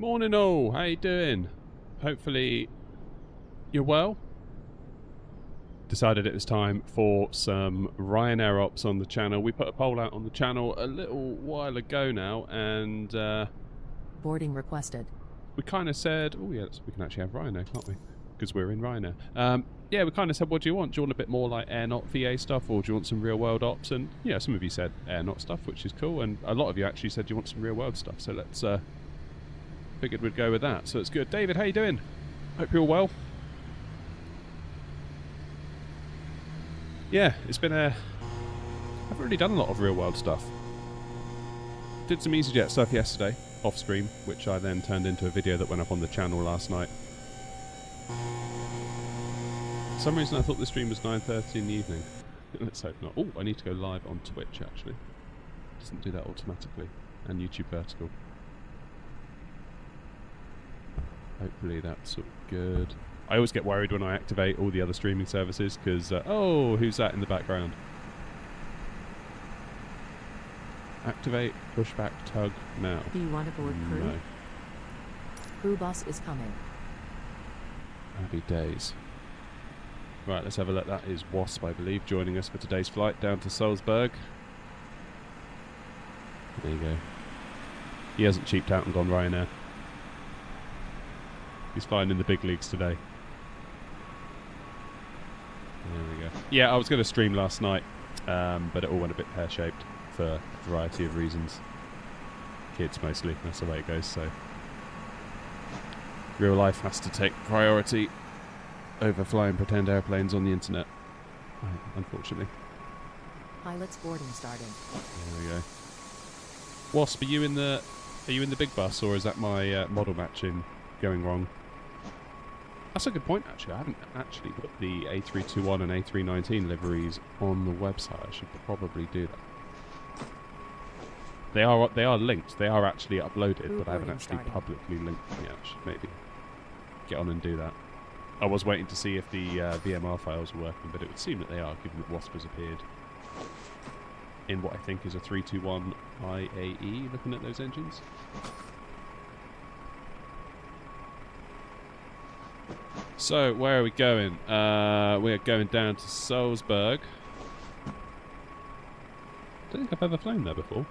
Morning all, how you doing? Hopefully you're well. Decided it was time for some Ryanair ops on the channel. We put a poll out on the channel a little while ago now, and boarding requested. We kind of said, oh yeah, we can actually have Ryanair, can't we? Because we're in Ryanair. Yeah, we kind of said, what do you want? Do you want a bit more like air not VA stuff, or do you want some real world ops? And yeah, some of you said air not stuff, which is cool, and a lot of you actually said you want some real world stuff. So let's figured we'd go with that. So it's good. David, how you doing? Hope you're all well. Yeah, it's been a... I haven't really done a lot of real world stuff. Did some EasyJet stuff yesterday, off stream, which I then turned into a video that went up on the channel last night. For some reason I thought the stream was 9:30 in the evening. Let's hope not. Oh, I need to go live on Twitch actually. It doesn't do that automatically. And YouTube Vertical. Hopefully that's good. I always get worried when I activate all the other streaming services because, oh, who's that in the background? Activate, pushback, tug, now. Do you want to board crew? No. Crew bus is coming. Happy days. Right, let's have a look. That is Wasp, I believe, joining us for today's flight down to Salzburg. There you go. He hasn't cheaped out and gone Ryanair. He's flying in the big leagues today. There we go. Yeah, I was going to stream last night, but it all went a bit pear-shaped for a variety of reasons. Kids mostly, that's the way it goes, so... Real life has to take priority over flying pretend airplanes on the internet, unfortunately. Pilot's boarding starting. There we go. Wasp, are you in the big bus, or is that my model matching going wrong? That's a good point, actually. I haven't actually put the A321 and A319 liveries on the website. I should probably do that. They are linked. They are actually uploaded, but I haven't actually publicly linked them yet. I should maybe get on and do that. I was waiting to see if the VMR files were working, but it would seem that they are, given that Wasp has appeared in what I think is a 321 IAE, looking at those engines. So, where are we going? We're going down to Salzburg. I don't think I've ever flown there before.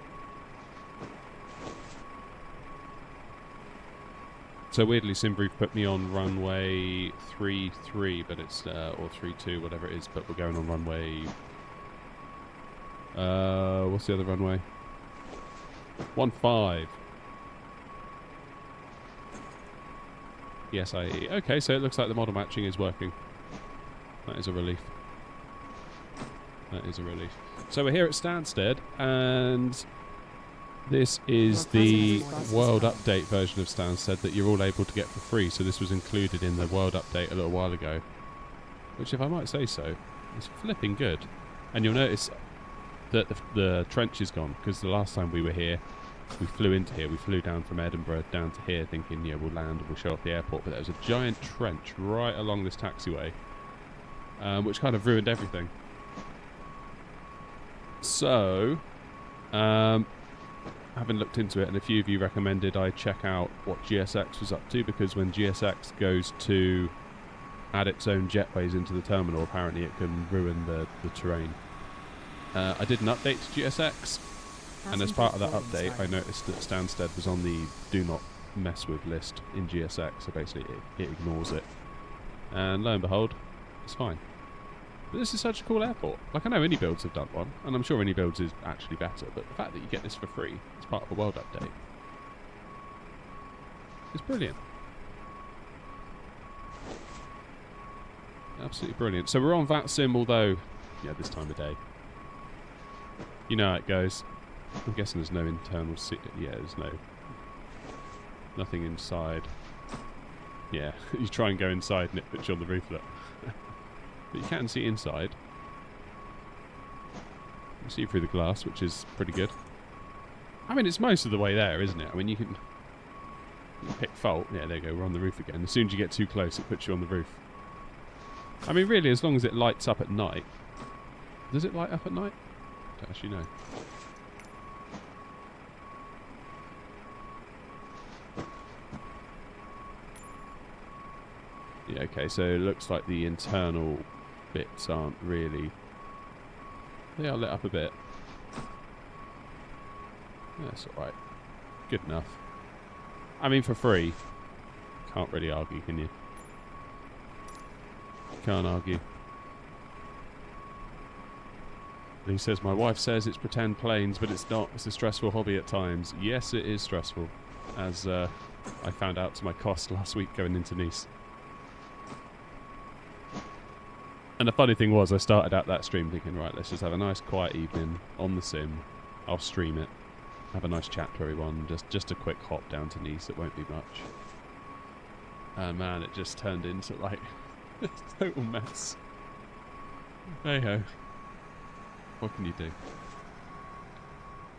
So weirdly, Simbrief put me on runway 33, but it's or 32, whatever it is. But we're going on runway. What's the other runway? 15. Yes, IE. Okay, so it looks like the model matching is working. That is a relief. That is a relief. So we're here at Stansted, and this is the World Update version of Stansted that you're all able to get for free. So this was included in the World Update a little while ago, which, if I might say so, is flipping good. And you'll notice that the trench is gone, because the last time we were here, we flew into here. We flew down from Edinburgh down to here thinking, yeah, we'll land and we'll show off the airport. But there was a giant trench right along this taxiway, which kind of ruined everything. So, having looked into it, and a few of you recommended I check out what GSX was up to, because when GSX goes to add its own jetways into the terminal, apparently it can ruin the terrain. I did an update to GSX. And as part of that update, I noticed that Stansted was on the do not mess with list in GSX, so basically it ignores it. And lo and behold, it's fine. But this is such a cool airport. Like, I know Anybuilds have done one, and I'm sure Anybuilds is actually better, but the fact that you get this for free as part of a world update is brilliant. Absolutely brilliant. So we're on VATSIM, although, yeah, this time of day. You know how it goes. I'm guessing there's no internal yeah, there's nothing inside. Yeah, you try and go inside and it puts you on the roof, look. But you can see inside. You see through the glass, which is pretty good. I mean, it's most of the way there, isn't it? I mean, you can pick fault. Yeah, there you go, we're on the roof again. As soon as you get too close, it puts you on the roof. I mean, really, as long as it lights up at night. Does it light up at night? I don't actually know. Yeah, okay, so it looks like the internal bits aren't really... They are lit up a bit. That's alright. Good enough. I mean, for free. Can't really argue, can you? Can't argue. And he says, my wife says it's pretend planes, but it's not. It's a stressful hobby at times. Yes, it is stressful. As I found out to my cost last week going into Nice. And the funny thing was, I started out that stream thinking, right, let's just have a nice quiet evening on the sim. I'll stream it. Have a nice chat to everyone. Just a quick hop down to Nice. It won't be much. And man, it just turned into like a total mess. Hey ho. What can you do?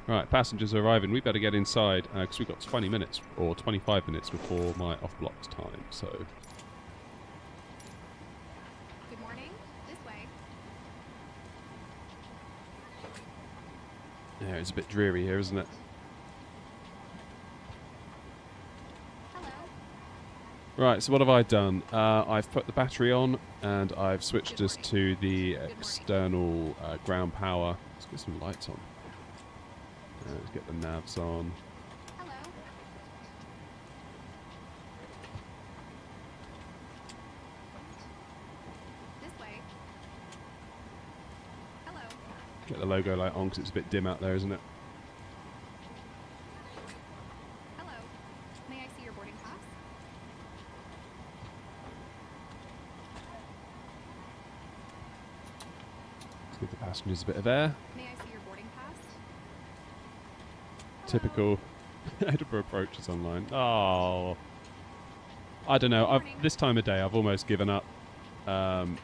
Right, passengers are arriving. We better get inside because we've got 20 minutes or 25 minutes before my off blocks time. So. Good morning. This way. Yeah, it's a bit dreary here, isn't it? Right, so what have I done? I've put the battery on and I've switched us to the external ground power. Let's get some lights on. Let's get the navs on. Hello. This way. Hello. Get the logo light on because it's a bit dim out there, isn't it? Hello. May I see your boarding pass? Let's give the passengers a bit of air. May I see your boarding pass? Typical Edinburgh approaches online. Oh, I don't know. This time of day, I've almost given up. Good morning.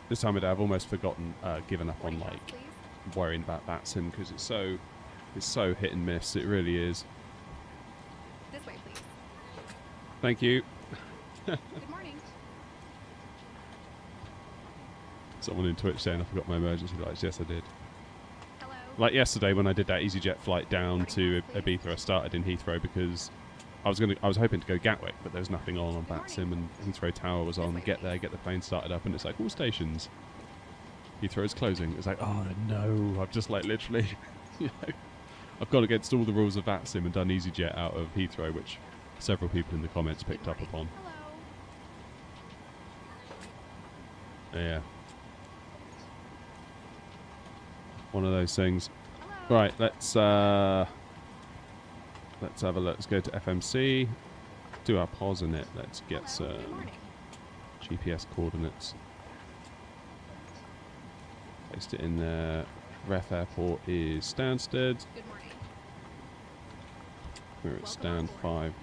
This time of day, I've almost given up on Boarding pass, like please. worrying about that sim because it's so hit and miss. It really is. This way, please. Thank you. Good morning. Someone in Twitch saying I forgot my emergency lights. Yes, I did. Hello. Like yesterday when I did that EasyJet flight down to Ibiza, I started in Heathrow because I was hoping to go Gatwick, but there was nothing on Batsim, and Heathrow Tower was on. Get there, get the plane started up, and it's like all stations. Heathrow's closing. It's like, oh no! I've just like literally, you know, I've gone against all the rules of Batsim and done EasyJet out of Heathrow, which several people in the comments picked up upon. Hello. Yeah. One of those things. Hello. Right, let's have a look. Let's go to FMC. Do our pause in it. Let's get Hello. Good some morning. GPS coordinates. Paste it in there. Ref Airport is Stansted. Good morning. We're at stand 5-1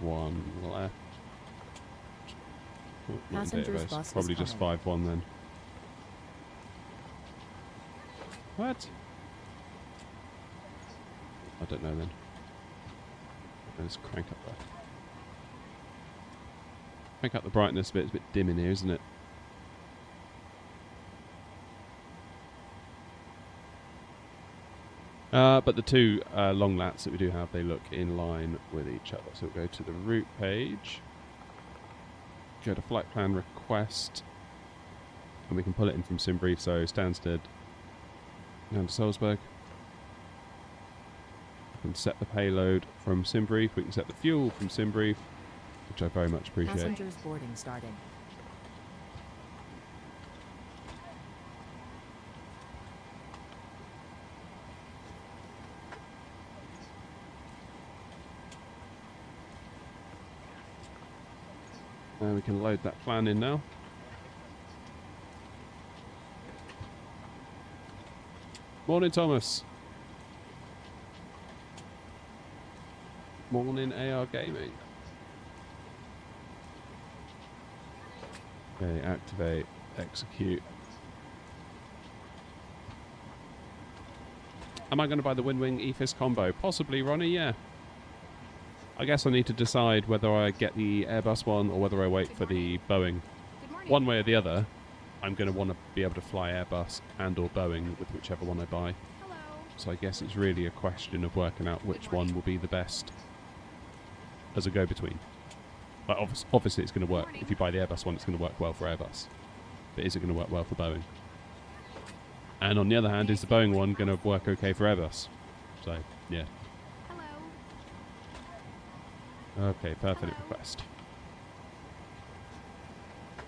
left. Oh, not in Passengers database. bus is Probably just coming. 5-1 then. What? I don't know then. Let's crank up the brightness a bit. It's a bit dim in here, isn't it? But the two long lats that we do have, they look in line with each other. So we'll go to the route page, go to flight plan request, and we can pull it in from SimBrief. So Stansted down to Salzburg. We can set the payload from SimBrief. We can set the fuel from SimBrief, which I very much appreciate. Passengers boarding starting. And we can load that plan in now. Morning, Thomas. Morning, AR Gaming. Okay, activate, execute. Am I going to buy the Winwing Ethos combo? Possibly, Ronnie, yeah. I guess I need to decide whether I get the Airbus one or whether I wait for the Boeing. Good morning. One way or the other, I'm going to want to be able to fly Airbus and or Boeing with whichever one I buy. Hello. So I guess it's really a question of working out which one will be the best as a go-between. Like, obviously it's going to work. If you buy the Airbus one, it's going to work well for Airbus. But is it going to work well for Boeing? And on the other hand, is the Boeing one going to work okay for Airbus? So, yeah. Hello. Okay, perfect request.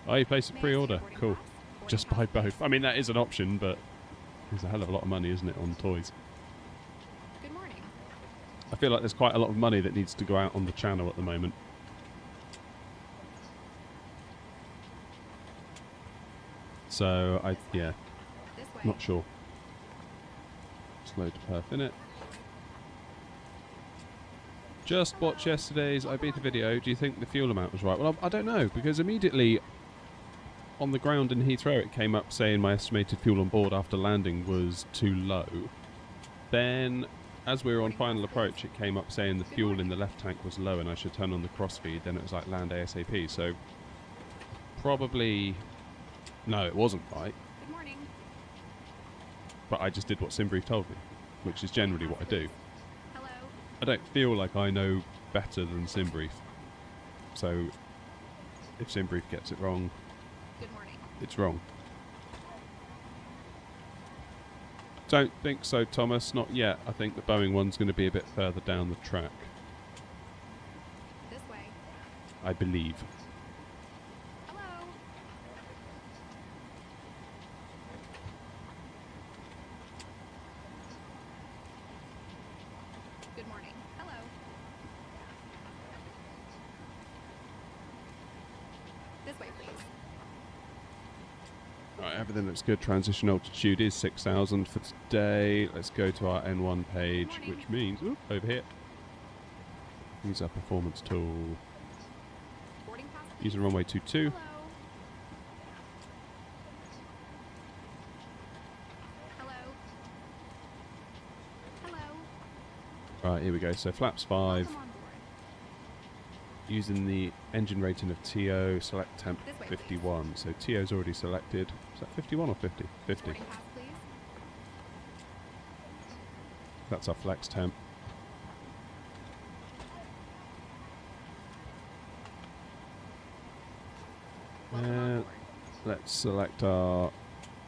Oh, you placed a pre-order. Cool. Just buy both. I mean, that is an option, but it's a hell of a lot of money, isn't it, on toys? Good morning. I feel like there's quite a lot of money that needs to go out on the channel at the moment. So, yeah, This way. not sure. Slow to perf in it. Just watched yesterday's Ibiza video. Do you think the fuel amount was right? Well, I don't know, because immediately on the ground in Heathrow it came up saying my estimated fuel on board after landing was too low. Then, as we were on final approach, it came up saying the fuel in the left tank was low and I should turn on the cross feed. Then it was like land ASAP. So, probably... No, it wasn't right. Good morning. But I just did what SimBrief told me, which is generally what I do. Hello. I don't feel like I know better than SimBrief. So, if SimBrief gets it wrong, Good morning. it's wrong. Don't think so, Thomas. Not yet. I think the Boeing one's going to be a bit further down the track. This way. I believe. Hello. Good morning. Hello. This way, please. Alright, everything looks good. Transition altitude is 6,000 for today. Let's go to our N1 page, which means... Oop, over here. Use our performance tool. Boarding pass, please. Using runway 22. Hello. Hello. Hello. Right, here we go. So flaps 5. Welcome on board. Using the engine rating of TO, select temp This way, 51. So TO's already selected. Is that 51 or 50? 50. Boarding pass, please. That's our flex temp. Welcome on board. Let's select our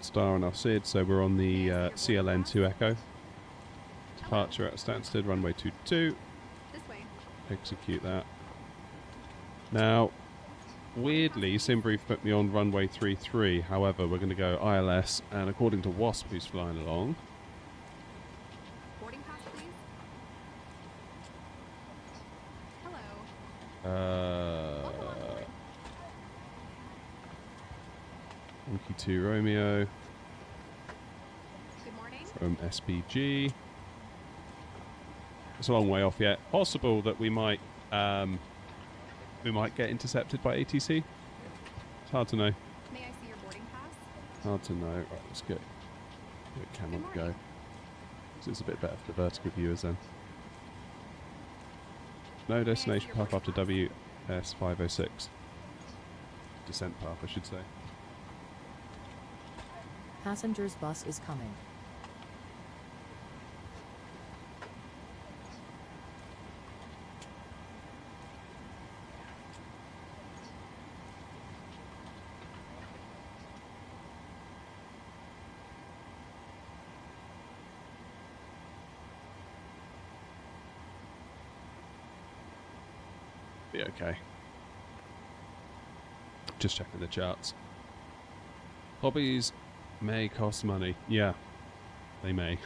star and our SID. So we're on the CLN2 Echo. Departure at Stansted, runway 22. This way. Execute that. Now, weirdly, SimBrief put me on runway 33. However, we're going to go ILS, and according to Wasp, who's flying along, Boarding pass, please. Hello. Welcome on board. Monkey 2 Romeo Good morning. from SPG. It's a long way off yet. Possible that we might get intercepted by ATC. It's hard to know. May I see your boarding pass? Hard to know. Right, let's go. Where can Good we go? morning. So it's a bit better for the vertical viewers then. No destination path after WS506. Descent path, I should say. Passengers bus is coming. Be okay. Just checking the charts. Hobbies may cost money. Yeah, they may.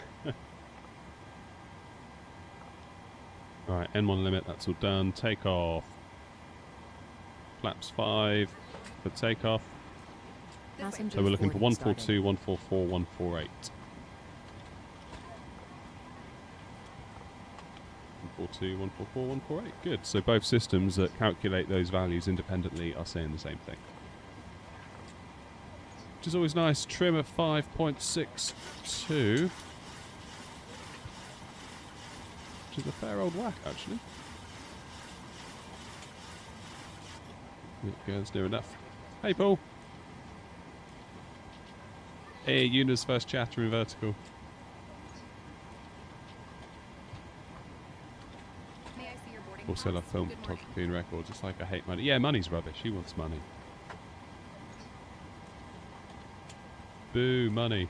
Alright, N1 limit, that's all done. Takeoff. Flaps 5 for takeoff. This way. Passengers So we're looking for boarding 142, 144, 148. 142, 144, 148. Good. So both systems that calculate those values independently are saying the same thing. Which is always nice. Trim of 5.62. Which is a fair old whack, actually. It goes near enough. Hey, Paul. Hey, Yuna's first chatter in vertical. May I see your boarding pass. Also, I love film Good morning. photography and records. It's like I hate money. Yeah, money's rubbish. He wants money. Boo, money.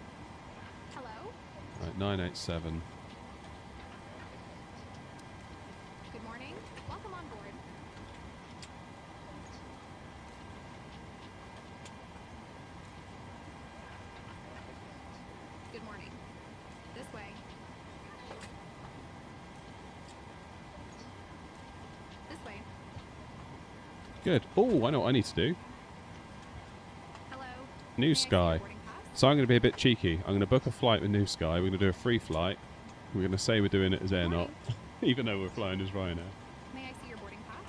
Hello? Right, 987. Good morning. Welcome on board. Good morning. This way. This way. Good. Oh, I know what I need to do. Hello? New May I see your Sky. boarding pass? So I'm going to be a bit cheeky. I'm going to book a flight with New Sky. We're going to do a free flight. We're going to say we're doing it as Air Not, even though we're flying as Ryanair. May I see your boarding pass?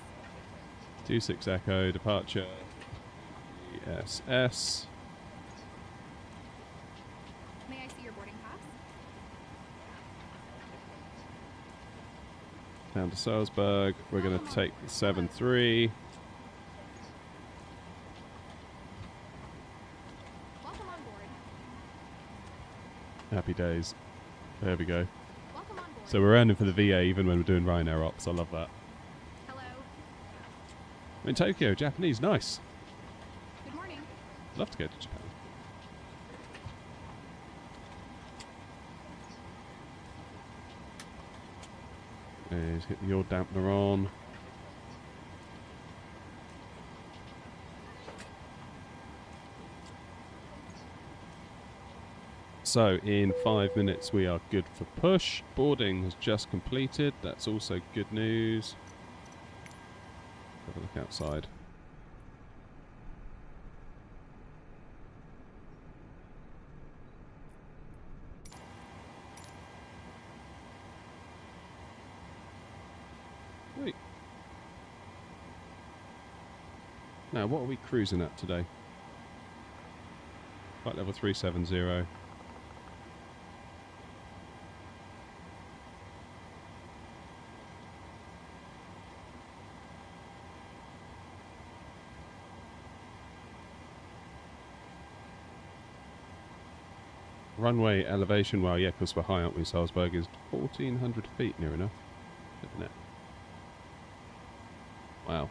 26 Echo, departure. ESS. May I see your boarding pass? Down to Salzburg. We're going to take the 7-3. Welcome on board. Happy days. There we go. Welcome on board. So we're earning for the VA even when we're doing Ryanair ops. I love that. Hello. I'm in Tokyo, Japanese. Nice. Good morning. Love to go to Japan. Let's get the yaw dampener on. So in 5 minutes we are good for push. Boarding has just completed. That's also good news. Have a look outside. Wait. Now what are we cruising at today? Flight level 370. Runway elevation, well, yeah, because we're high, aren't we? Salzburg is 1,400 feet, near enough, isn't it? Wow.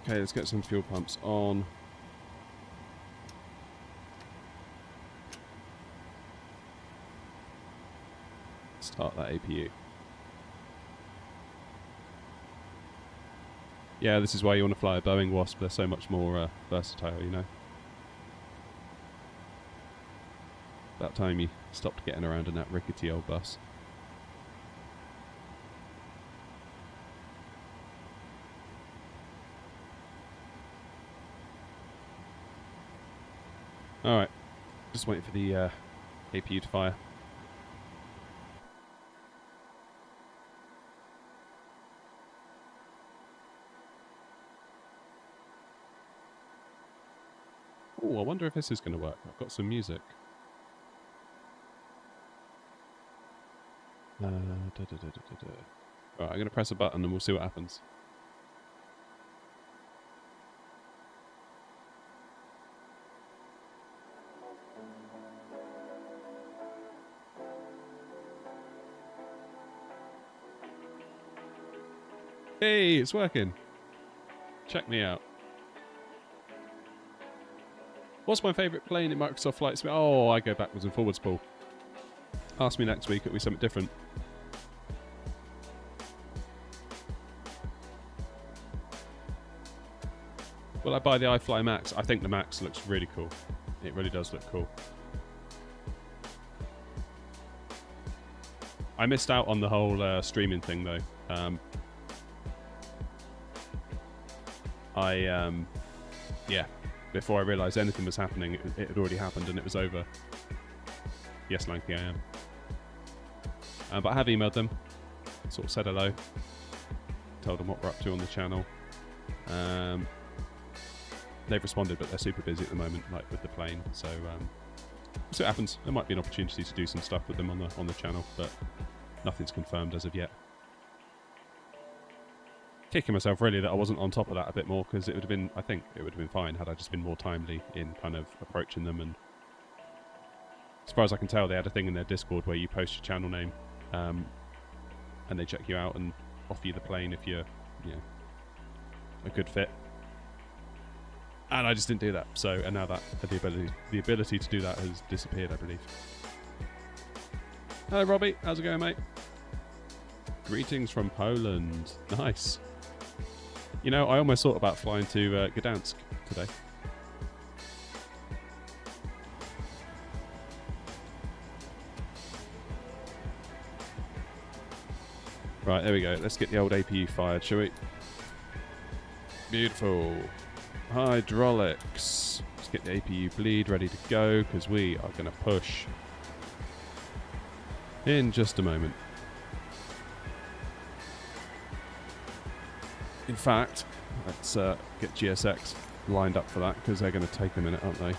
Okay, let's get some fuel pumps on. Start that APU. Yeah, this is why you want to fly a Boeing Wasp. They're so much more versatile, you know. About time you stopped getting around in that rickety old bus. Alright, just waiting for the APU to fire. Oh, I wonder if this is going to work. I've got some music. Right, I'm going to press a button and we'll see what happens. Hey, it's working. Check me out. What's my favourite plane in Microsoft Flight Sim? Oh, I go backwards and forwards, Paul. Ask me next week, it'll be something different. Will I buy the iFly Max? I think the Max looks really cool. It really does look cool. I missed out on the whole streaming thing, though. Yeah. Before I realised anything was happening, it had already happened and it was over. Yes, Lanky, I am. But I have emailed them, sort of said hello, told them what we're up to on the channel. They've responded, but they're super busy at the moment, like with the plane. So we'll see what happens. There might be an opportunity to do some stuff with them on the channel, but nothing's confirmed as of yet. Kicking myself really that I wasn't on top of that a bit more, because it would have been, I think it would have been fine had I just been more timely in kind of approaching them. And as far as I can tell, they had a thing in their Discord where you post your channel name, and they check you out and offer you the plane if you're, you know, a good fit. And I just didn't do that. So, and now that the ability to do that has disappeared, I believe. Hello, Robbie. How's it going, mate? Greetings from Poland. Nice. You know, I almost thought about flying to Gdansk today. Right, there we go. Let's get the old APU fired, shall we? Beautiful. Hydraulics. Let's get the APU bleed ready to go, because we are going to push in just a moment. In fact, let's get GSX lined up for that, because they're going to take a minute, aren't they?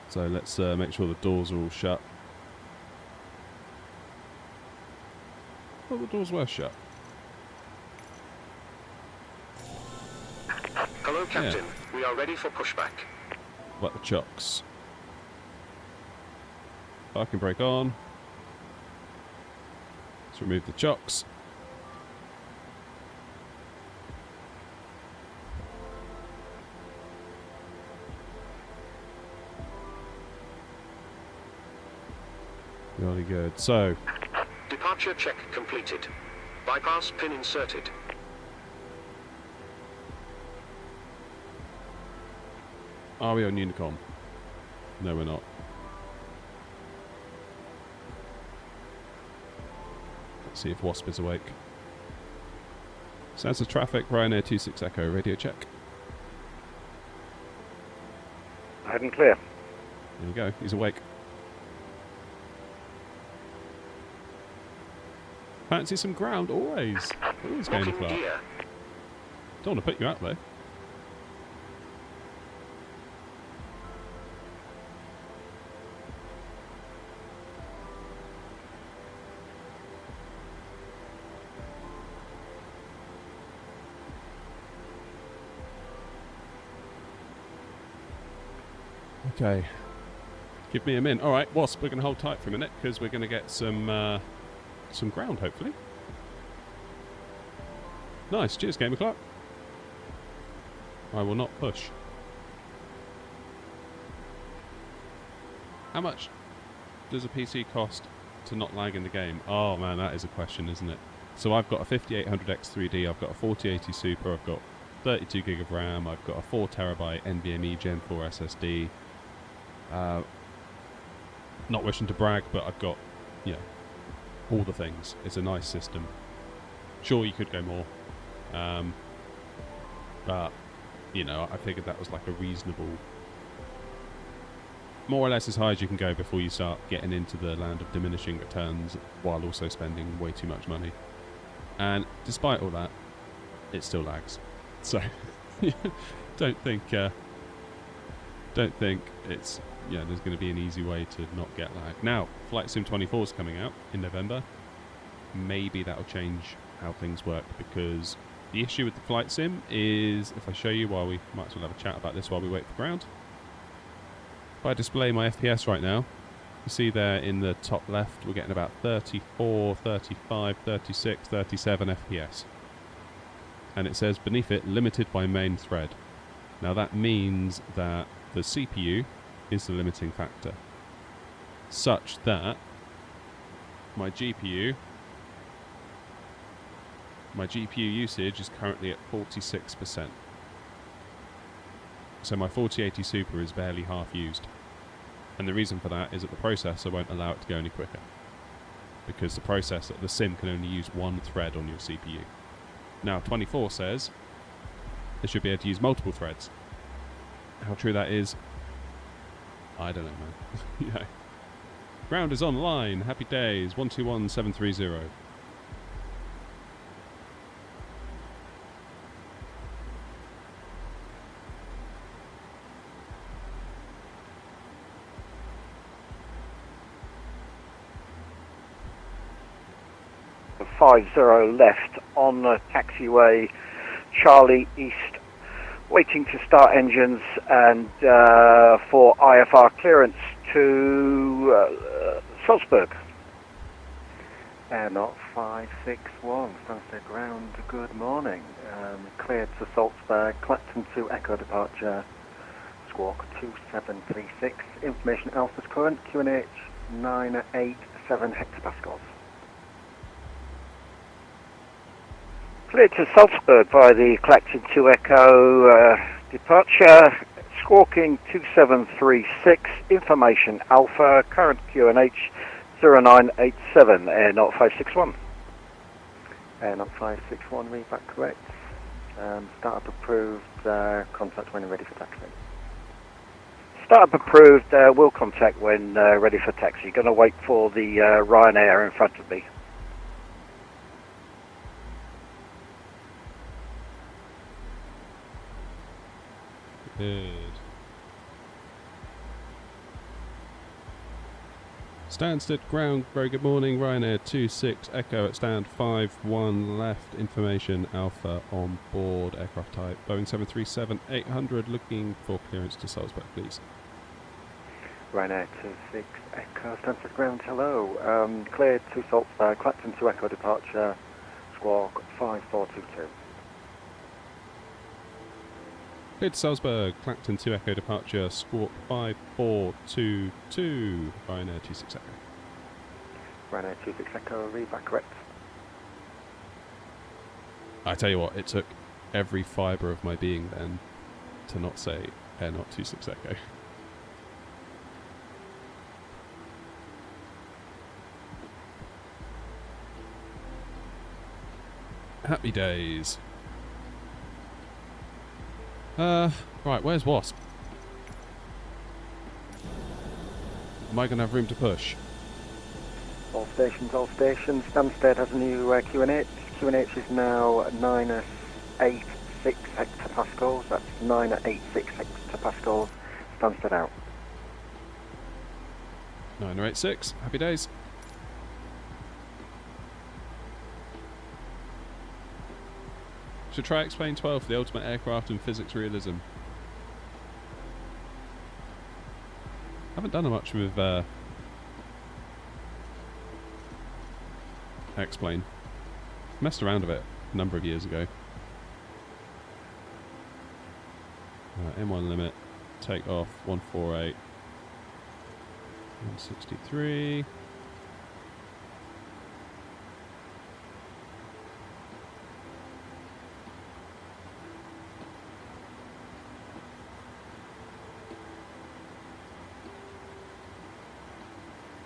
So let's make sure the doors are all shut. Well, the doors were shut. Hello, Captain. Yeah. We are ready for pushback. What about the chocks? Parking brake on. Let's remove the chocks. Really good. So, departure check completed. Bypass pin inserted. Are we on Unicom? No, we're not. Let's see if Wasp is awake. Sounds of traffic, Ryanair 26 Echo, radio check. Head and clear. There we go, he's awake. Fancy some ground, always. Always Gamer Clark. Don't want to put you out though. Okay. Give me a min. Alright, Wasp, we're going to hold tight for a minute, because we're going to get some ground, hopefully. Nice. Cheers, Gamer Clark. I will not push. How much does a PC cost to not lag in the game? Oh, man, that is a question, isn't it? So I've got a 5800X3D, I've got a 4080 Super, I've got 32 gig of RAM, I've got a 4TB NVMe Gen 4 SSD. Not wishing to brag, but I've got, you know, all the things. It's a nice system. Sure, you could go more. But, you know, I figured that was like a reasonable, more or less as high as you can go before you start getting into the land of diminishing returns while also spending way too much money. And despite all that, it still lags. So, don't think it's, yeah, there's going to be an easy way to not get lag. Now, Flight Sim 24 is coming out in November. Maybe that'll change how things work, because the issue with the Flight Sim is, if I show you while we might as well have a chat about this while we wait for ground. If I display my FPS right now, you see there in the top left, we're getting about 34, 35, 36, 37 FPS. And it says beneath it, limited by main thread. Now that means that the CPU is the limiting factor, such that my GPU usage is currently at 46%. So my 4080 Super is barely half used. And the reason for that is that the processor won't allow it to go any quicker, because the sim can only use one thread on your CPU. Now 24 says they should be able to use multiple threads. How true that is, I don't know, man. Yeah. Ground is online. Happy days. 121730. 50 left on the taxiway Charlie East, waiting to start engines and for IFR clearance to Salzburg. Air 0561, Stansted ground, good morning. Cleared to Salzburg, Clacton 2 Echo departure, squawk 2736, information Alpha's current, QNH 987 hectopascals. Cleared to Salzburg by the Clacton 2 Echo departure, squawking 2736, information Alpha, current QNH 0987, Air 0561. Air 0561, read back correct. Startup approved, contact when ready for taxi. Startup approved, will contact when ready for taxi. Going to wait for the Ryanair in front of me. Good. Stansted ground, very good morning. Ryanair 26 Echo at stand 51 left. Information Alpha on board. Aircraft type Boeing 737-800. Looking for clearance to Salzburg, please. Ryanair 26 Echo, Stansted ground, hello. Cleared to Salzburg, Clacton 2 Echo departure, squawk 5422. Cleared to Salzburg, Clacton 2 Echo departure, squawk 5422, Ryanair 26 Echo. Ryanair 26 Echo, read back correct. I tell you what, it took every fibre of my being then to not say Air Not 26 Echo. Happy days. Right, where's Wasp? Am I going to have room to push? All stations, Stansted has a new QNH. QNH is now 986 hectopascals. That's 986 hectopascals. Stansted out. 986, happy days. Should try explain 12 for the ultimate aircraft and physics realism. Haven't done much with explain. Messed around a bit a number of years ago. M1 limit, takeoff 148, 163.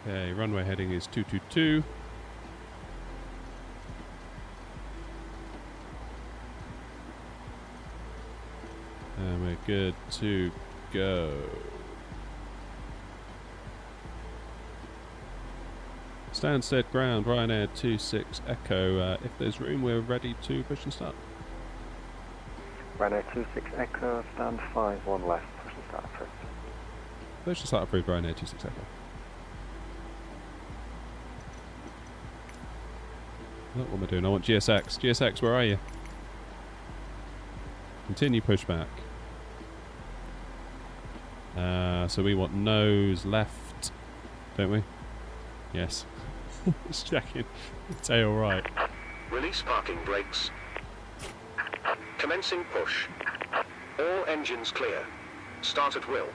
Okay, runway heading is 222. And we're good to go. Stansted ground, Ryanair 26 Echo. If there's room, we're ready to push and start. Ryanair 26 Echo, stand 51 left, push and start approved. Push and start approved, Ryanair 26 Echo. What am I doing? I want GSX. GSX, where are you? Continue pushback. So we want nose left, don't we? Yes. Just checking. Tail right. Release parking brakes. Commencing push. All engines clear. Start at will.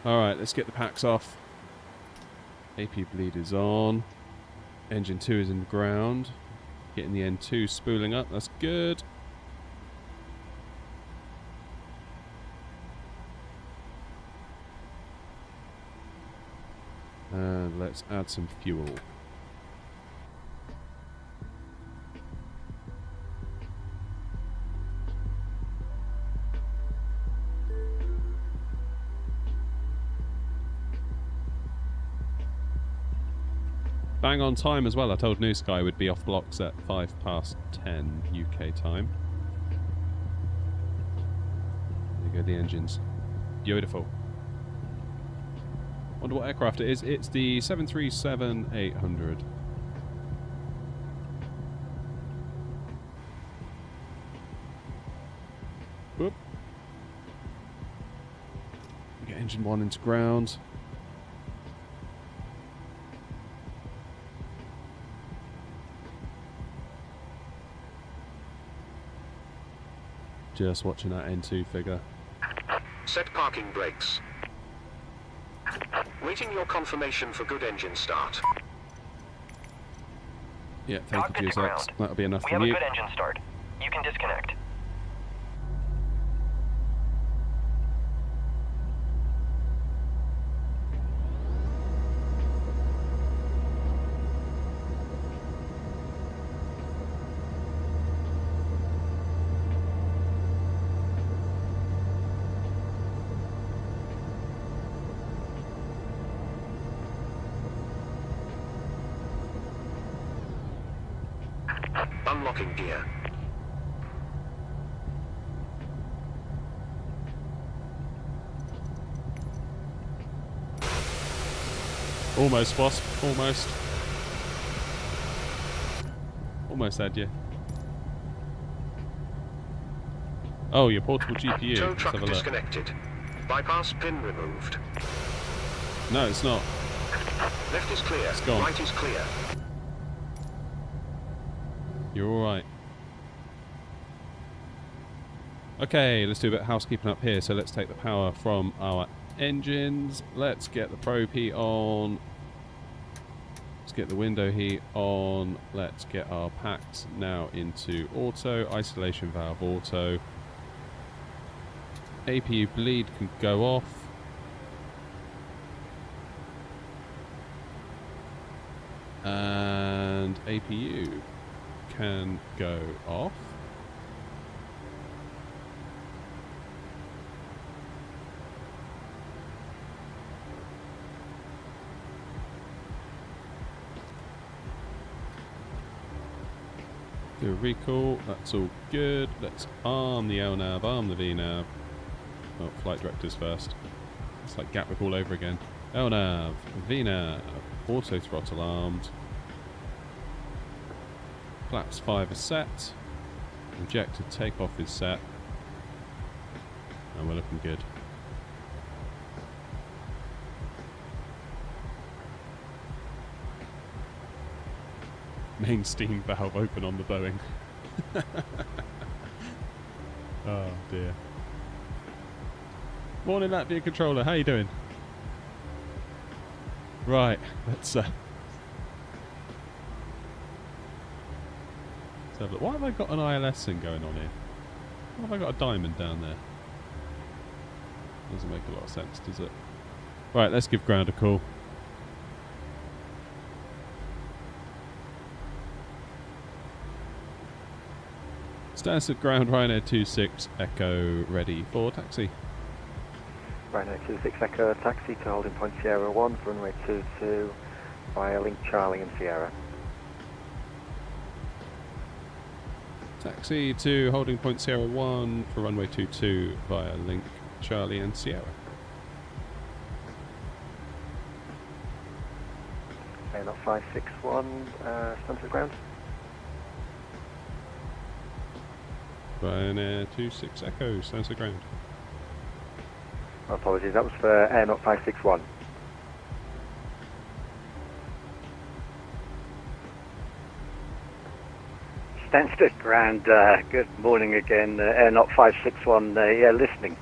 Alright, let's get the packs off. AP bleed is on. Engine 2 is in the ground. Getting the N2 spooling up, that's good. And let's add some fuel. Bang on time as well. I told New Sky would be off blocks at 10:05 UK time. There you go, the engines. Beautiful. Wonder what aircraft it is. It's the 737-800. Whoop. Get engine 1 into ground. Just watching that N2 figure. Set parking brakes. Waiting your confirmation for good engine start. Yeah, thank Cockpit you, to Zeus. ground. That'll be enough We from have a you. good engine start. You can disconnect. Unlocking gear. Almost, Wasp. Almost. Almost had you. Oh, your portable GPU. Tow Let's truck have a look. disconnected. Bypass pin removed. No, it's not. Left is clear. It's gone. Right is clear. You're alright. Okay, let's do a bit of housekeeping up here. So let's take the power from our engines. Let's get the probe heat on. Let's get the window heat on. Let's get our packs now into auto. Isolation valve auto. APU bleed can go off. And APU can go off. Do a recall, that's all good. Let's arm the LNAV, arm the VNAV. Oh, flight directors first. It's like Gatwick all over again. LNAV, VNAV, auto throttle armed. Flaps 5 are set. Injected takeoff is set. And we're looking good. Main steam valve open on the Boeing. Oh dear. Morning Latvia controller, how you doing? Right, let's have a look. Why have I got an ILS thing going on here? Why have I got a diamond down there? Doesn't make a lot of sense, does it? Right, let's give ground a call. Stansted ground, Ryanair 26 Echo, ready for taxi. Ryanair 26 Echo, taxi to holding point Sierra 1 for runway 22 via link Charlie and Sierra. Taxi to holding point Sierra 1 for runway 22 via link Charlie and Sierra. Okay, not 561, Stansted ground. Ryanair 26 Echo, stands the ground. Apologies, that was for Air Not 561. Stansted ground, good morning again, Air Not 561, yeah, listening.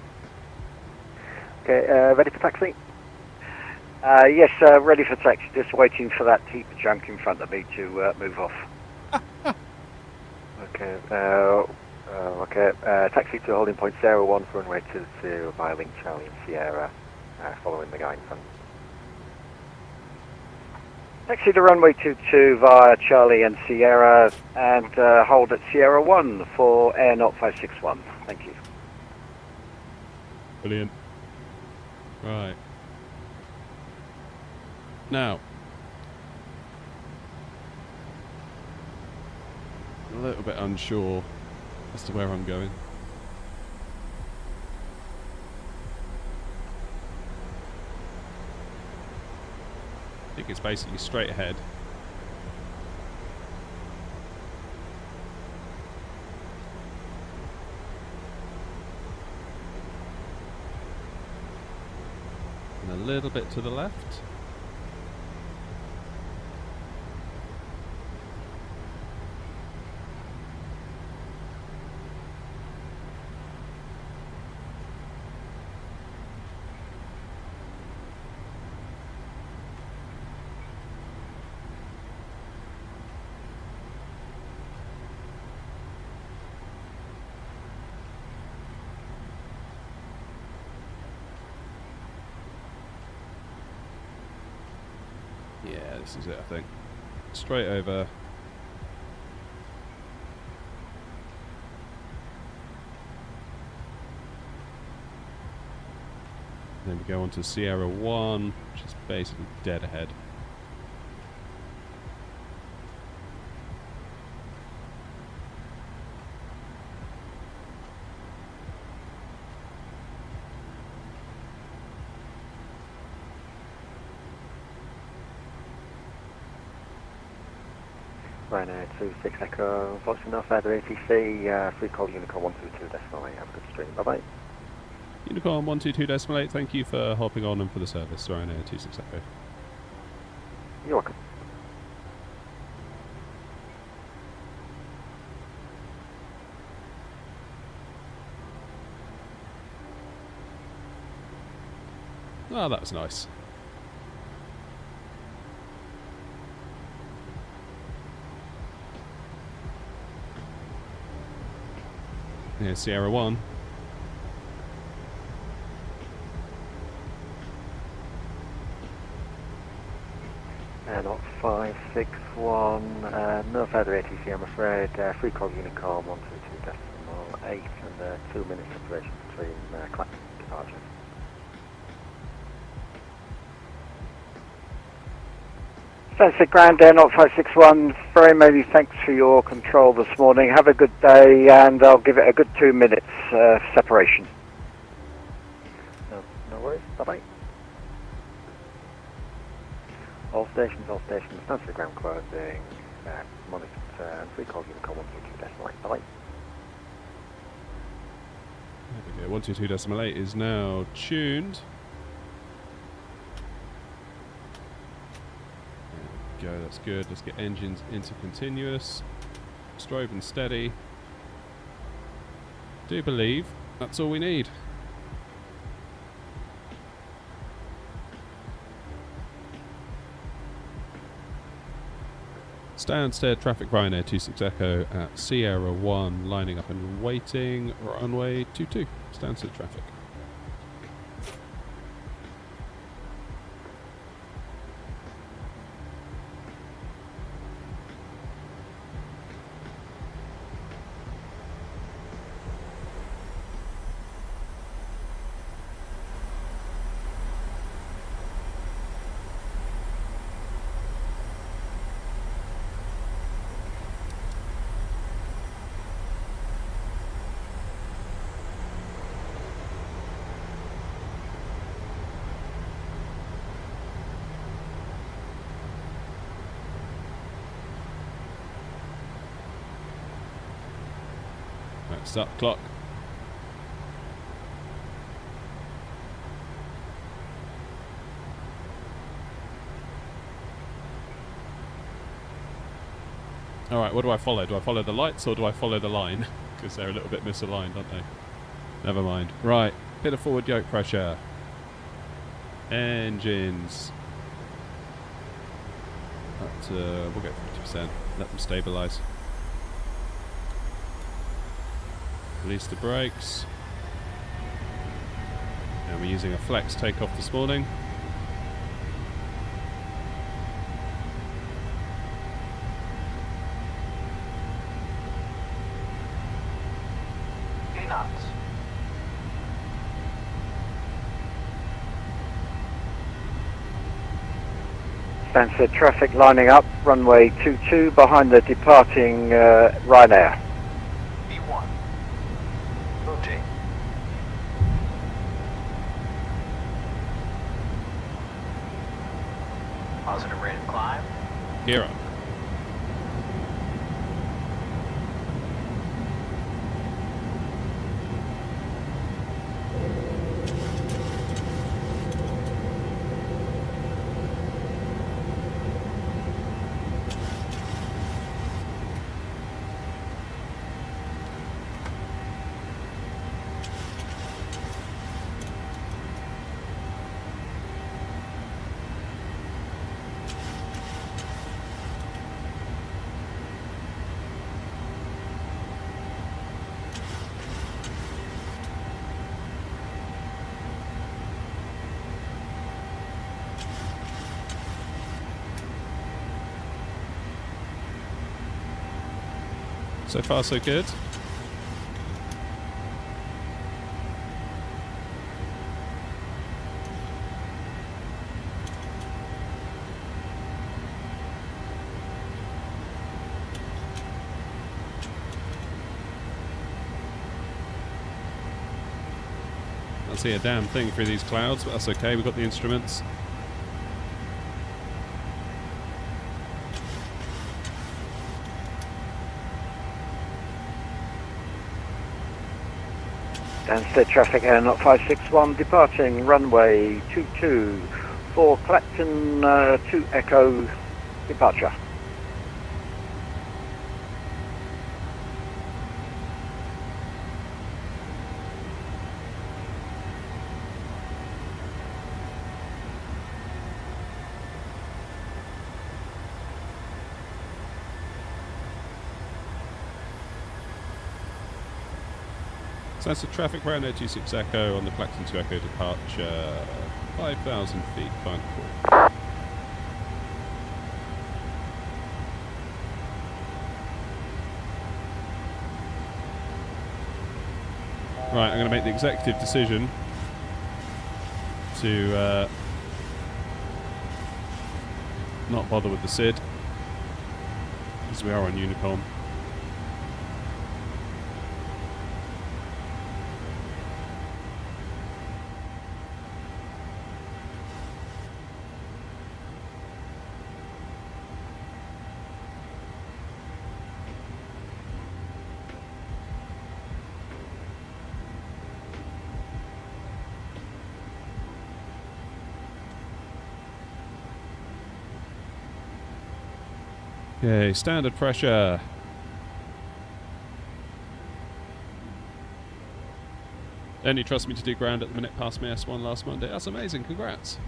Okay, ready for taxi? Yes, ready for taxi, just waiting for that heap of junk in front of me to move off. Okay, taxi to holding point Sierra 1 for runway 22 via link Charlie and Sierra, following the guidance on. Taxi to runway 22 via Charlie and Sierra, and hold at Sierra 1 for Air Not 561. Thank you. Brilliant. Right. Now, A little bit unsure as to where I'm going. I think it's basically straight ahead. And a little bit to the left. Yeah, this is it, I think. Straight over. Then we go on to Sierra 1, which is basically dead ahead. Ryanair 26 Echo, unfortunately no further ATC, free call Unicorn 122.8, have a good stream, bye bye. Unicorn 122.8, thank you for hopping on and for the service. Ryanair 26 Echo. You're welcome. Oh, that was nice. Here's Sierra 1. Not 561, no further ATC I'm afraid, free call Unicorn 122.8 and 2 minutes separation between Clacton departures. Fantastic Ground Air 0561, very many thanks for your control this morning. Have a good day, and I'll give it a good 2 minutes separation. No worries, bye bye. All stations, stand to the ground closing, monitor turn, free call Unicorn 122.8, bye bye. There we go, 122.8 is now tuned. There we go, that's good. Let's get engines into continuous. Strobe and steady. Do believe that's all we need. Stansted traffic Ryanair 26 Echo at Sierra 1, lining up and waiting, runway 22, Stansted traffic. Start the clock. Alright, what do I follow? Do I follow the lights or do I follow the line? Because they're a little bit misaligned, aren't they? Never mind. Right, bit of forward yoke pressure. Engines. We'll go 50%. Let them stabilise. Release the brakes. And we're using a flex takeoff this morning. Stansted traffic lining up, runway 22 behind the departing Ryanair. B1. Rotate. Positive rate of climb. Gear up. So far, so good. Can't see a damn thing through these clouds, but that's okay. We've got the instruments. Stansted traffic airnaut 561 departing runway 22 for Clacton 2 Echo departure. So that's the traffic Ryanair 26 Echo on the Clacton 2 Echo departure, 5,000 feet, final call. Right, I'm going to make the executive decision to not bother with the SID, because we are on Unicom. Okay, standard pressure. Only trust me to do ground at the minute, passed my S1 last Monday. That's amazing, congrats.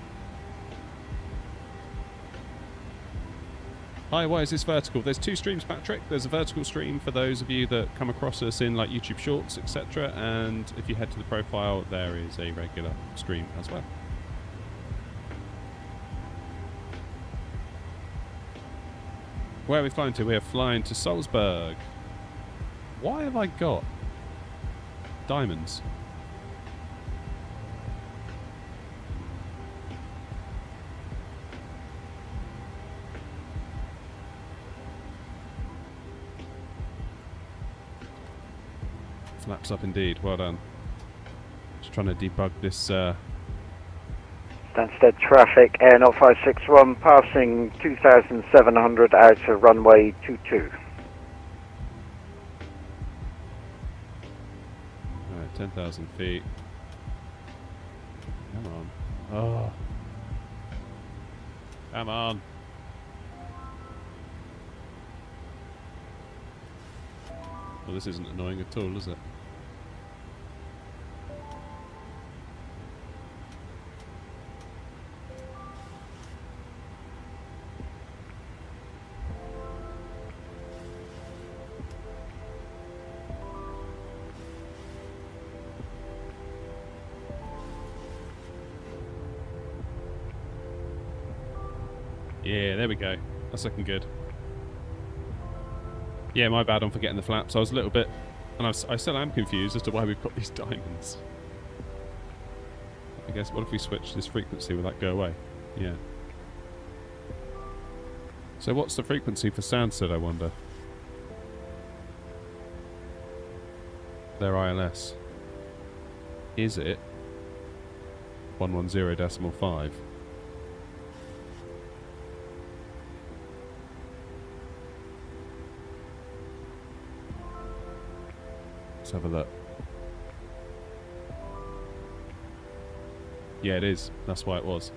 Hi, why is this vertical? There's two streams, Patrick. There's a vertical stream for those of you that come across us in like YouTube Shorts, etc. And if you head to the profile, there is a regular stream as well. Where are we flying to? We are flying to Salzburg. Why have I got diamonds? Flaps up indeed. Well done. Just trying to debug this. Stansted traffic airnaut 561 passing 2,700 out of runway 22. Alright, 10,000 feet. Come on. Oh. Come on. Well, this isn't annoying at all, is it? Yeah, there we go. That's looking good. Yeah, my bad on forgetting the flaps. I was a little bit... And I still am confused as to why we've got these diamonds. I guess, what if we switch this frequency? Will that go away? Yeah. So what's the frequency for Stansted, I wonder? Their ILS. Is it 110.5? Let's have a look. Yeah, it is. That's why it was.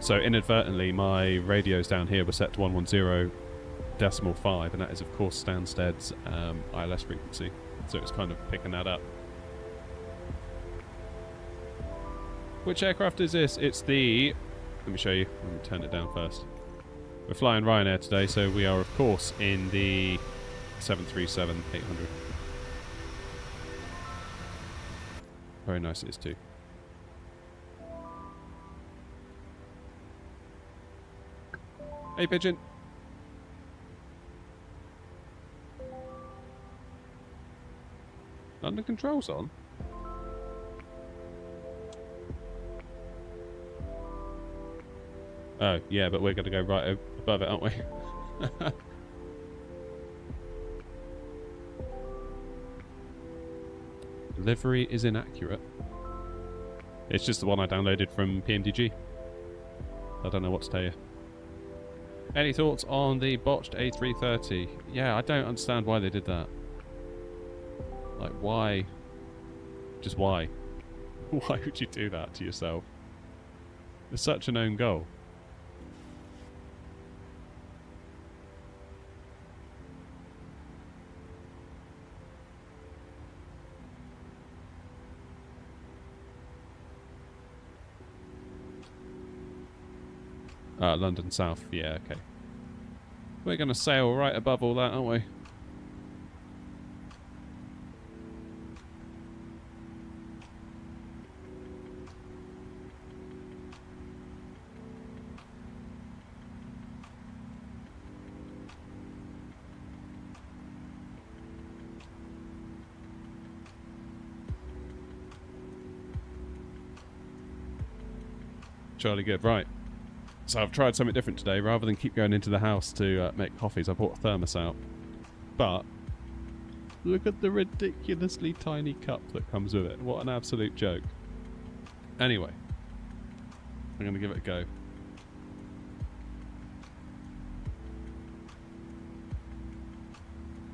So inadvertently, my radios down here were set to 110.5, and that is, of course, Stansted's ILS frequency. So it's kind of picking that up. Which aircraft is this? It's the... Let me show you. Let me turn it down first. We're flying Ryanair today, so we are, of course, in the 737-800. Very nice it is too. Hey, pigeon. London controls on. Oh, yeah, but we're going to go right above it, aren't we? Delivery is inaccurate. It's just the one I downloaded from PMDG. I don't know what to tell you. Any thoughts on the botched A330? Yeah, I don't understand why they did that. Like, why? Just why? Why would you do that to yourself? It's such an own goal. London South, yeah, okay. We're going to sail right above all that, aren't we? Charlie good, right. So I've tried something different today. Rather than keep going into the house to make coffees, I brought a thermos out. But look at the ridiculously tiny cup that comes with it. What an absolute joke. Anyway, I'm going to give it a go.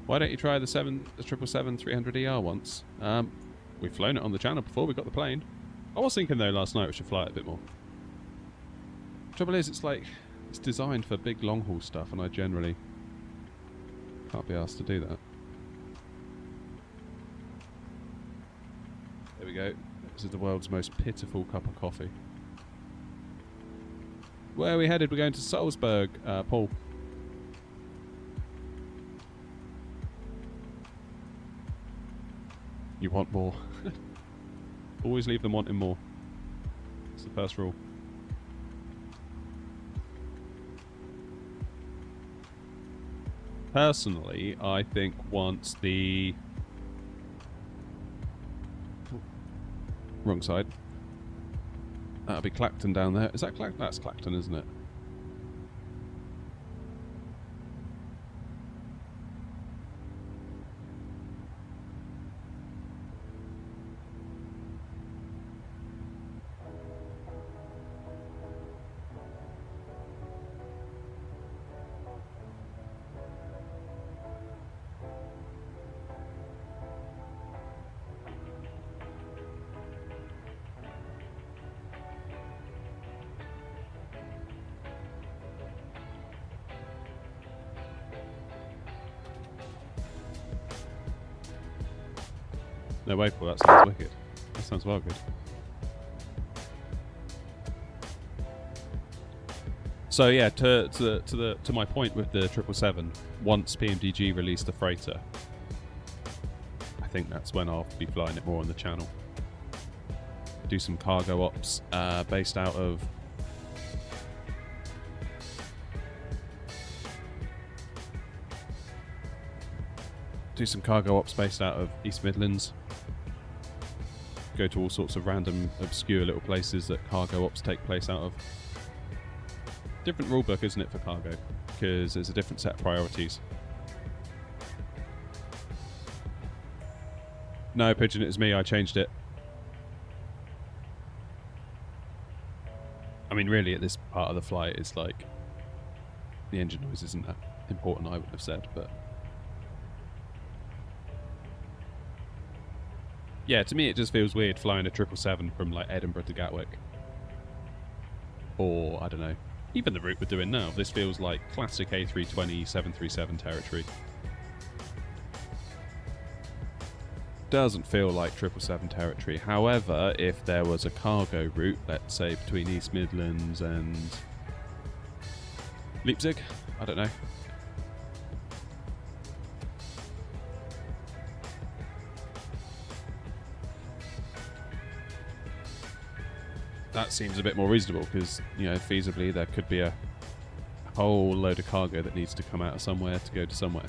Why don't you try the 777-300ER once? We've flown it on the channel before we got the plane. I was thinking though last night we should fly it a bit more. Trouble is, it's designed for big long haul stuff, and I generally can't be asked to do that. There we go. This is the world's most pitiful cup of coffee. Where are we headed? We're going to Salzburg, Paul. You want more. Always leave them wanting more. It's the first rule. Personally, I think once the... Wrong side. That'll be Clacton down there. Is that Clacton? That's Clacton, isn't it? No way, Paul, that sounds wicked. That sounds well good. So yeah, to my point with the 777, once PMDG released the freighter, I think that's when I'll be flying it more on the channel. Do some cargo ops based out of East Midlands. Go to all sorts of random, obscure little places that cargo ops take place out of. Different rule book, isn't it, for cargo? Because there's a different set of priorities. No, Pigeon, it's me. I changed it. I mean, really, at this part of the flight, it's like the engine noise isn't that important, I would have said, but yeah, to me, it just feels weird flying a 777 from like Edinburgh to Gatwick, or I don't know, even the route we're doing now. This feels like classic A320 737 territory. Doesn't feel like 777 territory. However, if there was a cargo route, let's say between East Midlands and Leipzig, I don't know. That seems a bit more reasonable because, you know, feasibly there could be a whole load of cargo that needs to come out of somewhere to go to somewhere.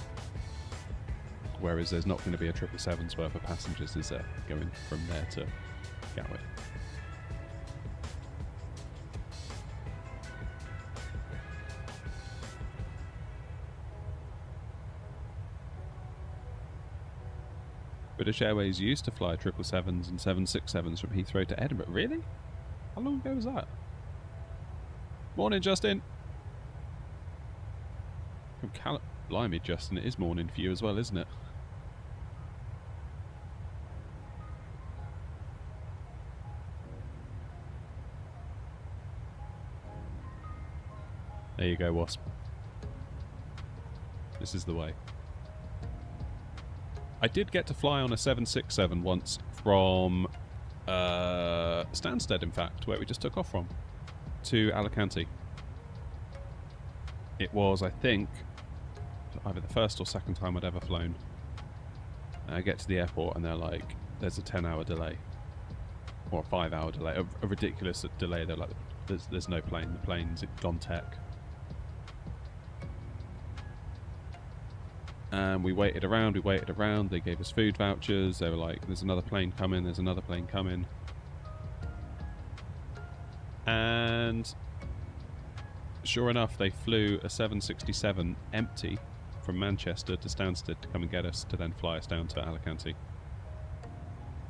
Whereas there's not going to be a 777's worth of passengers, is there, going from there to Gatwick? British Airways used to fly 777s and 767s from Heathrow to Edinburgh. Really? How long ago was that? Morning, Justin. From Blimey, Justin, it is morning for you as well, isn't it? There you go, Wasp. This is the way. I did get to fly on a 767 once from Stansted, in fact, where we just took off from, to Alicante. It was, I think, either the first or second time I'd ever flown. And I get to the airport and they're like, there's a 10-hour delay. Or a 5-hour delay. A ridiculous delay. They're like, there's no plane. The plane's gone tech. And we waited around, they gave us food vouchers, they were like, there's another plane coming, there's another plane coming. And sure enough, they flew a 767 empty from Manchester to Stansted to come and get us, to then fly us down to Alicante. And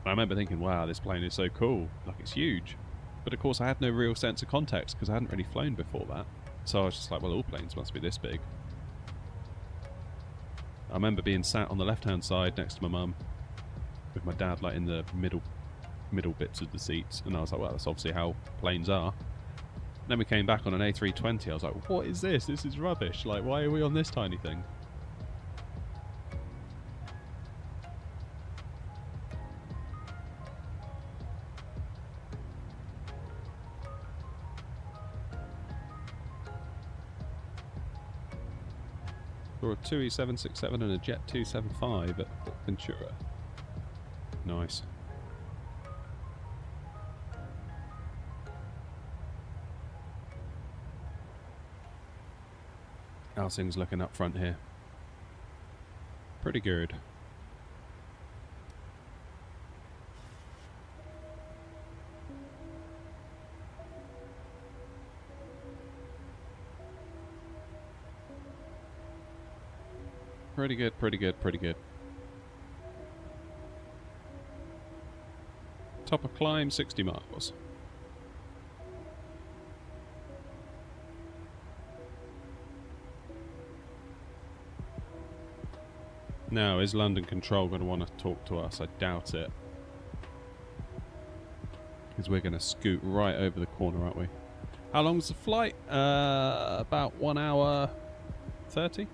I remember thinking, wow, this plane is so cool, like it's huge. But of course I had no real sense of context because I hadn't really flown before that. So I was just like, well, all planes must be this big. I remember being sat on the left-hand side next to my mum, with my dad like in the middle bits of the seats, and I was like, well, that's obviously how planes are. And then we came back on an A320. I was like, what is this? This is rubbish. Like, why are we on this tiny thing? Or a TUI 767 and a Jet 275 at Ventura. Nice. How's things looking up front here? Pretty good. Pretty good, pretty good, pretty good. Top of climb, 60 miles. Now, is London Control going to want to talk to us? I doubt it. Because we're going to scoot right over the corner, aren't we? How long's the flight? About 1 hour 30?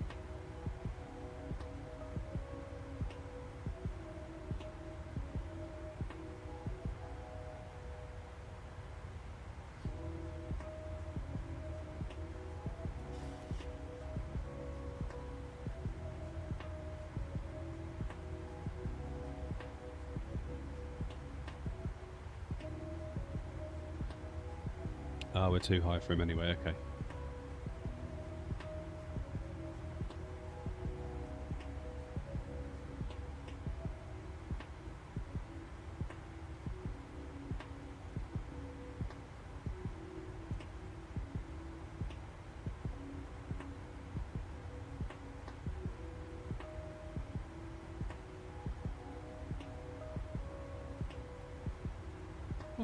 Oh, we're too high for him anyway, okay.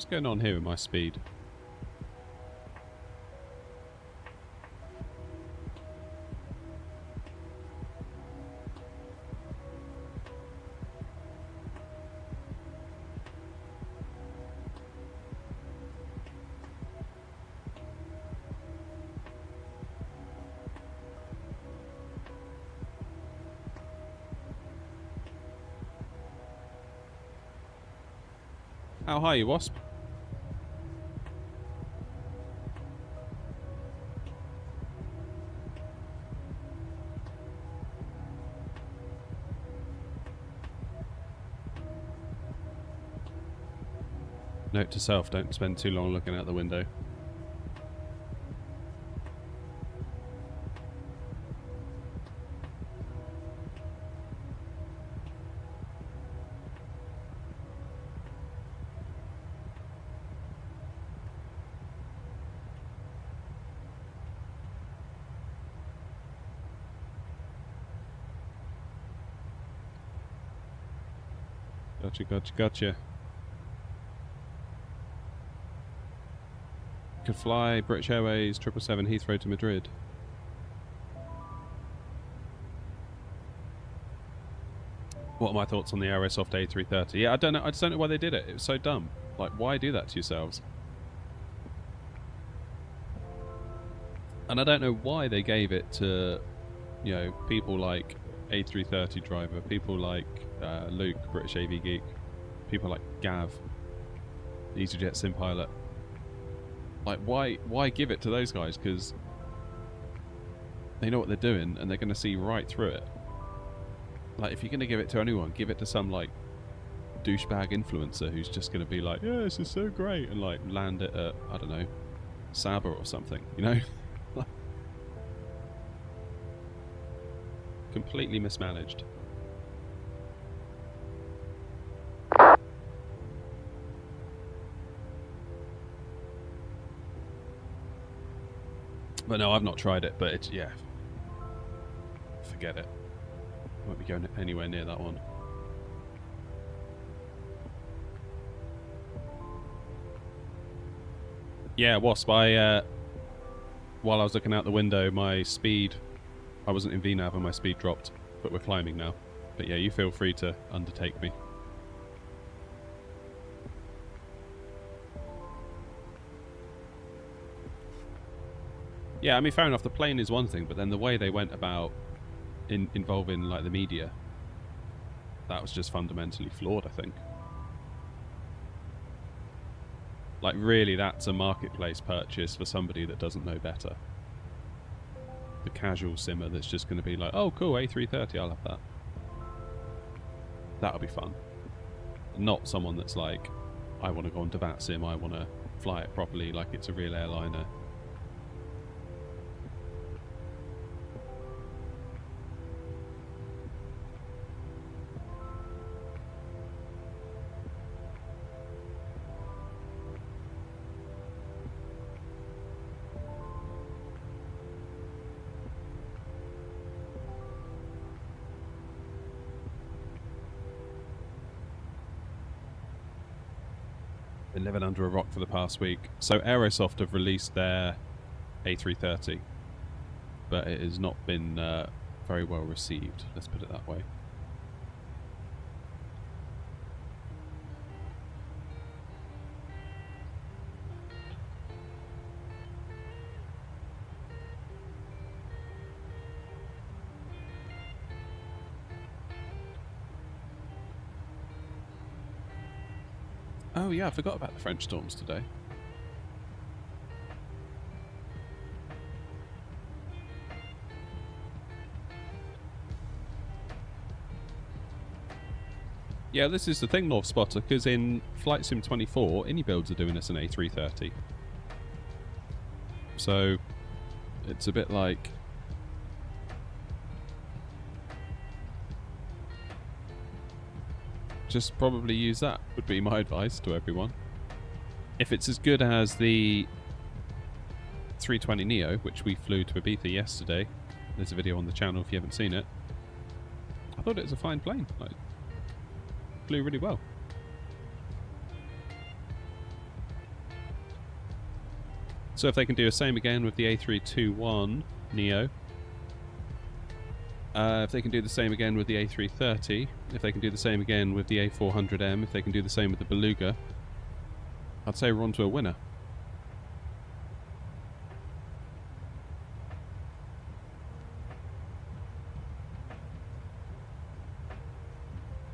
What's going on here with my speed? How high are you, Wasp? Note to self, don't spend too long looking out the window. Gotcha. Could fly British Airways 777 Heathrow to Madrid. What are my thoughts on the Aerosoft A330? Yeah, I don't know. I just don't know why they did it. It was so dumb. Like, why do that to yourselves? And I don't know why they gave it to, you know, people like A330 driver, people like Luke, British AV Geek, people like Gav, EasyJet Sim Pilot. Like, why give it to those guys? Because they know what they're doing and they're going to see right through it. Like, if you're going to give it to anyone, give it to some, like, douchebag influencer who's just going to be like, yeah, this is so great, and, like, land it at, I don't know, Saba or something, you know? Completely mismanaged. But no, I've not tried it, but it's, yeah. Forget it. Won't be going anywhere near that one. Yeah, Wasp, while I was looking out the window, my speed, I wasn't in VNAV and my speed dropped, but we're climbing now. But yeah, you feel free to undertake me. Yeah, I mean, fair enough, the plane is one thing, but then the way they went about involving, like, the media, that was just fundamentally flawed, I think. Like, really, that's a marketplace purchase for somebody that doesn't know better. The casual simmer that's just going to be like, oh, cool, A330, I'll have that. That'll be fun. Not someone that's like, I want to go on to VATSIM, I want to fly it properly like it's a real airliner. 11 under a rock for the past week. So Aerosoft have released their A330, but it has not been very well received, let's put it that way. Oh yeah, I forgot about the French storms today. Yeah, this is the thing, North Spotter, because in Flight Sim 24, Builds are doing this in A330. So, it's a bit like... just probably use that, would be my advice to everyone. If it's as good as the 320neo, which we flew to Ibiza yesterday, there's a video on the channel if you haven't seen it, I thought it was a fine plane. Like, flew really well. So if they can do the same again with the A321 Neo, if they can do the same again with the A330, if they can do the same again with the A400M, if they can do the same with the Beluga, I'd say we're on to a winner.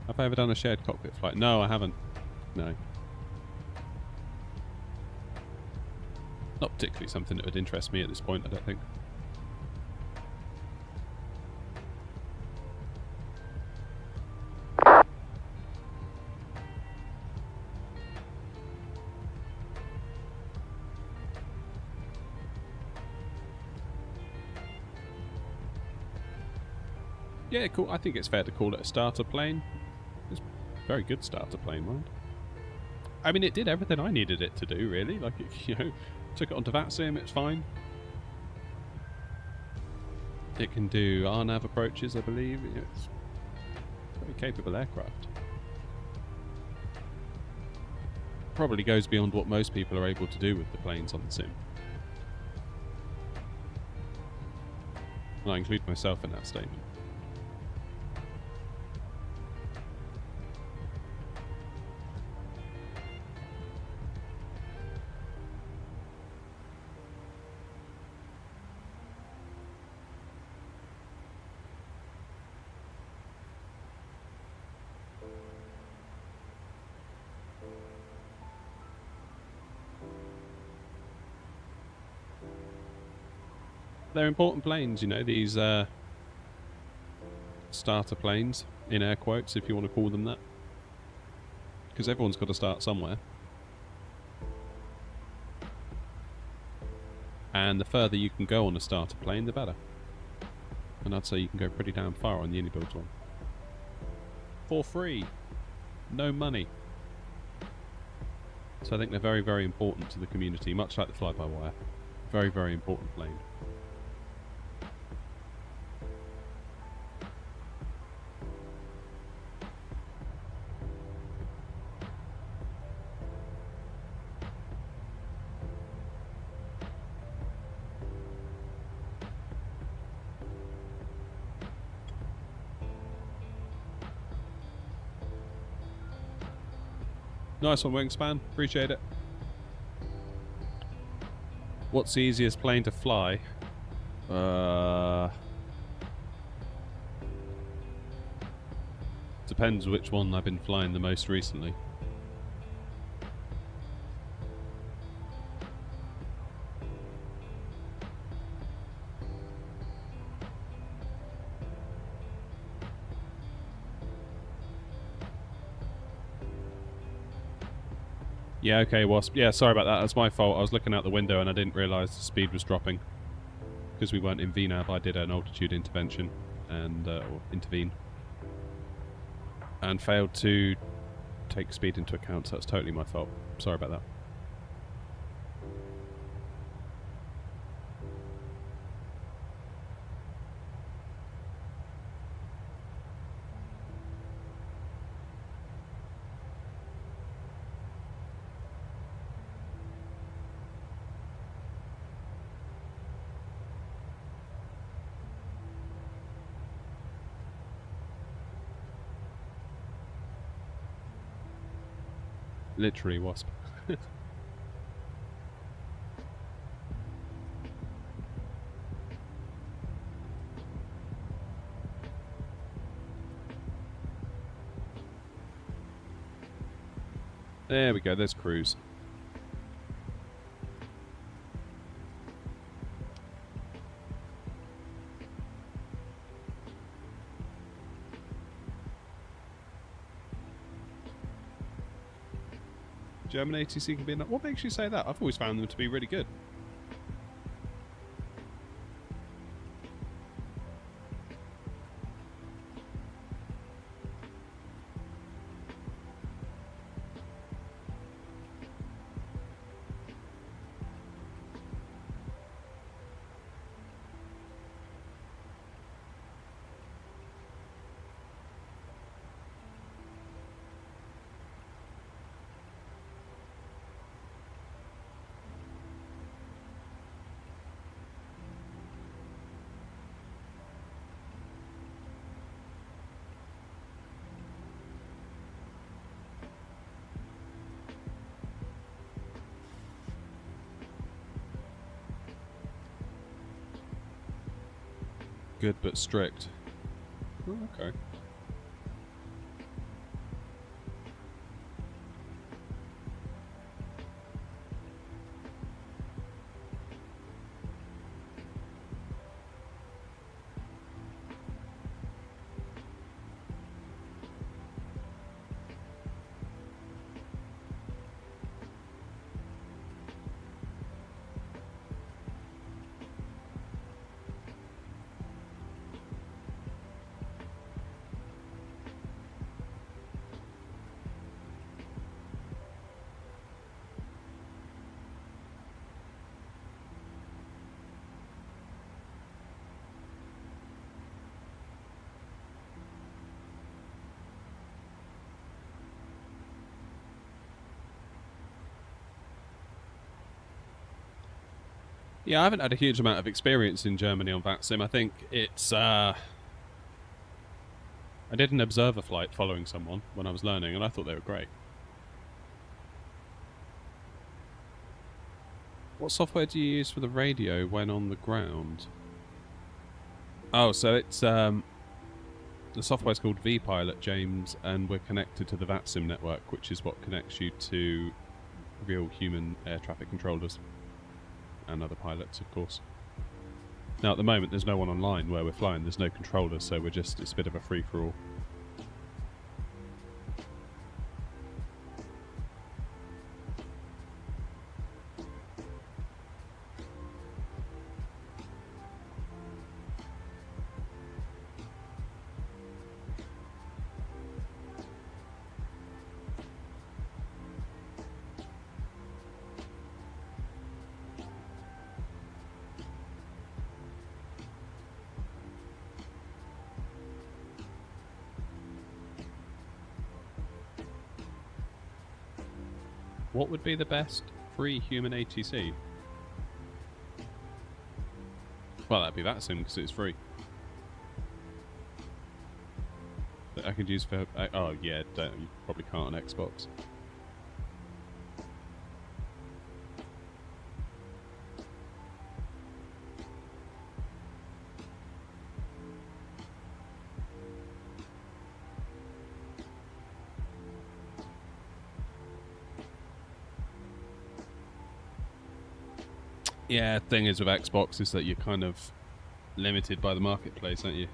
Have I ever done a shared cockpit flight? No, I haven't. No. Not particularly something that would interest me at this point, I don't think. Yeah, cool. I think it's fair to call it a starter plane. It's a very good starter plane, mind. I mean, it did everything I needed it to do, really. Like, it, you know, took it onto VATSIM, it's fine. It can do RNAV approaches, I believe. It's a very capable aircraft. Probably goes beyond what most people are able to do with the planes on the sim. And I include myself in that statement. They're important planes, you know, these starter planes, in air quotes, if you want to call them that. Because everyone's got to start somewhere. And the further you can go on a starter plane, the better. And I'd say you can go pretty damn far on the Unibuild one. For free. No money. So I think they're very, very important to the community, much like the fly-by-wire. Very, very important plane. Nice one, Wingspan. Appreciate it. What's the easiest plane to fly? Depends which one I've been flying the most recently. Yeah, okay, Wasp. Yeah, sorry about that. That's my fault. I was looking out the window and I didn't realise the speed was dropping. Because we weren't in VNAV, I did an altitude intervention and or intervene. And failed to take speed into account, so that's totally my fault. Sorry about that. Literally, Wasp. There we go, there's cruise. German ATC can be enough. What makes you say that? I've always found them to be really good. Good but strict. Oh, okay. Yeah, I haven't had a huge amount of experience in Germany on VATSIM. I think it's... I did an observer flight following someone when I was learning, and I thought they were great. What software do you use for the radio when on the ground? Oh, so it's... the software's called vPilot, James, and we're connected to the VATSIM network, which is what connects you to real human air traffic controllers. And other pilots, of course. Now, at the moment, there's no one online where we're flying. There's no controllers, so it's a bit of a free-for-all. What would be the best free human ATC? Well, that'd be VATSIM because it's free. That I could use for... oh, yeah, you probably can't on Xbox. Yeah, thing is with Xbox is that you're kind of limited by the marketplace, aren't you?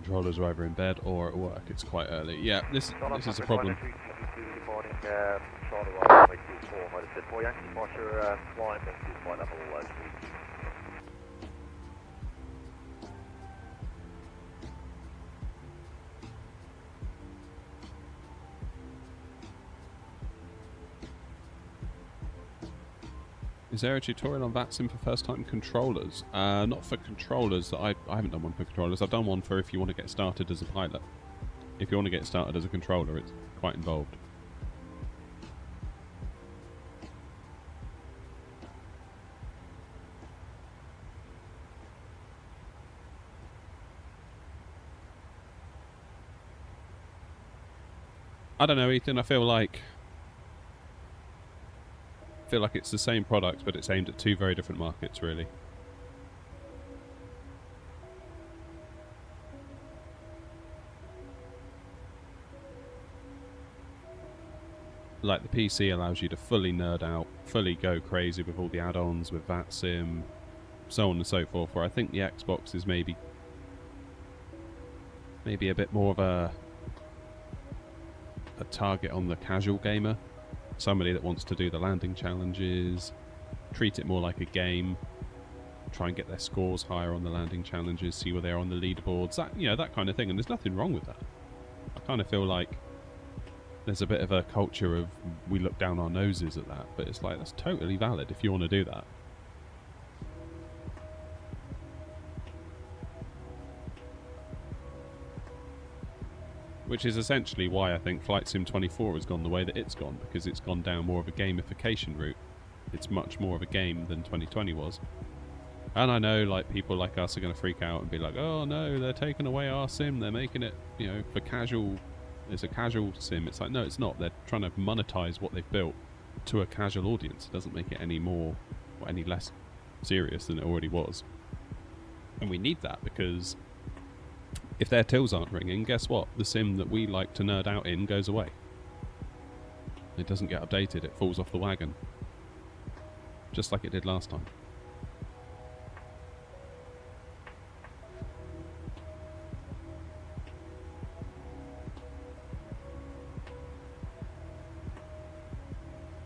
Controllers are either in bed or at work. It's quite early. Yeah, this is a problem. Is there a tutorial on VATSIM for first-time controllers? Not for controllers. I haven't done one for controllers. I've done one for if you want to get started as a pilot. If you want to get started as a controller, it's quite involved. I don't know, Ethan. I feel like it's the same product, but it's aimed at two very different markets, really. Like, the PC allows you to fully nerd out, fully go crazy with all the add-ons, with VATSIM, so on and so forth, where I think the Xbox is maybe a bit more of a target on the casual gamer. Somebody that wants to do the landing challenges, treat it more like a game, try and get their scores higher on the landing challenges, see where they are on the leaderboards, that kind of thing. And there's nothing wrong with that. I kind of feel like there's a bit of a culture of we look down our noses at that, but it's like that's totally valid if you want to do that. Which is essentially why I think Flight Sim 24 has gone the way that it's gone, because it's gone down more of a gamification route. It's much more of a game than 2020 was. And I know, like, people like us are going to freak out and be like, oh no, they're taking away our sim, they're making it, you know, for casual, it's a casual sim. It's like, no, it's not. They're trying to monetize what they've built to a casual audience. It doesn't make it any more, or any less serious than it already was. And we need that, because if their tills aren't ringing, guess what? The sim that we like to nerd out in goes away. It doesn't get updated, it falls off the wagon. Just like it did last time.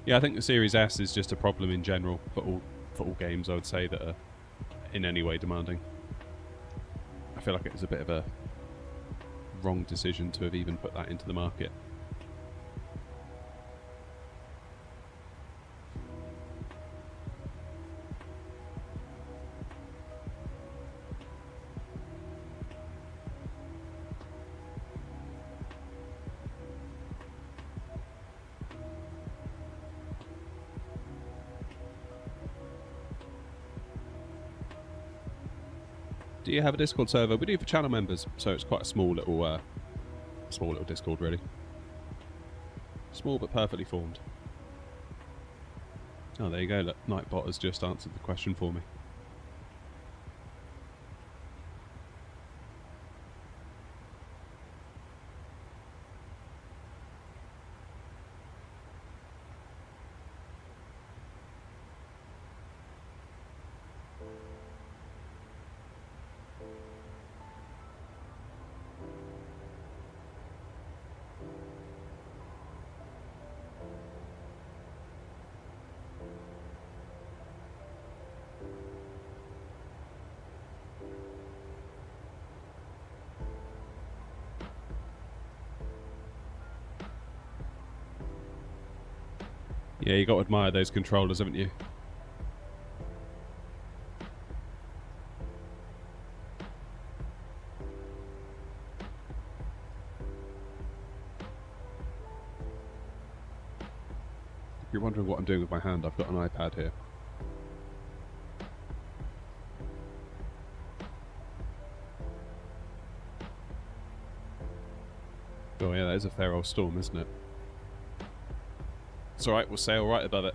Yeah, I think the Series S is just a problem in general for all games, I would say, that are in any way demanding. I feel like it was a bit of a wrong decision to have even put that into the market. Do you have a Discord server? We do for channel members, so it's quite a small little Discord, really. Small but perfectly formed. Oh, there you go. Look, Nightbot has just answered the question for me. Yeah, you got to admire those controllers, haven't you? If you're wondering what I'm doing with my hand, I've got an iPad here. Oh yeah, that is a fair old storm, isn't it? It's alright, we'll sail right above it.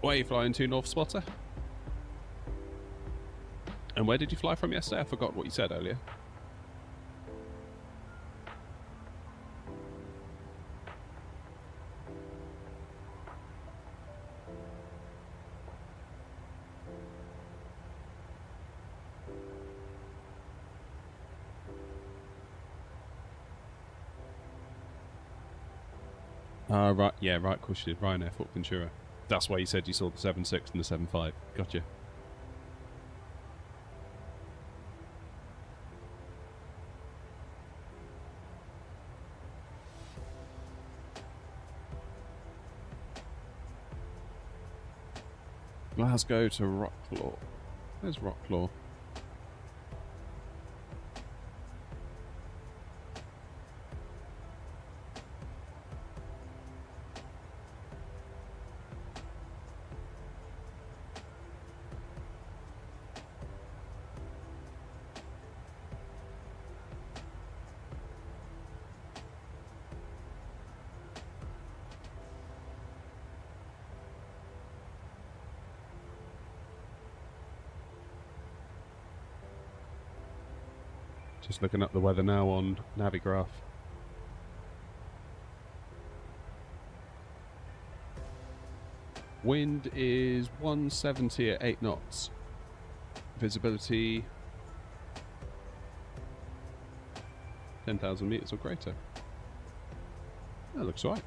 Where are you flying to, North Spotter? And where did you fly from yesterday? I forgot what you said earlier. Right, yeah, right, of course you did. Ryanair, Fort Ventura. That's why you said you saw the 7.6 and the 7.5. Gotcha. Glasgow to Rocklaw. Where's Rocklaw? Just looking up the weather now on Navigraph. Wind is 170 at 8 knots. Visibility 10,000 meters or greater. That looks right.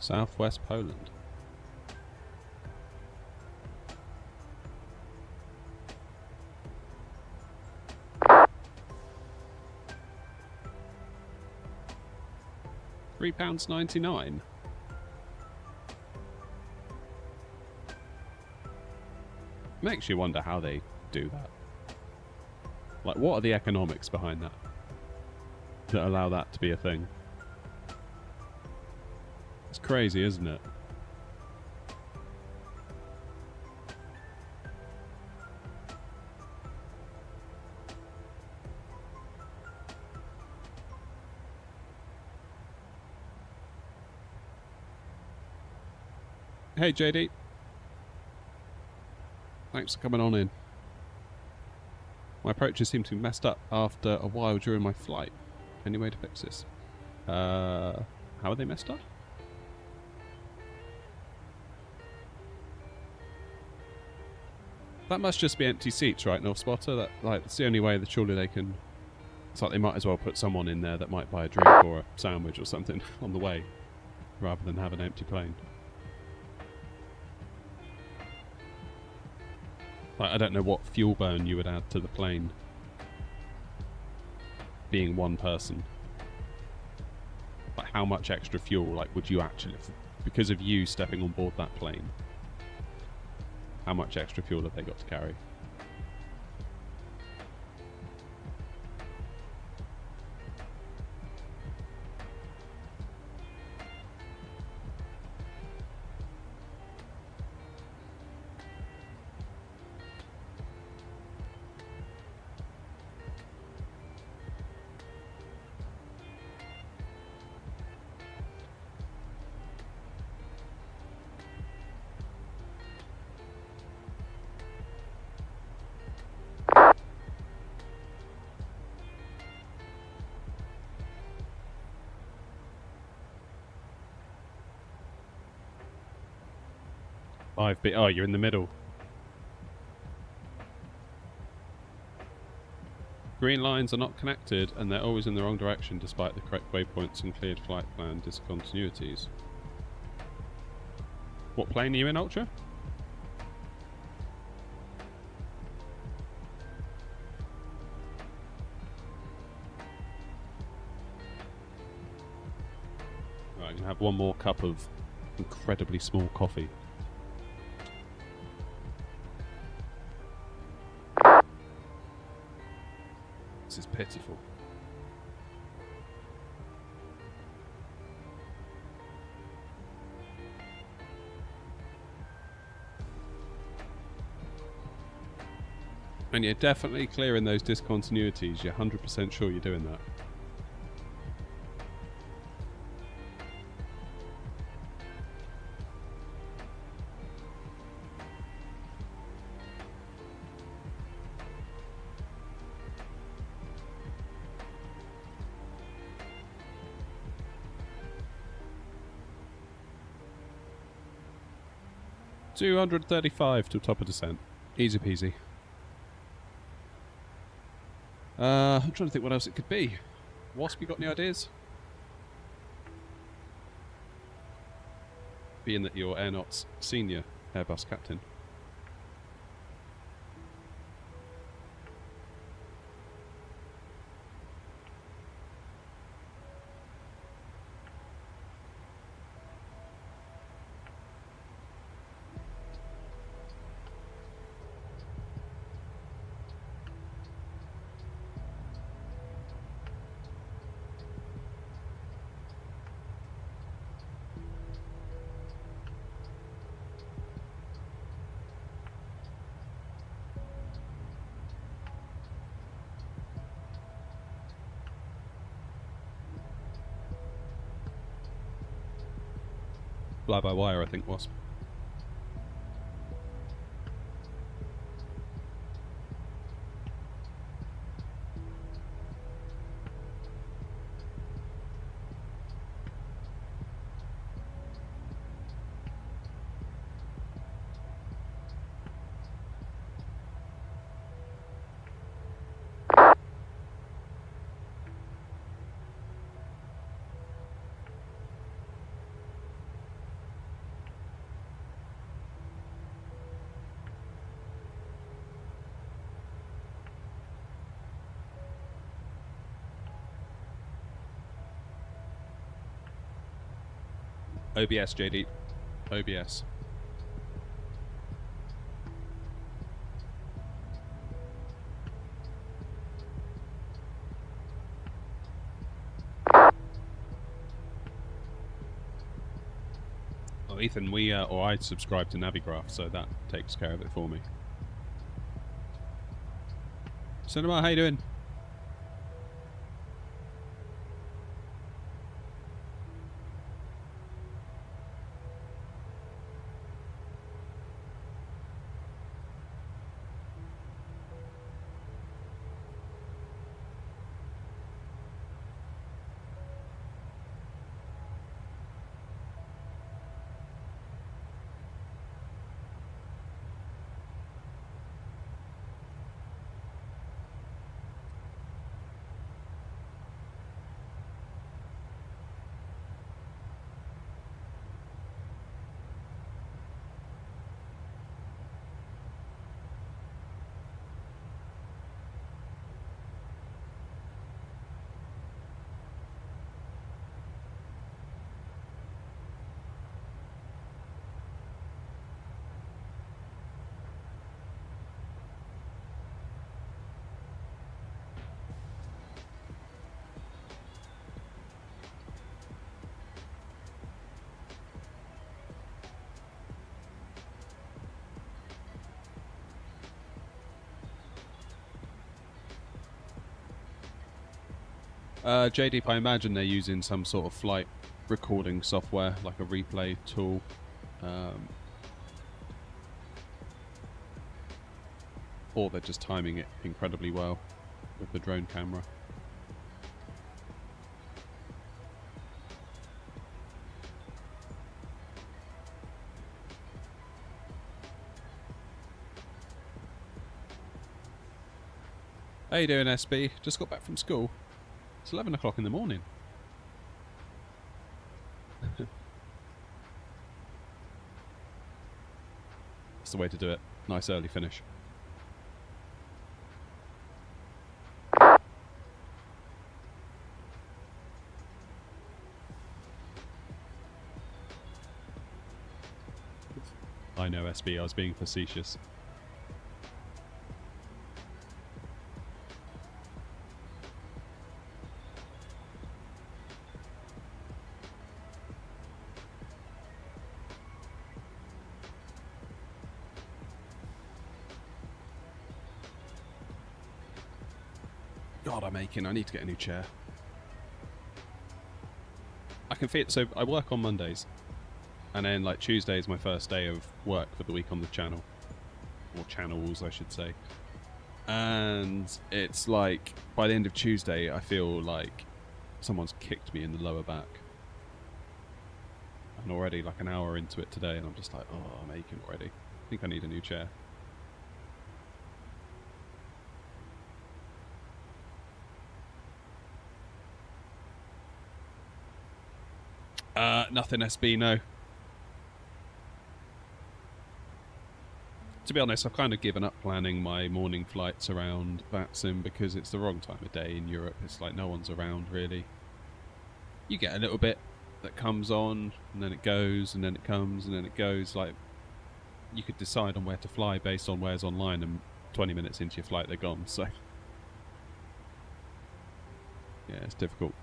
Southwest Poland. £3.99. Makes you wonder how they do that. Like, what are the economics behind that allow that to be a thing? It's crazy, isn't it? Hey JD, thanks for coming on in. My approaches seem to be messed up after a while during my flight. Any way to fix this? How are they messed up? That must just be empty seats, right, North Spotter? That's the only way that surely they can... It's like they might as well put someone in there that might buy a drink or a sandwich or something on the way, rather than have an empty plane. Like, I don't know what fuel burn you would add to the plane, being one person. Like, how much extra fuel, like, would you actually, because of you stepping on board that plane, how much extra fuel have they got to carry? Oh, you're in the middle. Green lines are not connected and they're always in the wrong direction despite the correct waypoints and cleared flight plan discontinuities. What plane are you in, Ultra? Right, I'm gonna have one more cup of incredibly small coffee. This is pitiful. And you're definitely clearing those discontinuities. You're 100% sure you're doing that. $235 to top of descent. Easy peasy. I'm trying to think what else it could be. Wasp, you got any ideas? Being that you're Airnaut's senior Airbus captain. Fly by wire, I think, Wasp. OBS, JD. OBS. Oh, Ethan, I subscribe to Navigraph, so that takes care of it for me. Cinema, how you doing? JD, I imagine they're using some sort of flight recording software, like a replay tool. Or they're just timing it incredibly well with the drone camera. How you doing, SB? Just got back from school. It's 11 o'clock in the morning. That's the way to do it. Nice early finish. I know, SB, I was being facetious. God, I'm aching. I need to get a new chair. I can feel. So I work on Mondays, and then like Tuesday is my first day of work for the week on the channel, or channels, I should say. And it's like by the end of Tuesday, I feel like someone's kicked me in the lower back. And already like an hour into it today, and I'm just like, oh, I'm aching already. I think I need a new chair. Nothing, SB, no. To be honest, I've kind of given up planning my morning flights around Vatsim because it's the wrong time of day in Europe. It's like no one's around, really. You get a little bit that comes on, and then it goes, and then it comes, and then it goes. Like, you could decide on where to fly based on where's online, and 20 minutes into your flight, they're gone, so... Yeah, it's difficult.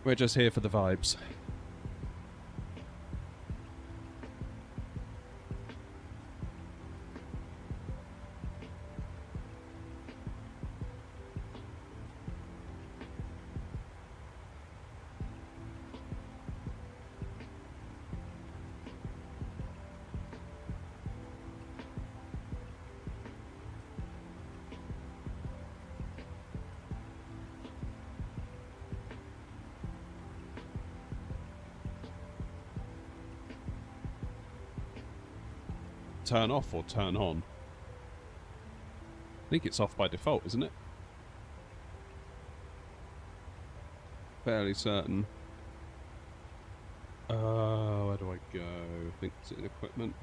We're just here for the vibes. Turn off or turn on? I think it's off by default, isn't it? Fairly certain. Where do I go? I think it's in equipment.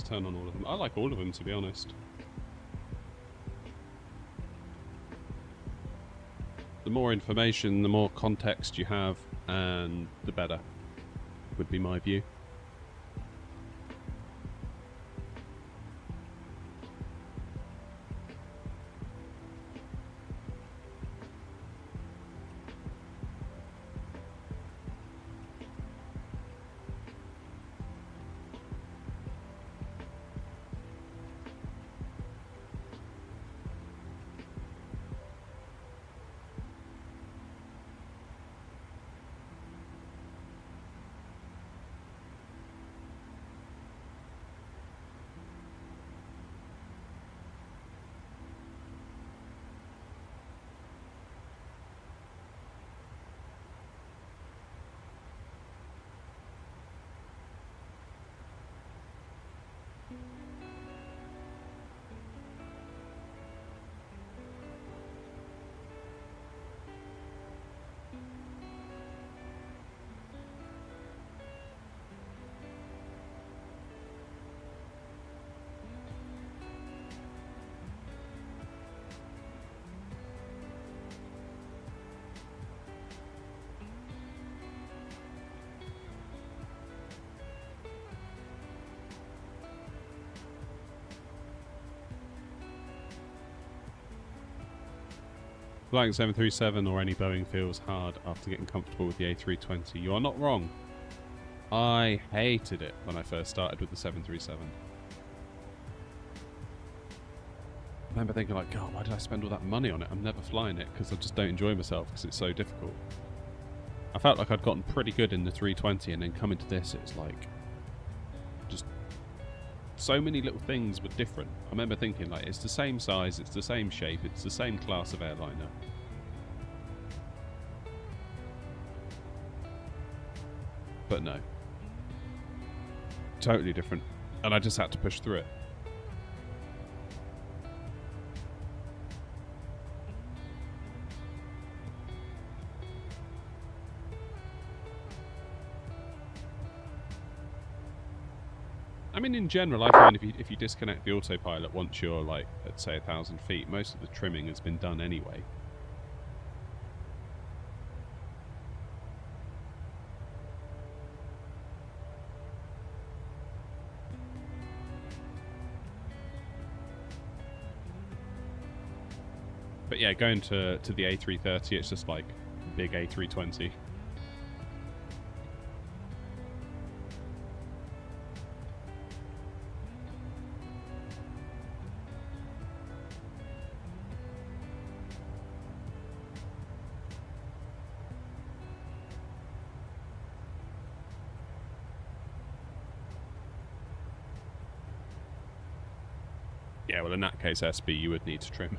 to turn on all of them. I like all of them, to be honest. The more information, the more context you have, and the better, would be my view. Flying 737 or any Boeing feels hard after getting comfortable with the A320. You are not wrong. I hated it when I first started with the 737. I remember thinking like, God, why did I spend all that money on it? I'm never flying it because I just don't enjoy myself because it's so difficult. I felt like I'd gotten pretty good in the 320 and then coming to this, it was like, just so many little things were different. I remember thinking like, it's the same size, it's the same shape, it's the same class of airliner. But no. Totally different. And I just had to push through it. I mean, in general, I find if you disconnect the autopilot once you're like at say 1,000 feet, most of the trimming has been done anyway. But yeah, going to the A330, it's just like big A320. Yeah, well in that case, SB, you would need to trim.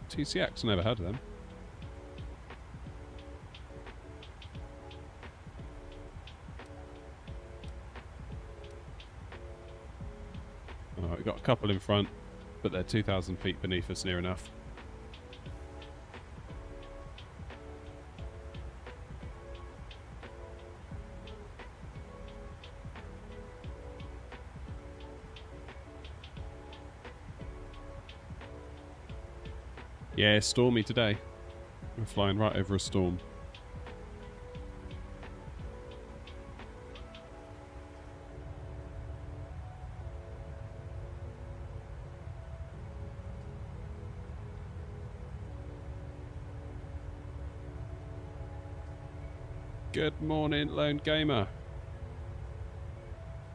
TCX, never heard of them. Oh, we've got a couple in front, but they're 2,000 feet beneath us near enough. Yeah, it's stormy today. We're flying right over a storm. Good morning, Lone Gamer.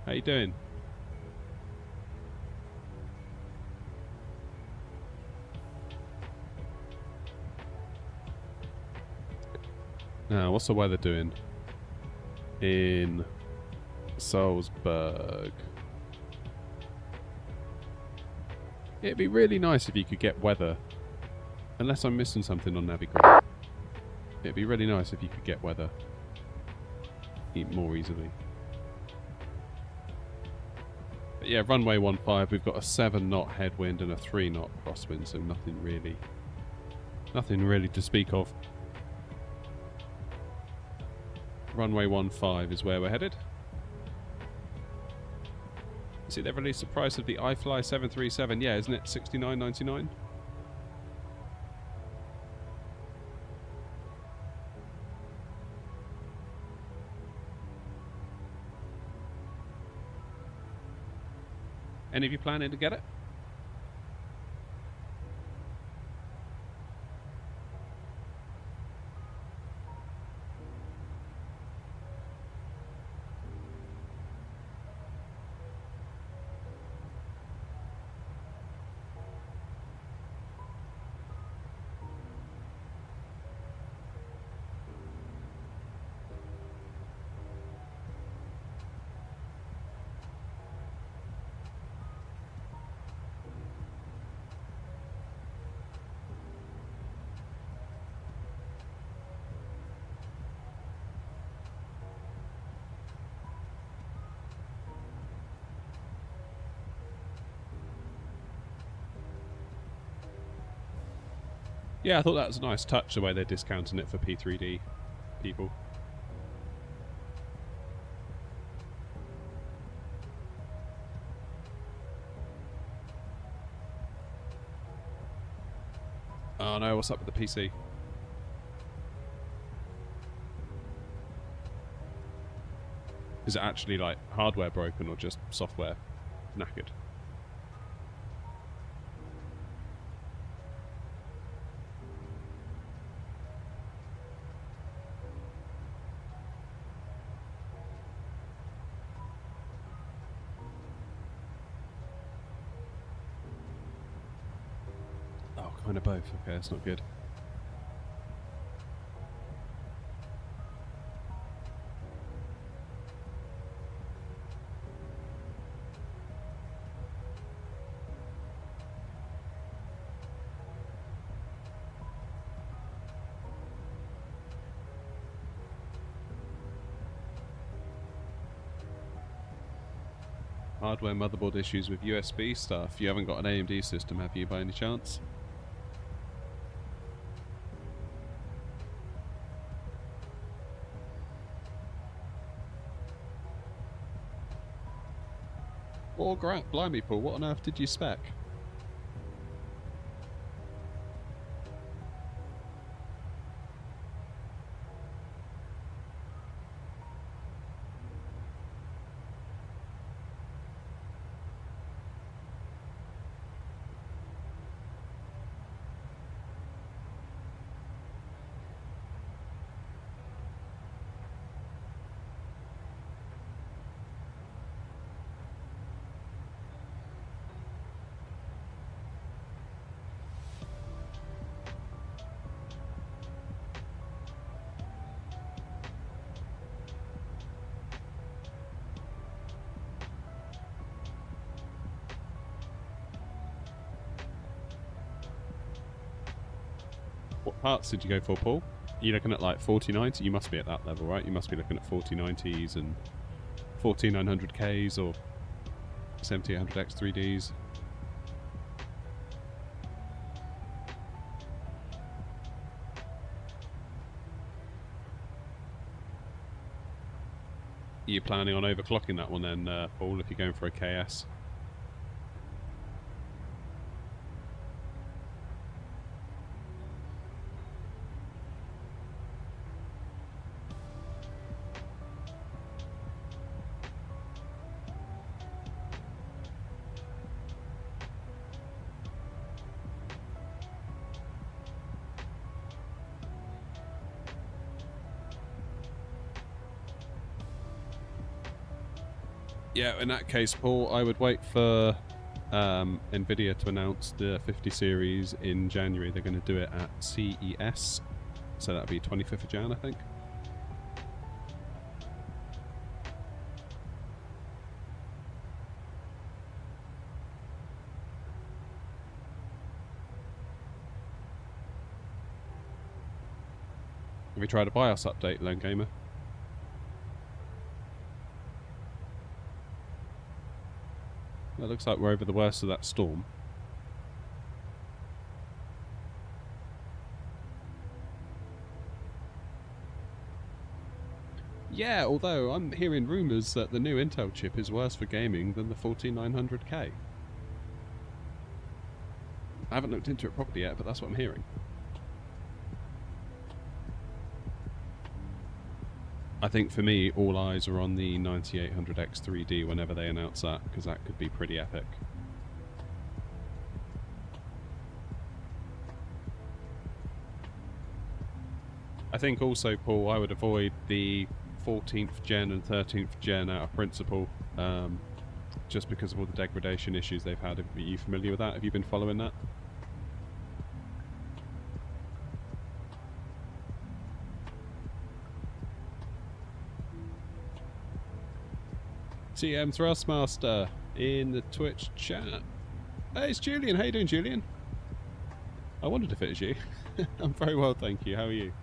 How you doing? Now, what's the weather doing in Salzburg? It'd be really nice if you could get weather. Unless I'm missing something on Navigraph. It'd be really nice if you could get weather more easily. But yeah, runway 15, we've got a 7 knot headwind and a 3 knot crosswind, so nothing really to speak of. Runway 15 is where we're headed. See, they've released the price of the iFly 737. Yeah, isn't it $69.99? Any of you planning to get it? Yeah, I thought that was a nice touch, the way they're discounting it for P3D people. Oh no, what's up with the PC? Is it actually like hardware broken or just software knackered? Kind of both. Okay, that's not good. Hardware motherboard issues with USB stuff. You haven't got an AMD system, have you, by any chance? Oh, blimey, Paul, what on earth did you spec? What parts did you go for, Paul? Are you looking at like 4090? You must be at that level, right? You must be looking at 4090s and 14900Ks or 7800X 3Ds. Are you planning on overclocking that one then, Paul, if you're going for a KS? Yeah, in that case, Paul, I would wait for NVIDIA to announce the 50 series in January. They're going to do it at CES, so that'll be 25th of Jan, I think. Have you tried a BIOS update, Lone Gamer? It looks like we're over the worst of that storm. Yeah, although I'm hearing rumours that the new Intel chip is worse for gaming than the 14900K. I haven't looked into it properly yet, but that's what I'm hearing. I think for me, all eyes are on the 9800X 3D whenever they announce that, because that could be pretty epic. I think also, Paul, I would avoid the 14th gen and 13th gen out of principle, just because of all the degradation issues they've had. Are you familiar with that? Have you been following that? TM Thrustmaster in the Twitch chat. Hey, it's Julian. How you doing, Julian? I wondered if it was you. I'm very well, thank you. How are you?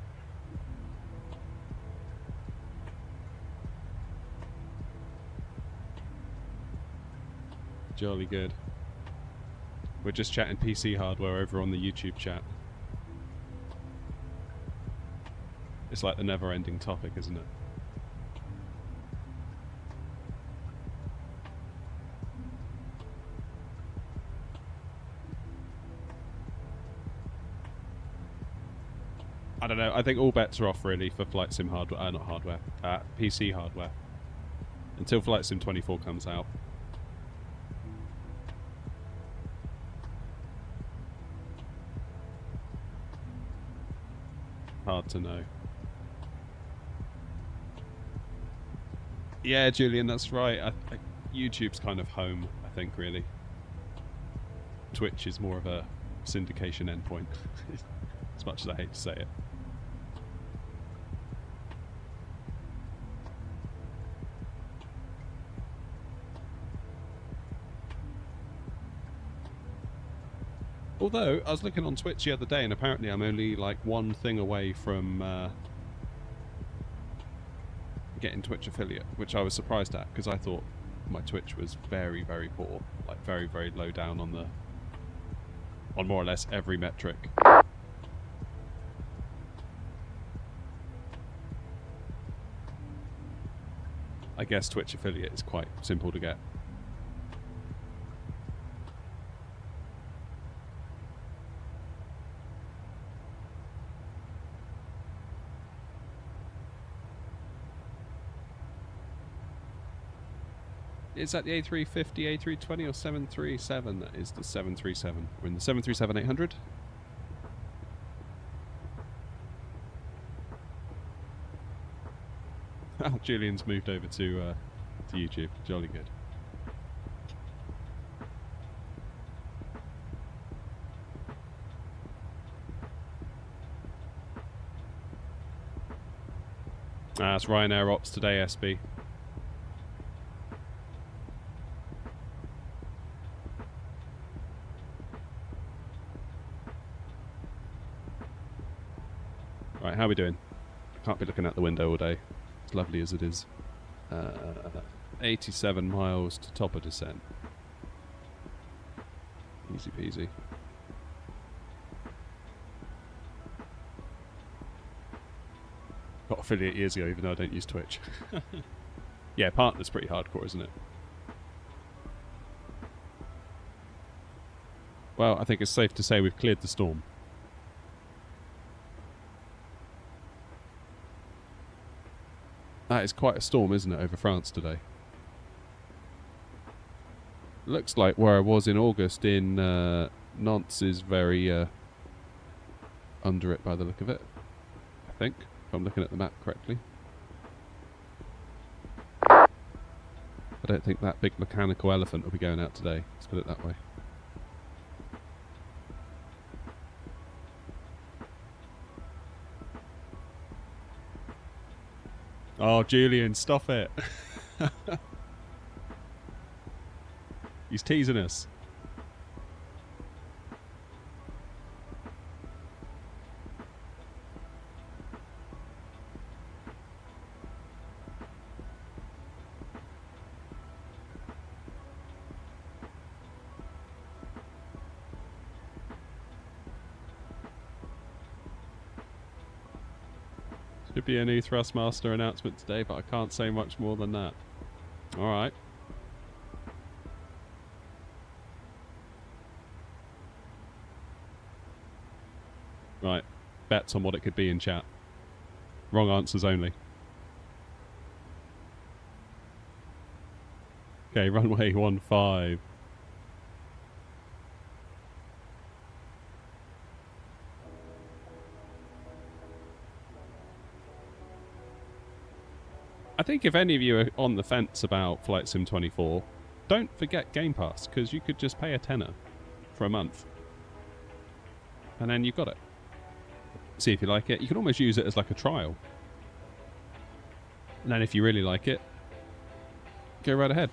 Jolly good. We're just chatting PC hardware over on the YouTube chat. It's like the never-ending topic, isn't it? I don't know. I think all bets are off really for Flight Sim hardware, not hardware, PC hardware. Until Flight Sim 24 comes out. Hard to know. Yeah, Julian, that's right. YouTube's kind of home, I think, really. Twitch is more of a syndication endpoint, as much as I hate to say it. Although, I was looking on Twitch the other day, and apparently I'm only like one thing away from getting Twitch affiliate, which I was surprised at, because I thought my Twitch was very, very poor. Like, very, very low down on more or less every metric. I guess Twitch affiliate is quite simple to get. Is that the A350, A320 or 737? That is the 737. We're in the 737-800. Oh, Julian's moved over to YouTube. Jolly good. It's Ryanair Ops today, SB. Right, how are we doing? Can't be looking out the window all day, as lovely as it is. 87 miles to top of descent. Easy peasy. Got affiliate years ago, even though I don't use Twitch. Yeah, partner's pretty hardcore, isn't it? Well, I think it's safe to say we've cleared the storm. That is quite a storm, isn't it, over France today? Looks like where I was in August in Nantes is very under it by the look of it, I think, if I'm looking at the map correctly. I don't think that big mechanical elephant will be going out today, let's put it that way. Oh, Julian, stop it. He's teasing us. Could be a new Thrustmaster announcement today, but I can't say much more than that. Alright. Right. Bets on what it could be in chat. Wrong answers only. Okay, runway 15. I think if any of you are on the fence about Flight Sim 24, don't forget Game Pass, because you could just pay a tenner for a month. And then you've got it. See if you like it. You can almost use it as like a trial. And then if you really like it, go right ahead.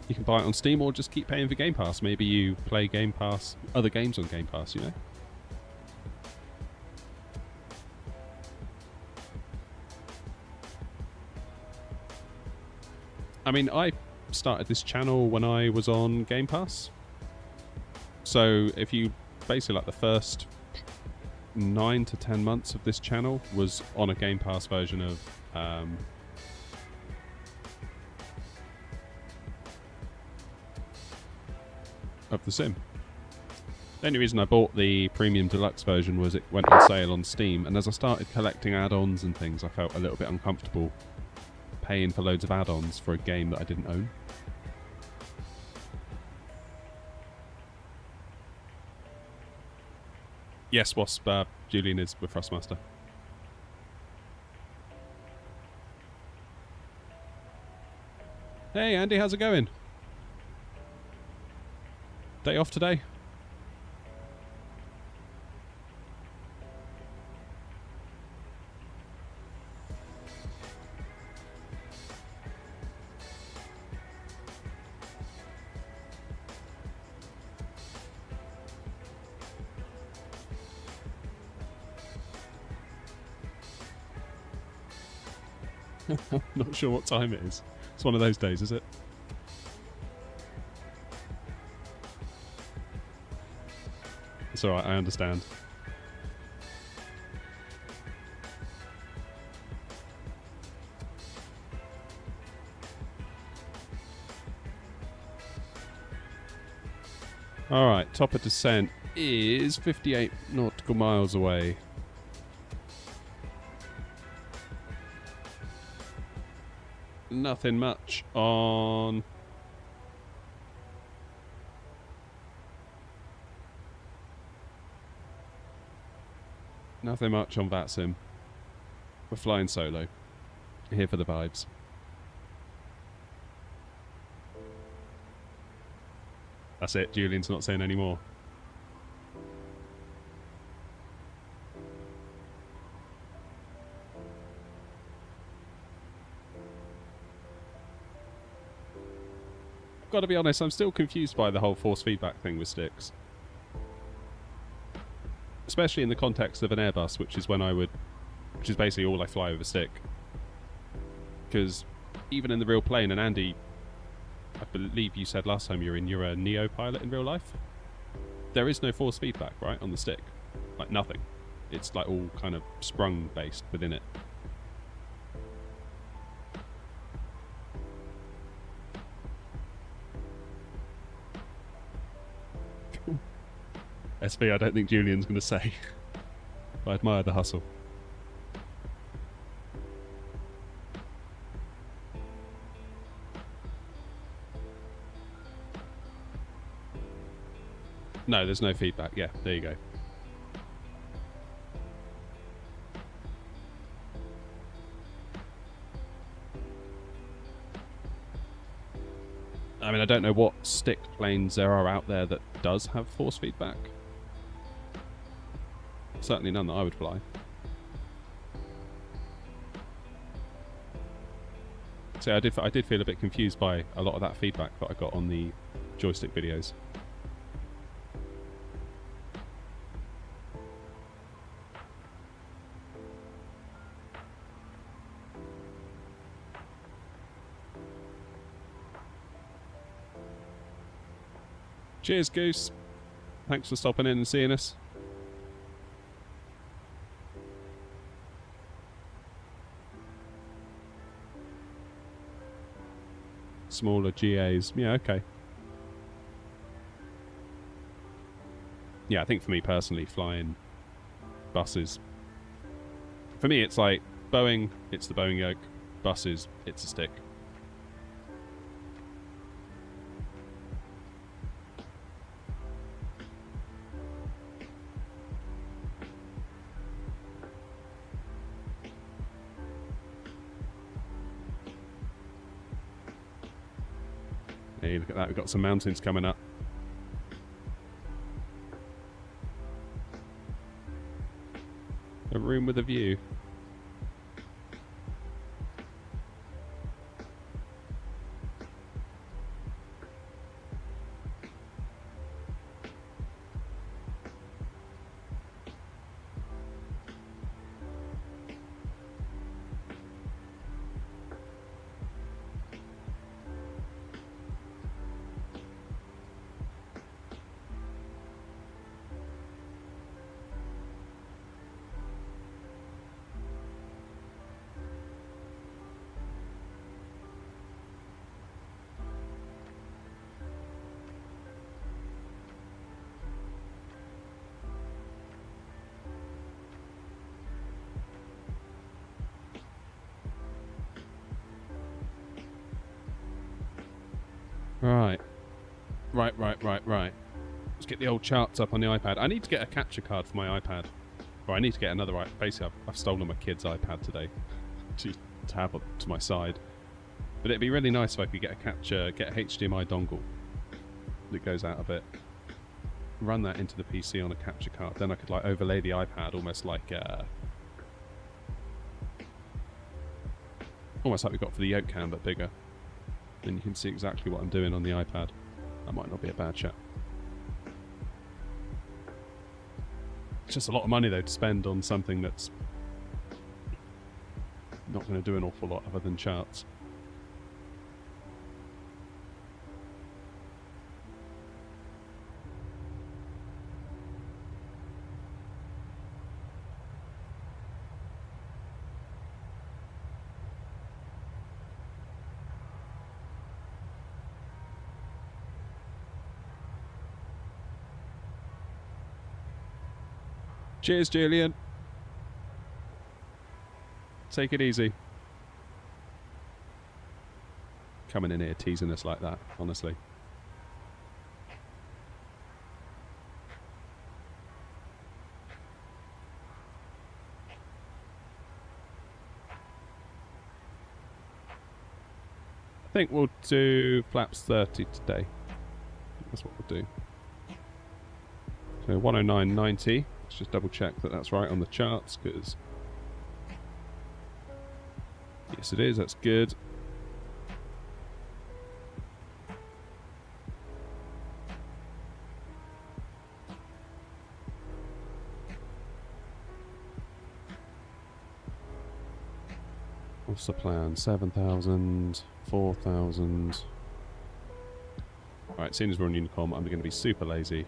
You can buy it on Steam or just keep paying for Game Pass. Maybe you play Game Pass, other games on Game Pass, you know? I mean, I started this channel when I was on Game Pass. So if you basically like the first 9 to 10 months of this channel was on a Game Pass version of The Sim. The only reason I bought the Premium Deluxe version was it went on sale on Steam, and as I started collecting add-ons and things, I felt a little bit uncomfortable paying for loads of add-ons for a game that I didn't own. Yes, Wasp, Julian is with Thrustmaster. Hey Andy, how's it going? Day off today? I'm not sure what time it is. It's one of those days, is it? It's alright, I understand. Alright, top of descent is 58 nautical miles away. Nothing much on... Nothing much on VATSIM. We're flying solo. Here for the vibes. That's it, Julian's not saying any more. Got to be honest, I'm still confused by the whole force feedback thing with sticks. Especially in the context of an Airbus, which is basically all I fly with a stick. Because even in the real plane, and Andy, I believe you said last time you're a Neo pilot in real life, there is no force feedback, right, on the stick. Like nothing. It's like all kind of sprung based within it. SV, I don't think Julian's going to say. I admire the hustle. No, there's no feedback. Yeah, there you go. I mean, I don't know what stick planes there are out there that does have force feedback. Certainly none that I would fly. So I did feel a bit confused by a lot of that feedback that I got on the joystick videos. Cheers, Goose. Thanks for stopping in and seeing us. smaller GAs. Yeah, okay. Yeah, I think for me personally, flying buses. For me, it's like Boeing, it's the Boeing yoke. Buses, it's a stick. Hey, look at that. We've got some mountains coming up. A room with a view. Right. Right. Let's get the old charts up on the iPad. I need to get a capture card for my iPad. Or I need to get another... Basically, I've stolen my kid's iPad today to have it to my side. But it'd be really nice if I could get a HDMI dongle that goes out of it. Run that into the PC on a capture card. Then I could like overlay the iPad almost like we've got for the yoke cam, but bigger. Then you can see exactly what I'm doing on the iPad. That might not be a bad shot. It's just a lot of money though to spend on something that's not going to do an awful lot other than charts. Cheers, Julian. Take it easy. Coming in here teasing us like that, honestly. I think we'll do flaps 30 today. That's what we'll do. So 109.90. Let's just double check that that's right on the charts, because yes it is, that's good. What's the plan? 7,000, 4,000. Alright, seeing as we're on Unicom, I'm going to be super lazy.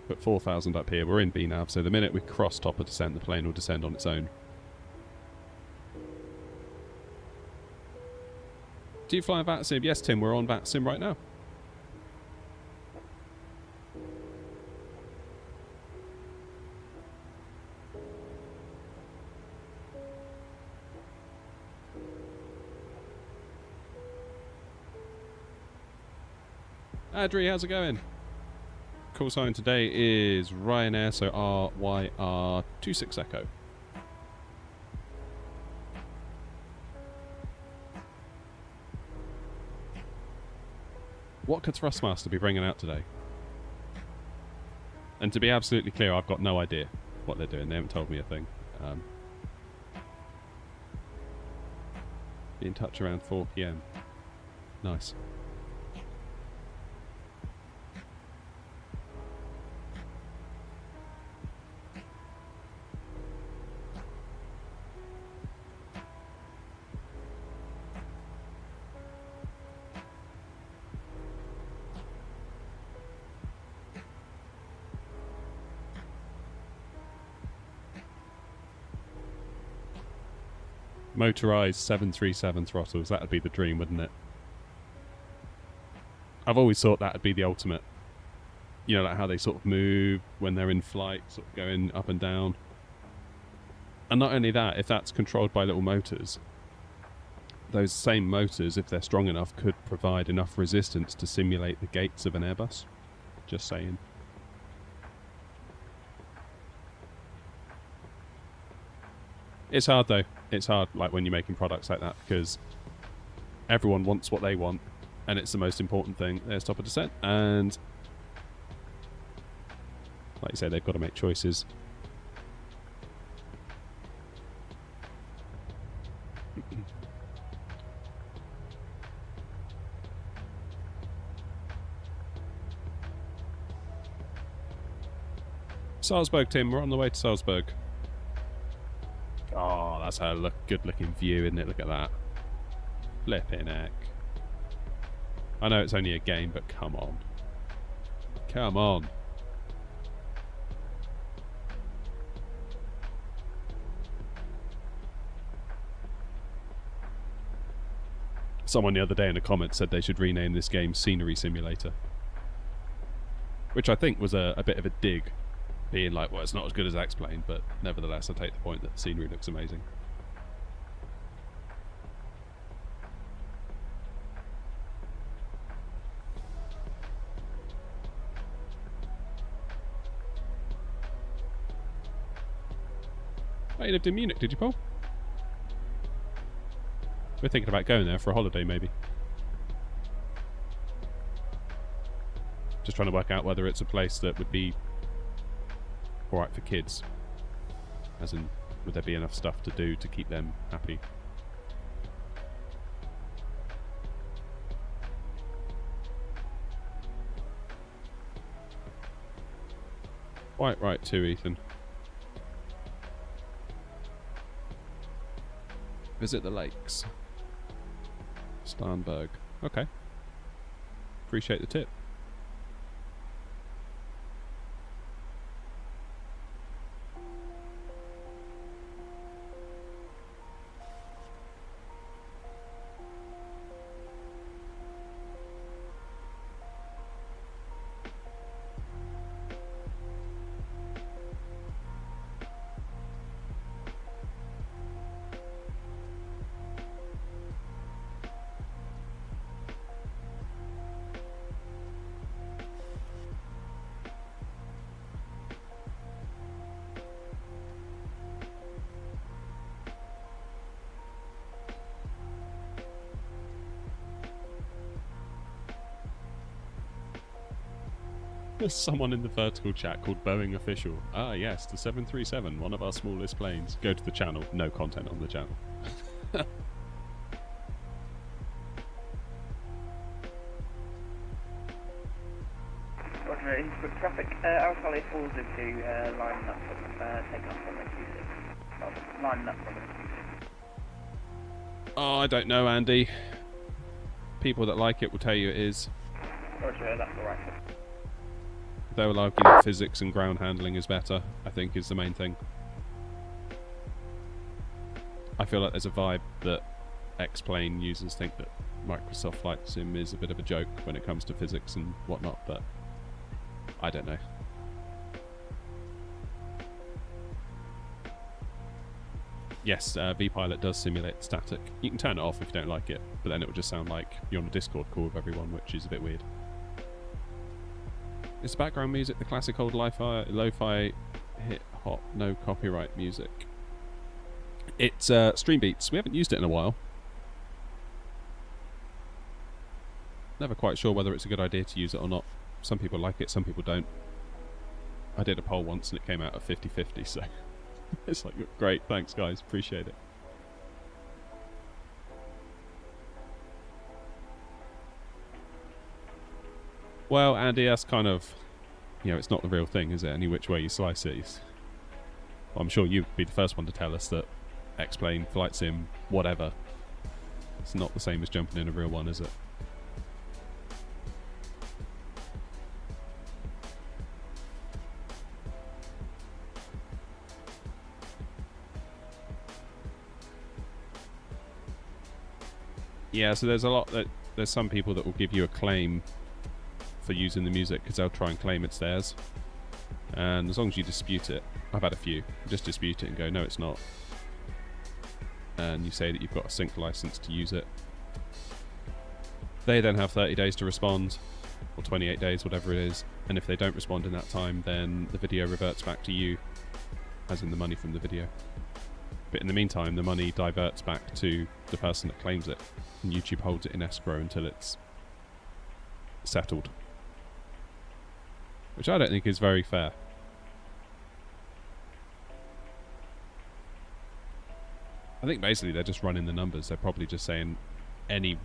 Put 4,000 up here. We're in BNAV, so the minute we cross top of descent, the plane will descend on its own. Do you fly a VATSIM? Yes, Tim, we're on VATSIM right now. Adri, how's it going? Call sign today is Ryanair, so RYR26 Echo. What could Thrustmaster be bringing out today? And to be absolutely clear, I've got no idea what they're doing. They haven't told me a thing. Be in touch around 4 PM. Nice. Motorized 737 throttles. That would be the dream, wouldn't it? I've always thought that would be the ultimate. You know, like how they sort of move when they're in flight, sort of going up and down. And not only that, if that's controlled by little motors, those same motors, if they're strong enough, could provide enough resistance to simulate the gates of an Airbus. Just saying. It's hard though. It's hard, like when you're making products like that, because everyone wants what they want, and it's the most important thing. There's top of descent, and like you say, they've got to make choices. Salzburg, Tim. We're on the way to Salzburg. Oh, that's a good-looking view, isn't it? Look at that. Flipping heck. I know it's only a game, but come on. Come on. Someone the other day in the comments said they should rename this game Scenery Simulator. Which I think was a bit of a dig. Being like, well, it's not as good as X-Plane, but nevertheless, I take the point that the scenery looks amazing. Oh, you lived in Munich, did you, Paul? We're thinking about going there for a holiday, maybe. Just trying to work out whether it's a place that would be alright for kids, as in, would there be enough stuff to do to keep them happy? Quite right too, Ethan. Visit the lakes. Starnberg. Okay. Appreciate the tip. There's someone in the vertical chat called Boeing Official. Ah, yes, the 737, one of our smallest planes. Go to the channel. No content on the channel. Roger, input traffic. Alpha 4 to line up from takeoff from Q6. Line up from Q6. Oh, I don't know, Andy. People that like it will tell you it is. Roger, that's alright. They will argue that physics and ground handling is better, I think, is the main thing. I feel like there's a vibe that X-Plane users think that Microsoft Flight Sim is a bit of a joke when it comes to physics and whatnot, but I don't know. Yes, vPilot does simulate static. You can turn it off if you don't like it, but then it will just sound like you're on a Discord call with everyone, which is a bit weird. Is the background music the classic old lo-fi hip-hop, no copyright music? It's Stream Beats. We haven't used it in a while. Never quite sure whether it's a good idea to use it or not. Some people like it, some people don't. I did a poll once and it came out at 50-50, so it's like, great, thanks guys, appreciate it. Well, Andy, that's kind of, you know, it's not the real thing, is it? Any which way you slice it. Well, I'm sure you'd be the first one to tell us that X-Plane, Flight Sim, whatever, it's not the same as jumping in a real one, is it? Yeah, so there's a lot that there's some people that will give you a claim for using the music because they'll try and claim it's theirs. And as long as you dispute it, I've had a few, just dispute it and go, no, it's not. And you say that you've got a sync license to use it. They then have 30 days to respond, or 28 days, whatever it is. And if they don't respond in that time, then the video reverts back to you, as in the money from the video. But in the meantime, the money diverts back to the person that claims it, and YouTube holds it in escrow until it's settled. Which I don't think is very fair. I think basically they're just running the numbers. They're probably just saying any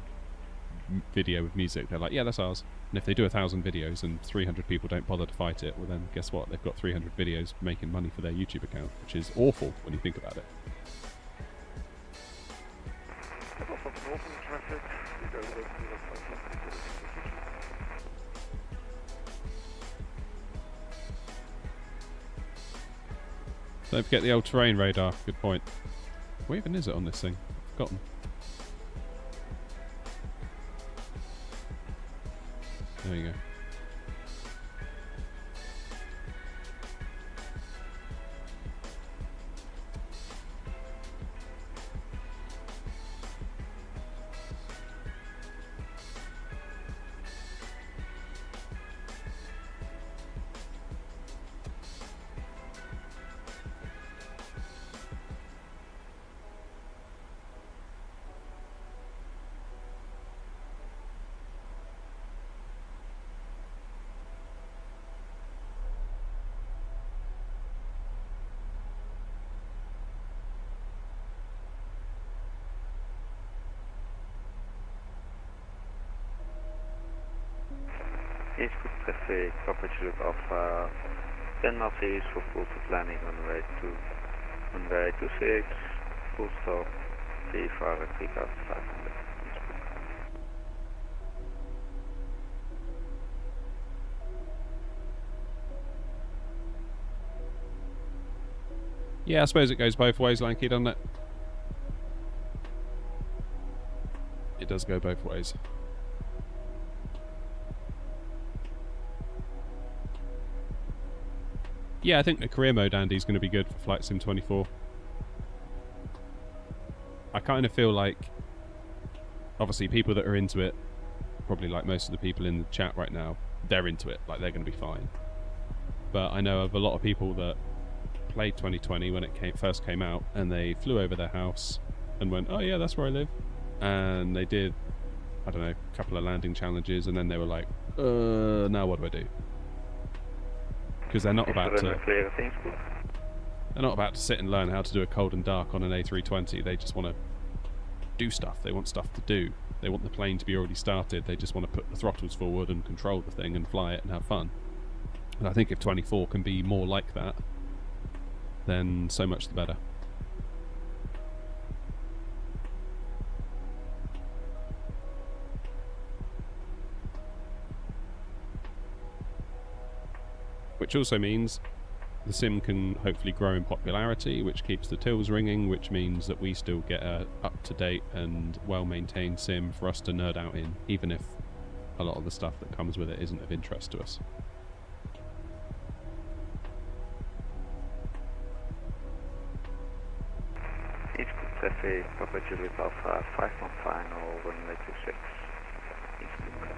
video with music, they're like, yeah, that's ours. And if they do 1,000 videos and 300 people don't bother to fight it, well then guess what? They've got 300 videos making money for their YouTube account, which is awful when you think about it. Don't forget the old terrain radar. Good point. Where even is it on this thing? I've forgotten. There you go. Innsbruck traffic, Cockpit Alpha 10 Nazis for full to landing runway 26, full stop, VFR at 3500. Yeah, I suppose it goes both ways, Lanky, doesn't it? It does go both ways. Yeah, I think the career mode, Andy, is going to be good for Flight Sim 24. I kind of feel like, obviously, people that are into it, probably like most of the people in the chat right now, they're into it, like they're going to be fine. But I know of a lot of people that played 2020 when it first came out, and they flew over their house and went, oh yeah, that's where I live. And they did, I don't know, a couple of landing challenges, and then they were like, now what do I do? Because they're not about to sit and learn how to do a cold and dark on an A320. They just want to do stuff. They want stuff to do. They want the plane to be already started. They just want to put the throttles forward and control the thing and fly it and have fun. And I think if 24 can be more like that, then so much the better. Which also means the sim can hopefully grow in popularity, which keeps the tills ringing, which means that we still get a up-to-date and well-maintained sim for us to nerd out in, even if a lot of the stuff that comes with it isn't of interest to us. Innsbruck traffic, Papa Juliet Alpha 5 on final, runway 26. Innsbruck.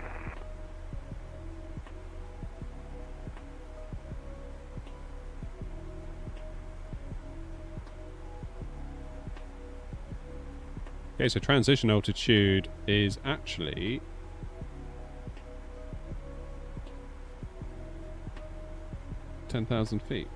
Okay, so transition altitude is actually 10,000 feet.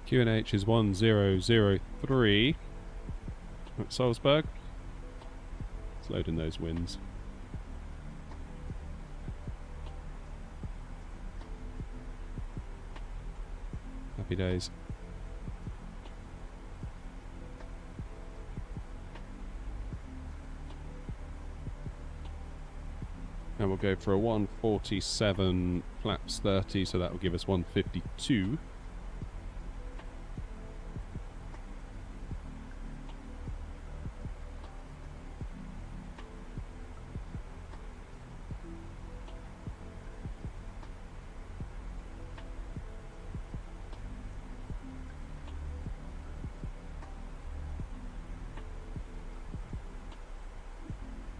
QNH is 1003 at Salzburg. Let's load in those winds. Happy days. And we'll go for a 147 flaps 30, so that will give us 152.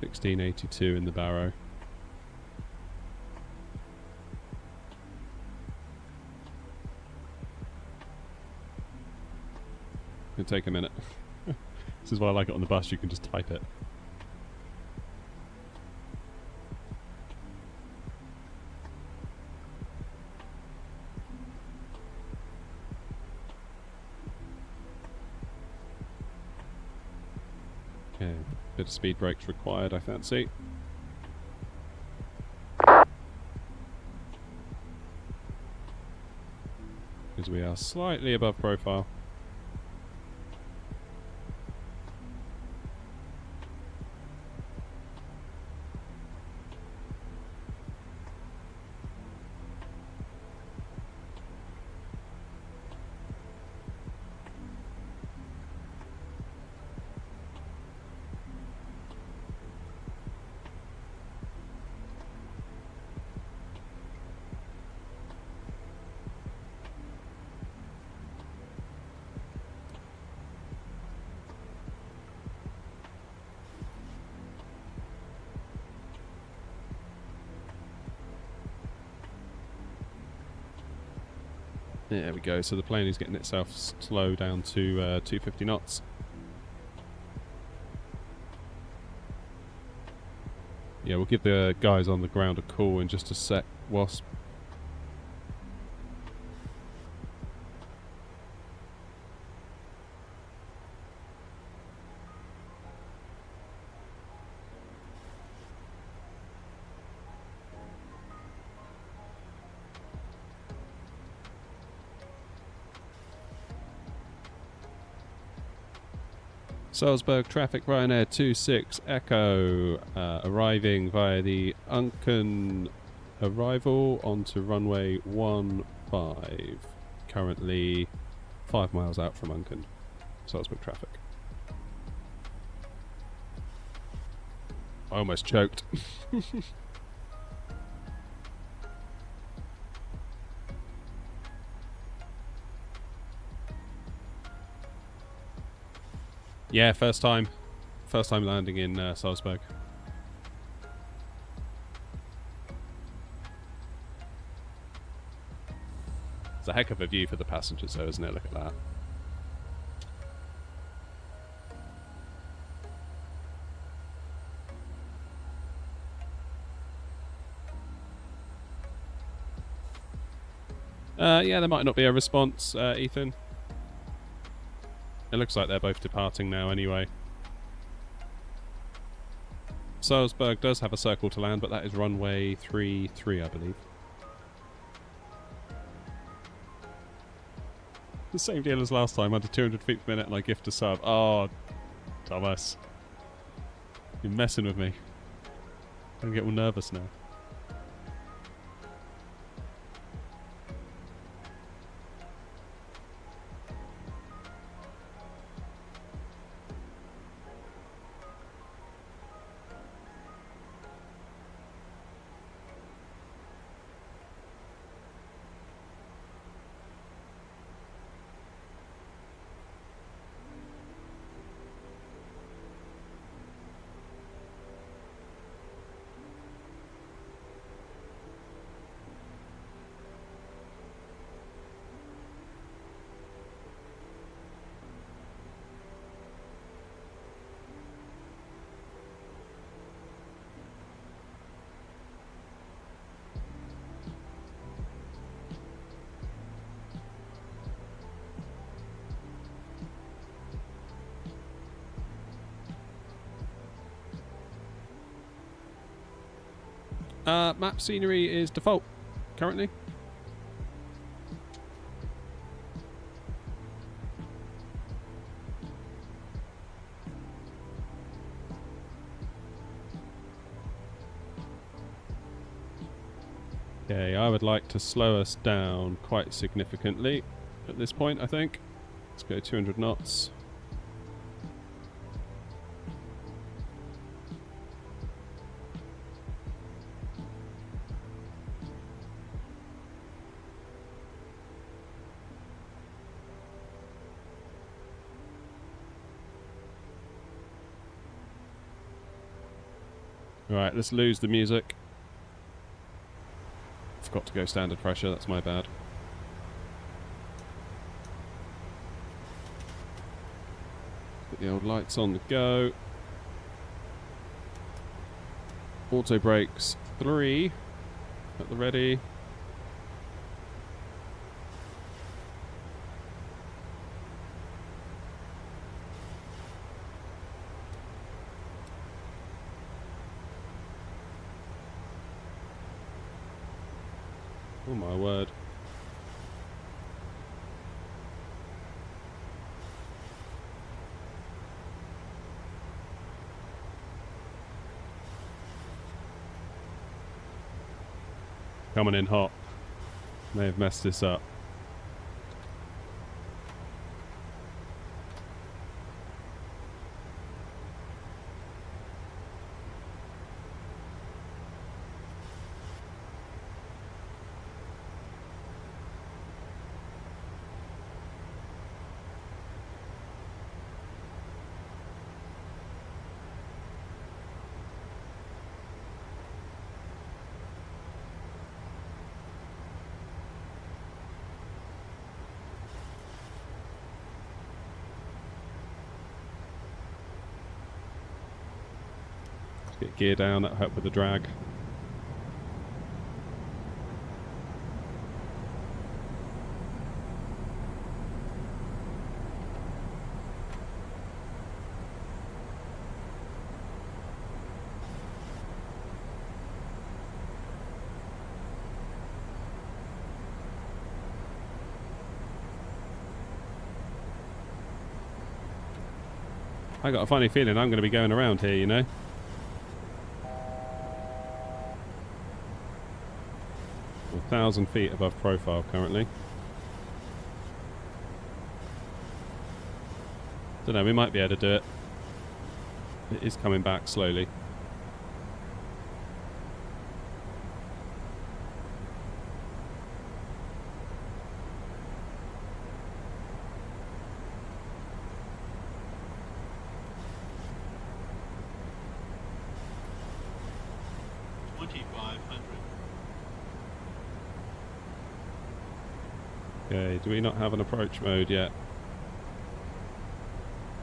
$16.82 in the barrow. It'll take a minute. This is why I like it on the bus, you can just type it. Okay, bit of speed brakes required, I fancy. Because we are slightly above profile. There we go, so the plane is getting itself slow down to 250 knots. Yeah, we'll give the guys on the ground a call in just a sec, Wasp. Salzburg traffic, Ryanair 26 Echo, arriving via the Unken arrival onto runway 15, currently 5 miles out from Unken. Salzburg traffic. I almost choked. Yeah, first time landing in Salzburg. It's a heck of a view for the passengers though, isn't it? Look at that. Yeah, there might not be a response, Ethan. It looks like they're both departing now anyway. Salzburg does have a circle to land, but that is runway 33, I believe. The same deal as last time, under 200 feet per minute, and I gift a sub. Oh, Thomas. You're messing with me. I'm getting all nervous now. Map scenery is default currently. Okay, I would like to slow us down quite significantly at this point, I think. Let's go 200 knots. Right, let's lose the music. Forgot to go standard pressure, that's my bad. Put the old lights on the go. Auto brakes 3 at the ready. Oh my word. Coming in hot. May have messed this up. Get gear down, that'll help with the drag. I got a funny feeling I'm going to be going around here, you know. 1,000 feet above profile currently. Don't know, we might be able to do it. It is coming back slowly. Okay, do we not have an approach mode yet?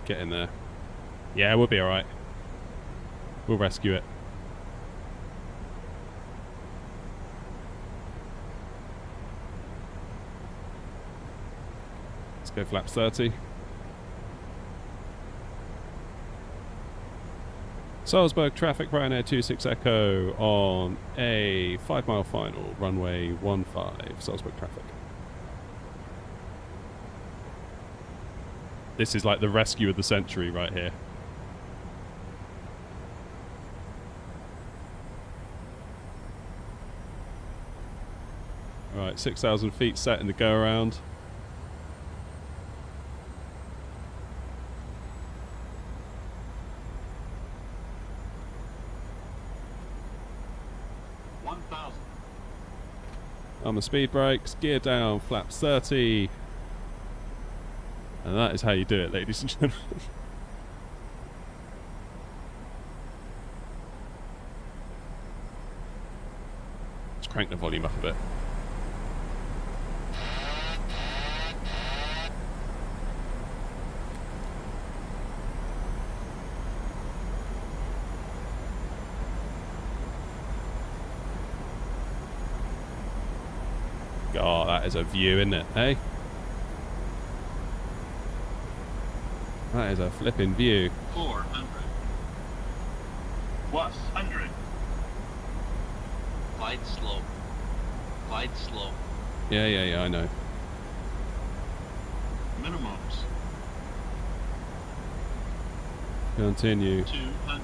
Get in there. Yeah, we'll be alright. We'll rescue it. Let's go flaps 30. Salzburg traffic, Ryanair 26 Echo on a 5-mile final, runway 15, Salzburg traffic. This is like the rescue of the century right here. Alright, 6,000 feet set in the go-around. On the speed brakes, gear down, flaps 30. And that is how you do it, ladies and gentlemen. Let's crank the volume up a bit. God, that is a view, isn't it, eh? That is a flipping view. 400. Plus 100. Glide slow. Glide slow. Yeah, I know. Minimums. Continue. 200.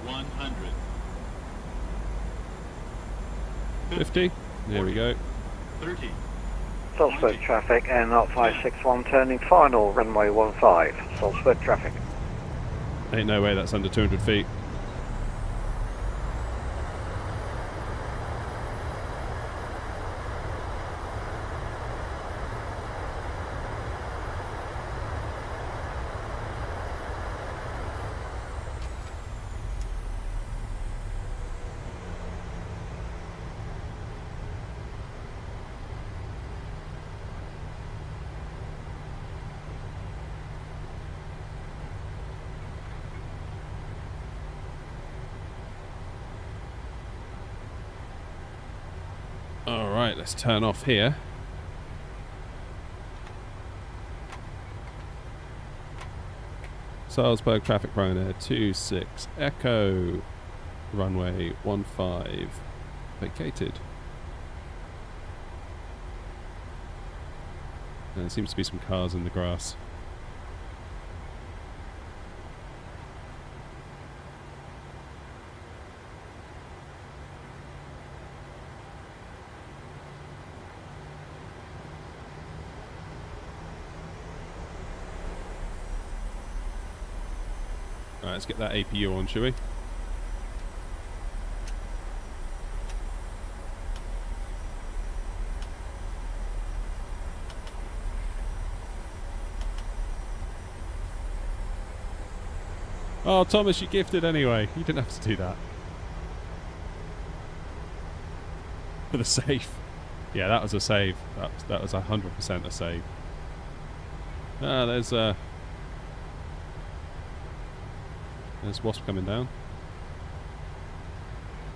100. 50. There we go. 30. Salzburg traffic, Air 0561 turning final, runway 15. Salzburg traffic. Ain't no way that's under 200 feet. Alright, let's turn off here. Salzburg traffic Ryanair 26 Echo, runway 15 vacated. And there seems to be some cars in the grass. Alright, let's get that APU on, shall we? Oh, Thomas, you gifted anyway. You didn't have to do that. For the save. Yeah, that was a save. That was 100% a save. Ah, there's Wasp coming down.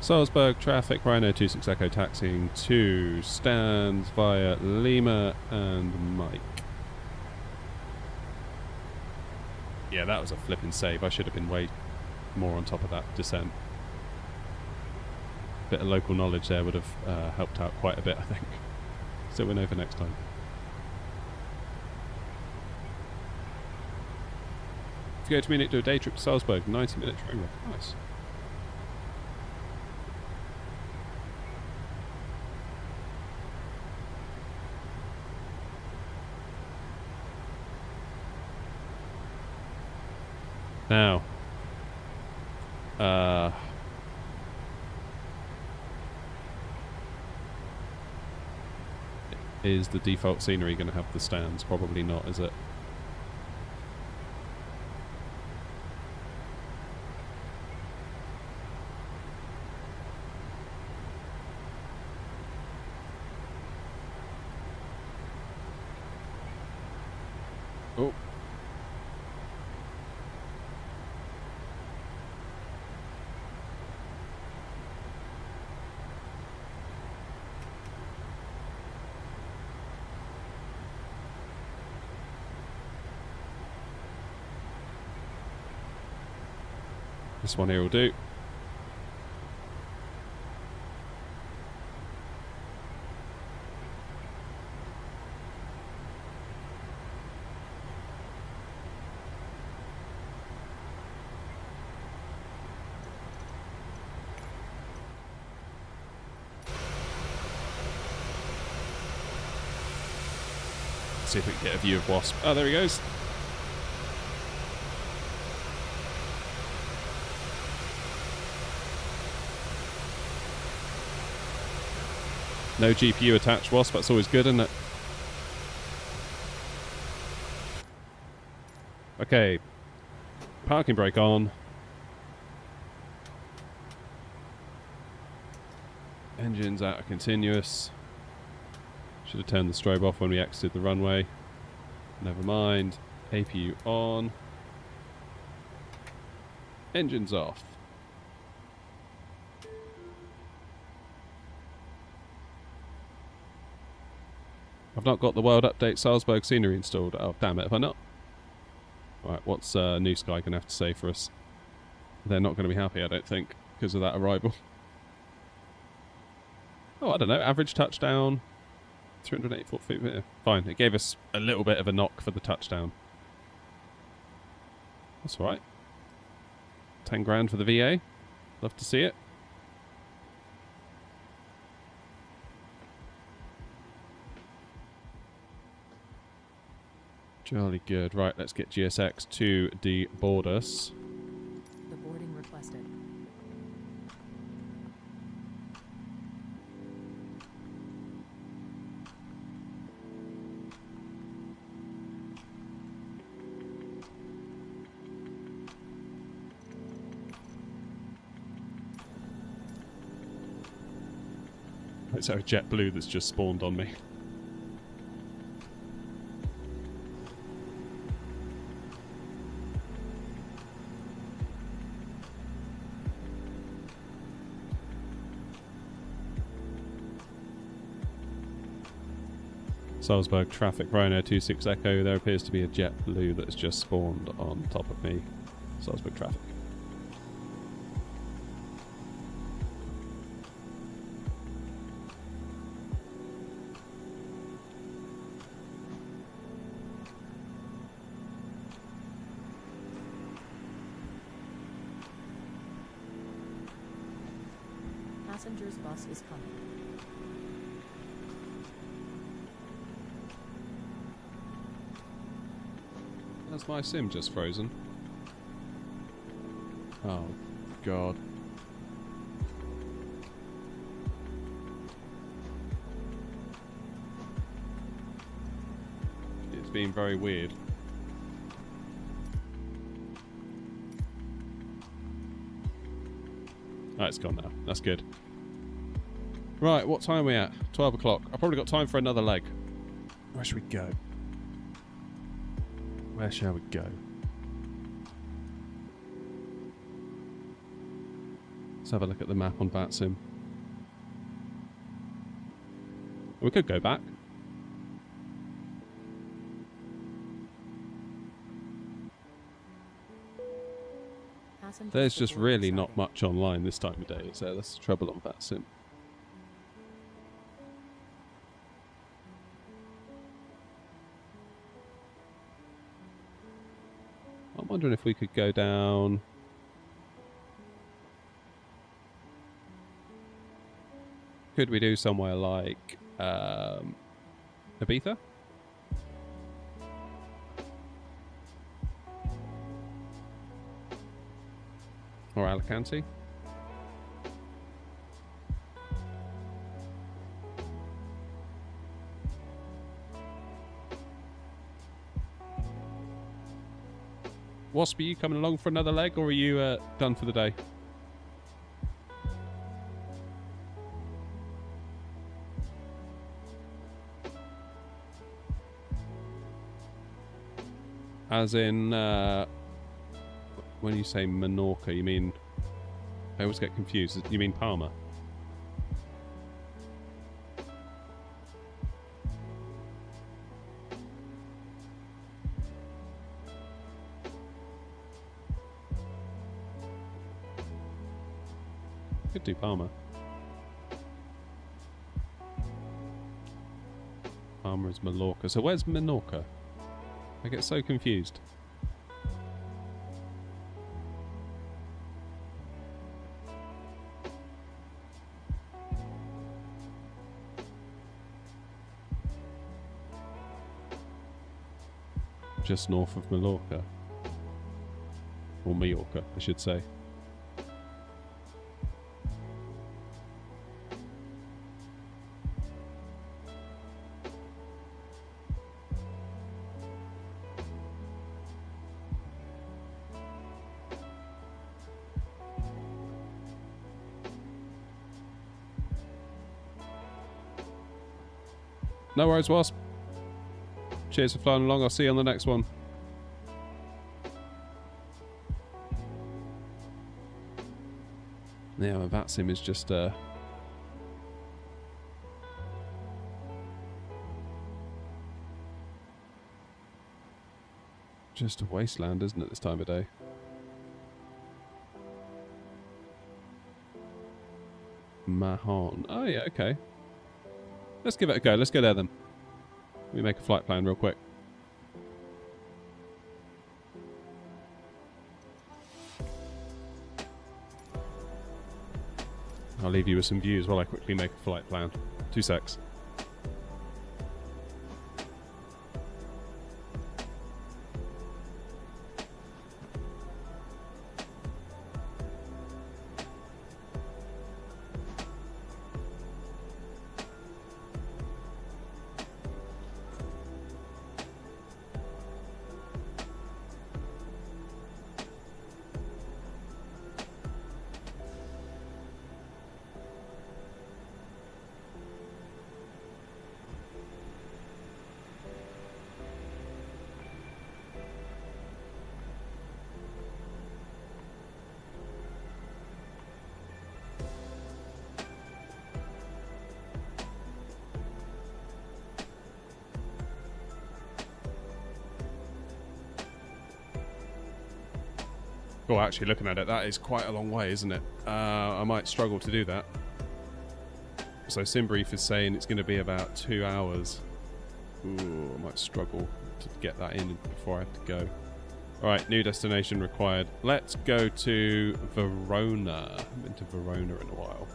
Salzburg traffic, Ryanair 26 Echo taxiing to stands via Lima and Mike. Yeah, that was a flipping save. I should have been way more on top of that descent. Bit of local knowledge there would have helped out quite a bit, I think. So we'll know for next time. If you go to Munich, do a day trip to Salzburg, 90-minute train ride. Nice. Now, is the default scenery going to have the stands? Probably not, is it? Oh. This one here will do. See if we can get a view of Wasp. Oh, there he goes. No GPU attached, Wasp. That's always good, isn't it? Okay. Parking brake on. Engines out of continuous. Should have turned the strobe off when we exited the runway. Never mind. APU on. Engines off. I've not got the World Update Salzburg scenery installed. Oh, damn it, have I not? Right, what's New Sky going to have to say for us? They're not going to be happy, I don't think, because of that arrival. Oh, I don't know. Average touchdown, 384 feet. Yeah, fine. It gave us a little bit of a knock for the touchdown. That's all right. 10 grand for the VA. Love to see it. Jolly good. Right, let's get GSX to deboard us. The boarding requested. It's a JetBlue that's just spawned on me. Salzburg traffic, Ryanair 26 Echo. There appears to be a JetBlue that's just spawned on top of me. Salzburg traffic. Passenger's bus is coming. Has my sim just frozen? Oh, God. It's been very weird. Oh, it's gone now. That's good. Right, what time are we at? 12 o'clock. I've probably got time for another leg. Where should we go? Where shall we go? Let's have a look at the map on VATSIM. We could go back. There's just really not much online this time of day, so that's the trouble on VATSIM. I'm wondering if we could go down... Could we do somewhere like Ibiza? Or Alicante? Wasp, are you coming along for another leg, or are you done for the day? As in, when you say Menorca, you mean... I always get confused. You mean Palma? Could do Palma. Palma is Mallorca. So where's Menorca? I get so confused. Just north of Mallorca. Or Mallorca, I should say. No worries, Wasp. Cheers for flying along. I'll see you on the next one. Yeah, my VATSIM is just Just a wasteland, isn't it, this time of day? Mahon. Oh, yeah, okay. Let's give it a go. Let's go there, then. Let me make a flight plan real quick. I'll leave you with some views while I quickly make a flight plan. 2 secs. Oh, actually, looking at it, that is quite a long way, isn't it? I might struggle to do that. So SimBrief is saying it's going to be about 2 hours. Ooh, I might struggle to get that in before I have to go. Alright, new destination required. Let's go to Verona. I haven't been to Verona in a while.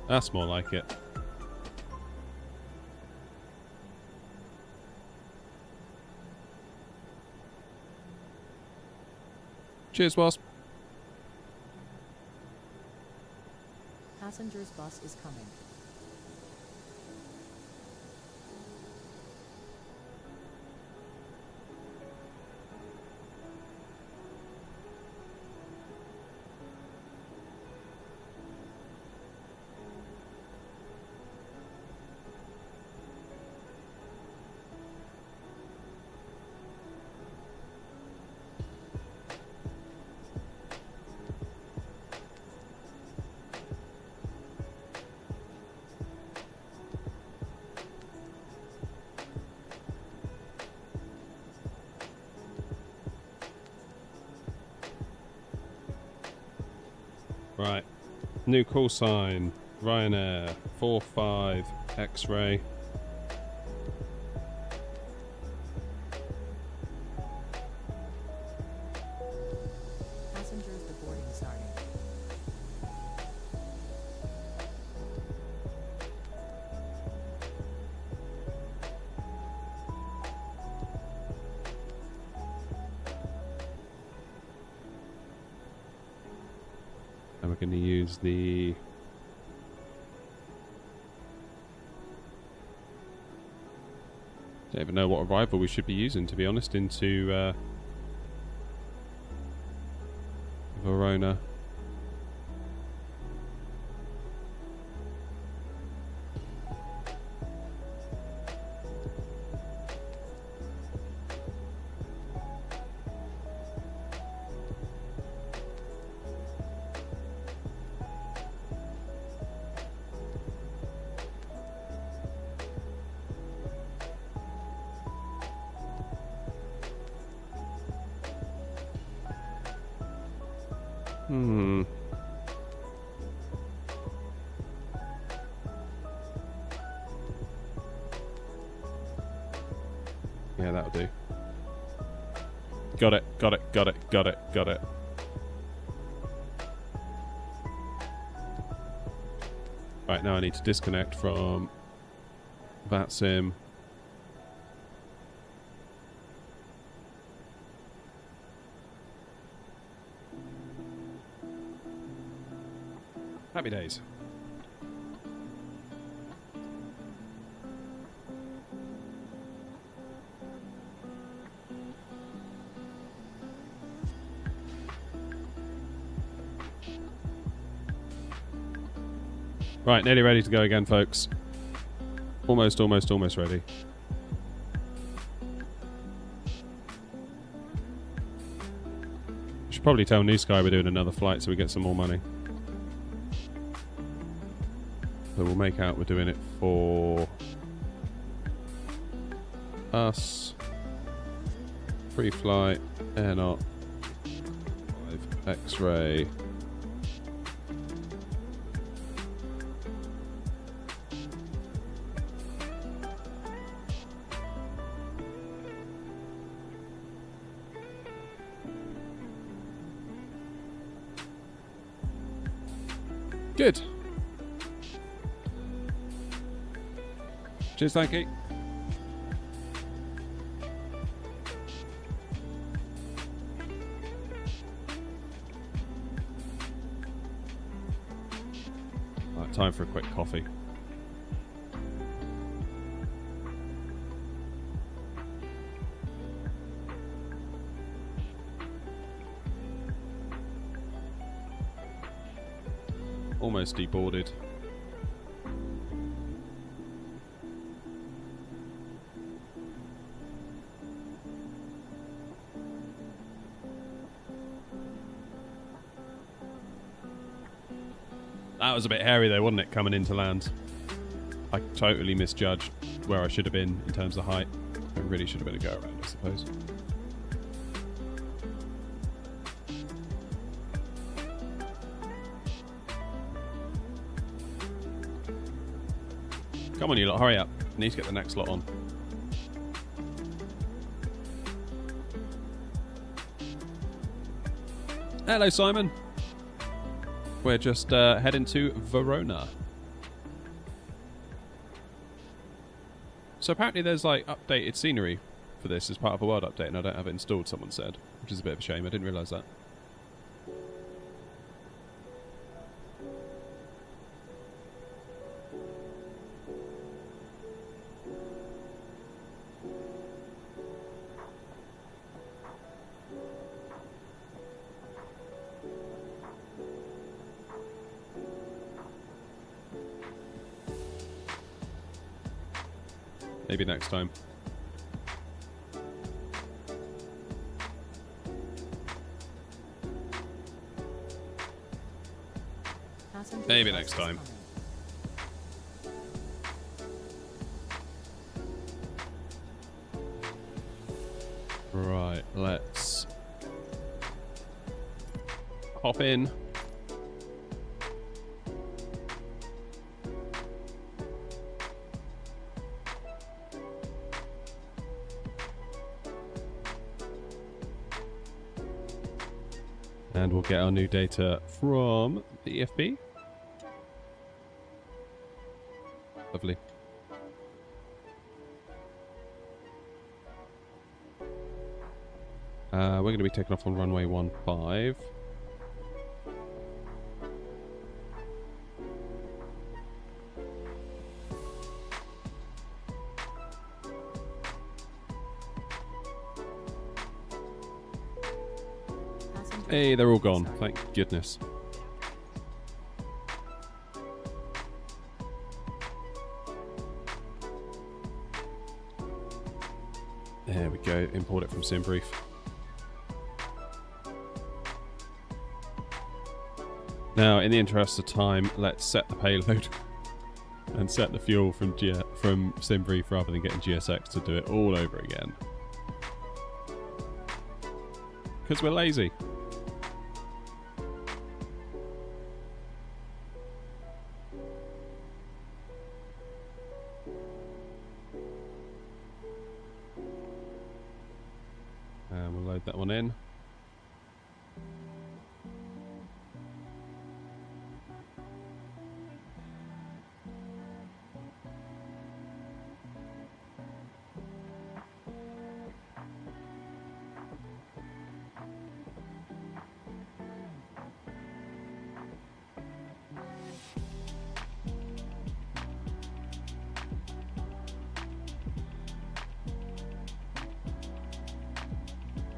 That's more like it. Cheers, Wasp. Passengers bus is coming. Right. New call sign. Ryanair 45 X-ray. Passengers boarding starting. And we're going to use the... Don't even know what arrival we should be using, to be honest, into Verona. Yeah, that'll do. Got it, got it, got it, got it, got it. Right, now I need to disconnect from VATSIM. Happy days. Right, nearly ready to go again, folks. Almost ready. Should probably tell New Sky we're doing another flight so we get some more money. So we'll make out we're doing it for us. Free flight, air not, 5 X-ray. Good. Cheers, thank you. Right, time for a quick coffee. Almost deboarded. That was a bit hairy though, wasn't it, coming into land? I totally misjudged where I should have been in terms of height. It really should have been a go around, I suppose. Come on, you lot, hurry up. I need to get the next lot on. Hello, Simon. We're just heading to Verona. So apparently there's like updated scenery for this as part of a world update, and I don't have it installed, someone said, which is a bit of a shame. I didn't realise that. Maybe next time. Maybe next time. Right, let's hop in. And we'll get our new data from the EFB. Lovely. We're going to be taking off on runway 15. Hey, they're all gone. Thank goodness. There we go. Import it from SimBrief. Now, in the interest of time, let's set the payload and set the fuel from SimBrief rather than getting GSX to do it all over again. Because we're lazy. And we'll load that one in.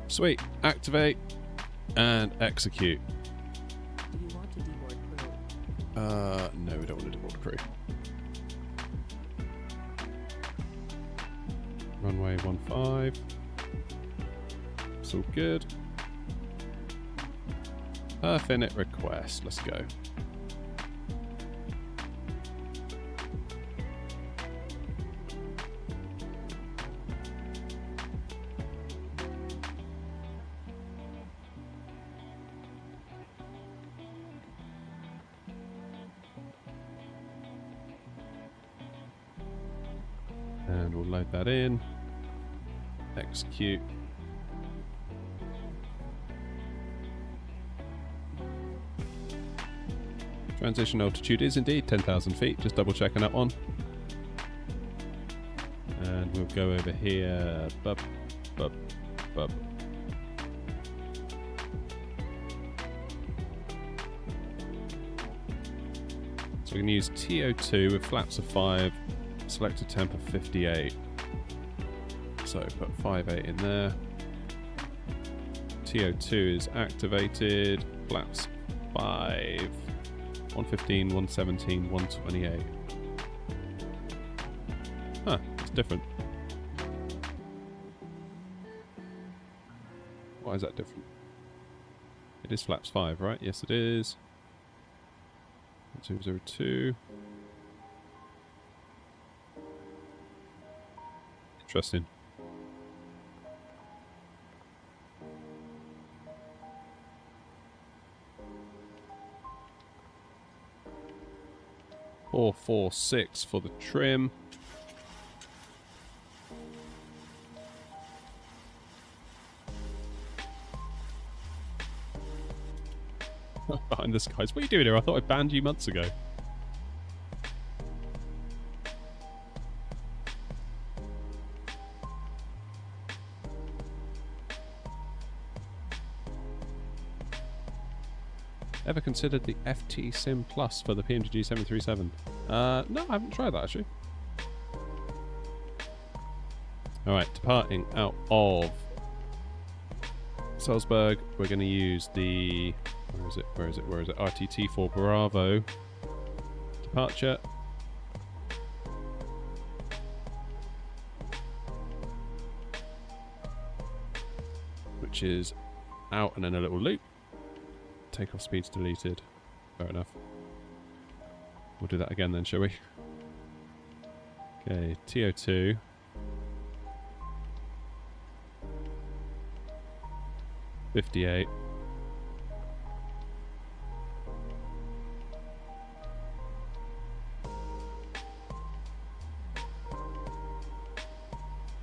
Sweet. Activate and execute. Do you want to deboard crew? No, we don't want to deboard crew. Runway 15. It's all good. Infinite request. Let's go. And we'll load that in. Execute. Transition altitude is indeed 10,000 feet. Just double checking that one. And we'll go over here. Bub, bub, bub. So we can use TO2 with flaps of 5. Select a temp of 58. So put 58 in there. TO2 is activated. Flaps 5. 115, 117, 128. Huh, it's different. Why is that different? It is flaps 5, right? Yes, it is. 202. Interesting. Four, 4, 6 for the trim. Behind this, guys. What are you doing here? I thought I banned you months ago. Ever considered the FT Sim Plus for the PMDG 737? No, I haven't tried that actually. Alright, departing out of Salzburg, we're going to use the... Where is it? RTT for Bravo. Departure. Which is out and then a little loop. Takeoff speed's deleted. Fair enough. We'll do that again then, shall we? Okay, TO2. $58.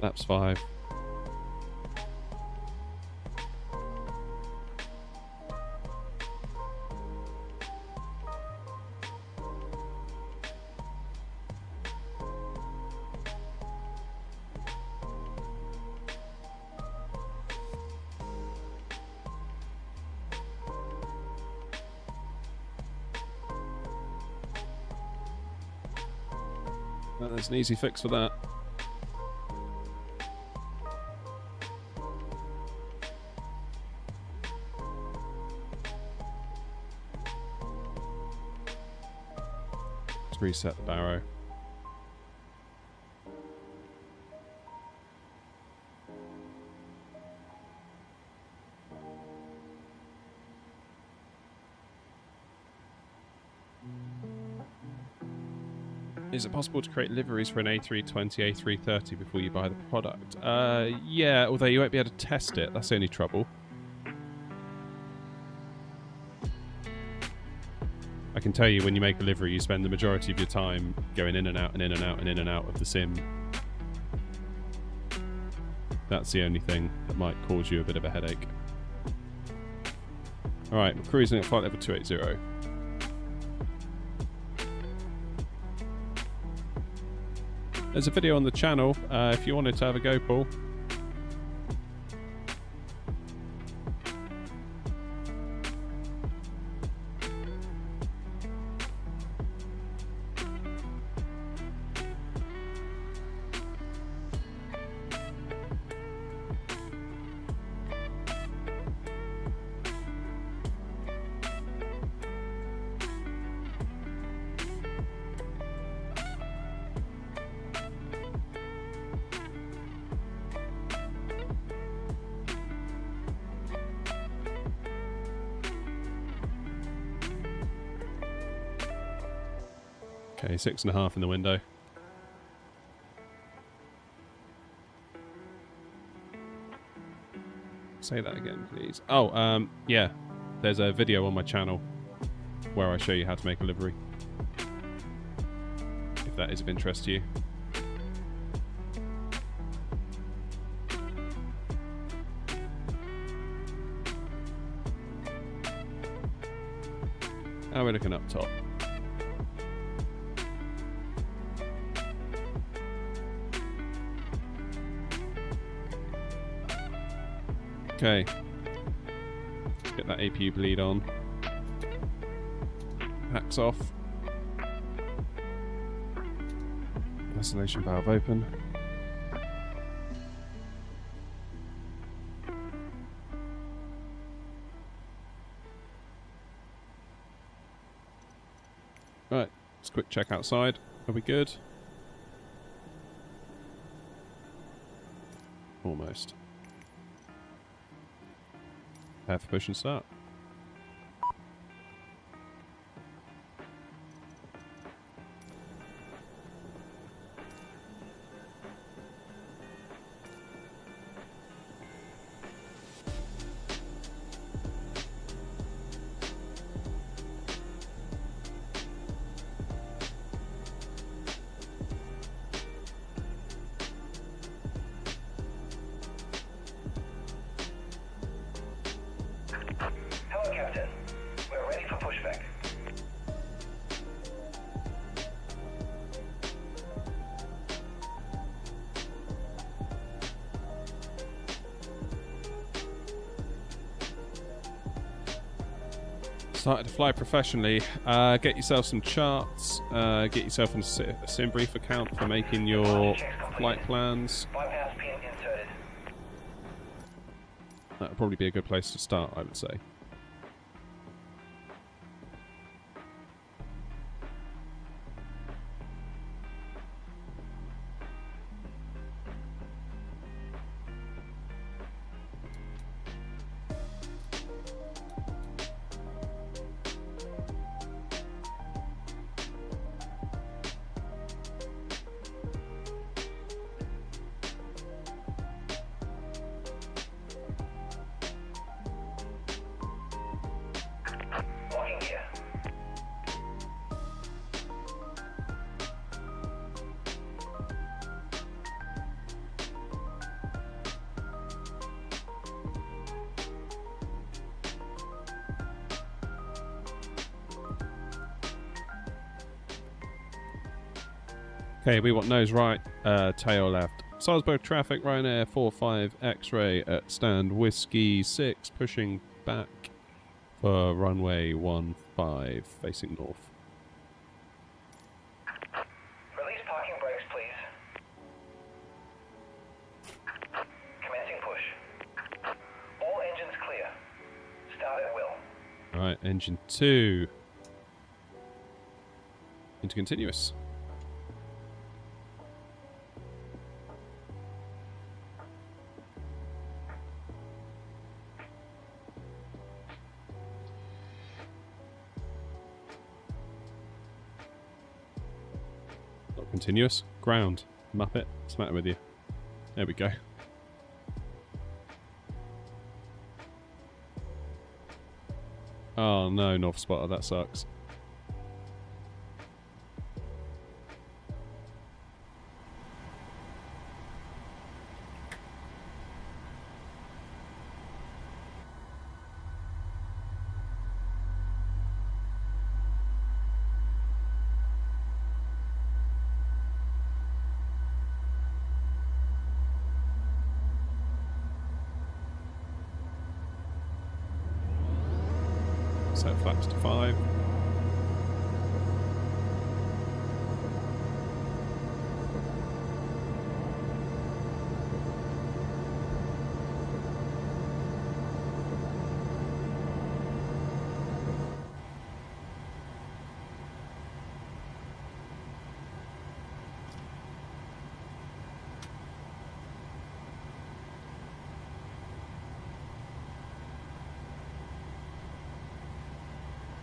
Laps 5. There's an easy fix for that. Let's reset the barrow. Is it possible to create liveries for an A320, A330 before you buy the product? Yeah, although you won't be able to test it. That's the only trouble. I can tell you when you make a livery, you spend the majority of your time going in and out and in and out and in and out of the sim. That's the only thing that might cause you a bit of a headache. Alright, we're cruising at flight level 280. There's a video on the channel if you wanted to have a go, Paul. Okay, 6.5 in the window. Say that again, please. Oh, yeah. There's a video on my channel where I show you how to make a livery. If that is of interest to you. Now we're looking up top. Okay. Let's get that APU bleed on. Packs off. Isolation valve open. Right, let's quick check outside. Are we good? Almost. Prepare for push and start. Hello, Captain. We're ready for pushback. Started to fly professionally. Get yourself some charts. Get yourself a sim brief account for making your flight plans. Bypass pin inserted. That would probably be a good place to start, I would say. Locking gear. Okay, we want nose right, tail left. Salzburg traffic, Ryanair 45 X-ray at stand Whiskey 6, pushing back for runway 15, facing north. Release parking brakes, please. Commencing push. All engines clear. Start at will. Alright, engine 2. Into continuous. Not continuous. Ground. Muppet. What's the matter with you? There we go. Oh no, North Spotter, that sucks. Set flaps to 5.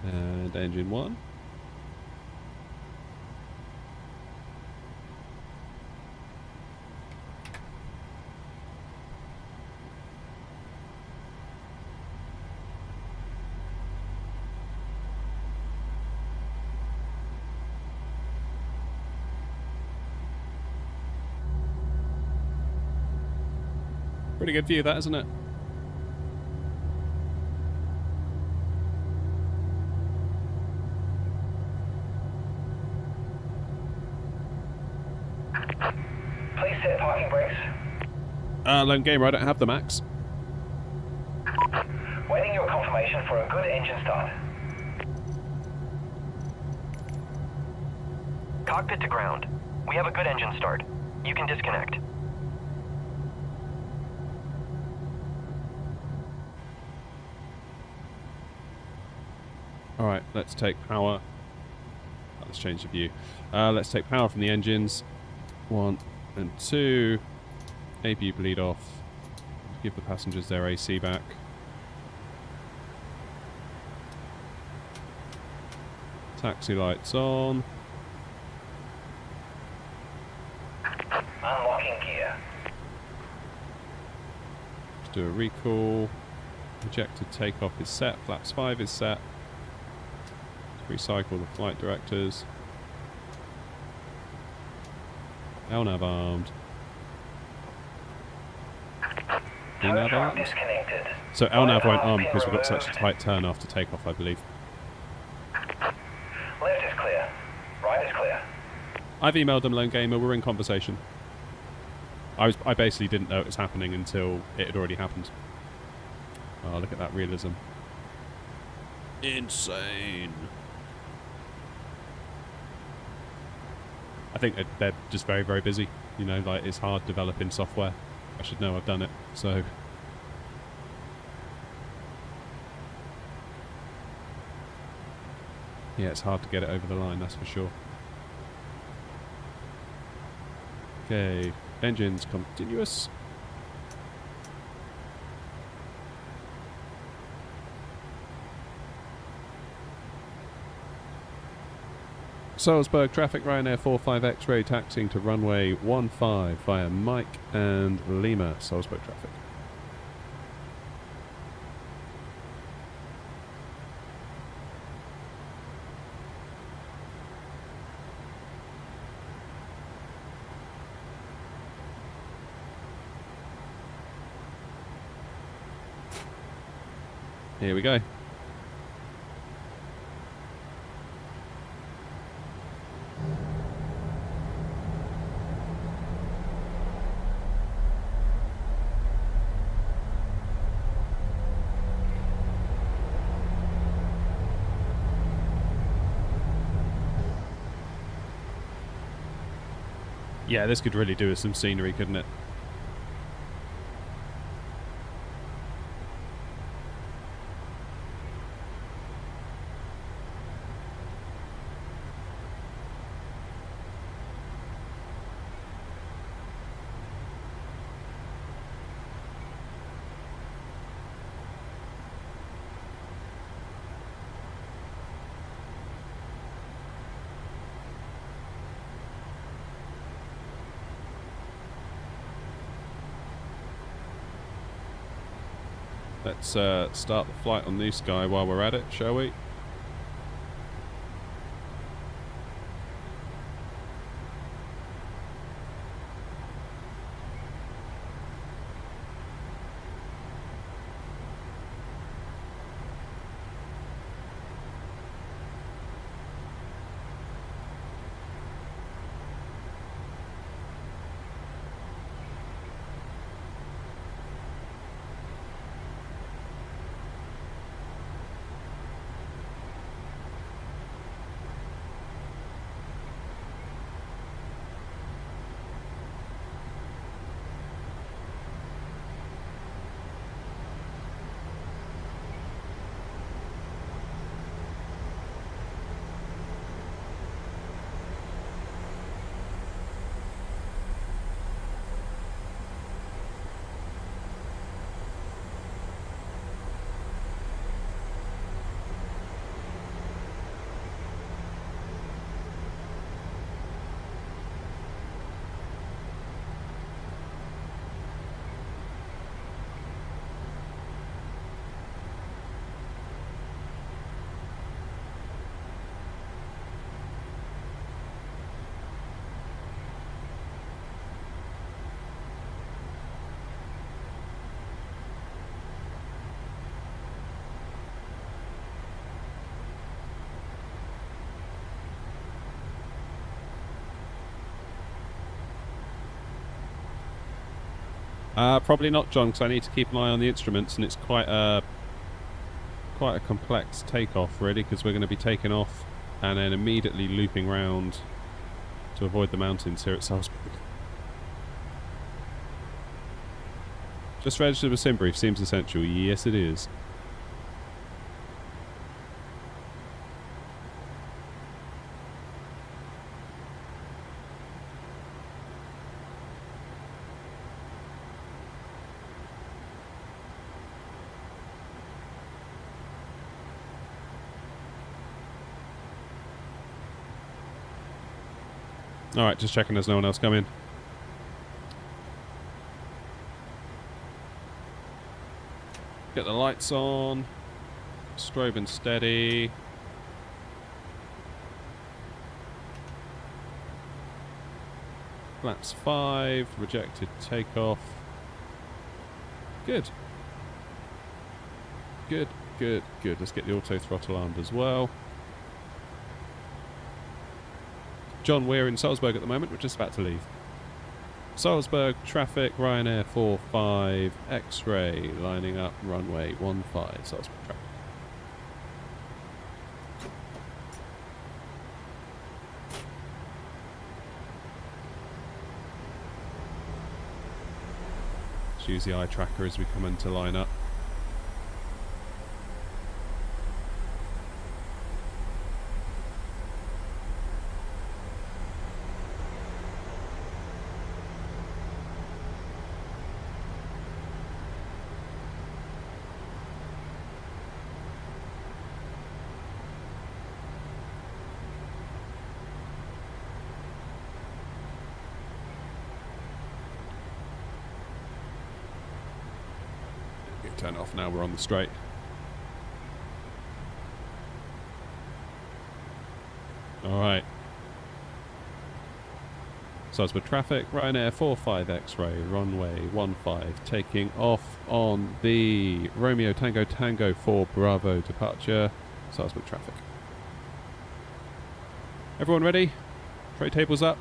And engine 1. Pretty good view, that, isn't it? Please set parking brakes. Lone Gamer, I don't have the max. Waiting your confirmation for a good engine start. Cockpit to ground. We have a good engine start. You can disconnect. Alright, let's take power. Let's change the view. Let's take power from the engines. 1 and 2. APU bleed off. Give the passengers their AC back. Taxi lights on. Unlocking gear. Let's do a recall. Projected takeoff is set. Flaps 5 is set. Recycle the flight directors. LNAV armed. DNAV armed? Disconnected. So LNAV won't arm because we've got such a tight turn after takeoff, I believe. Left is clear. Right is clear. I've emailed them, Lone Gamer. We're in conversation. I basically didn't know it was happening until it had already happened. Oh, look at that realism. Insane. I think they're just very, very busy. You know, like, it's hard developing software. I should know I've done it, so... Yeah, it's hard to get it over the line, that's for sure. Okay, engines continuous. Salzburg traffic, Ryanair 45 X-ray taxiing to runway 15 via Mike and Lima. Salzburg traffic. Here we go. Yeah, this could really do with some scenery, couldn't it? Let's start the flight on New Sky while we're at it, shall we? Probably not, John, because I need to keep an eye on the instruments, and it's quite a complex takeoff, really, because we're going to be taking off and then immediately looping round to avoid the mountains here at Salzburg. Just registered with SimBrief seems essential. Yes, it is. Alright, just checking there's no one else coming. Get the lights on. Strobe and steady. Flaps 5. Rejected takeoff. Good. Good, good, good. Let's get the auto throttle armed as well. John, we're in Salzburg at the moment. We're just about to leave. Salzburg, traffic, Ryanair 45, X-ray, lining up, runway 15, Salzburg traffic. Let's use the eye tracker as we come into line up. Turn it off now, we're on the straight. Alright. Salzburg traffic, Ryanair 45 X-ray, runway 15, taking off on the Romeo Tango Tango 4 Bravo departure, Salzburg traffic. Everyone ready? Tray tables up.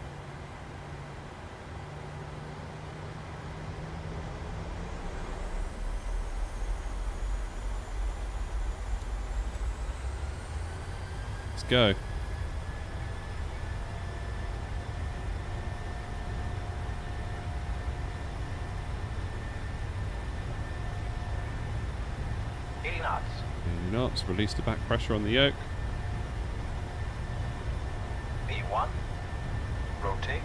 Go. knots. 80 knots. Release the back pressure on the yoke. V1. Rotate.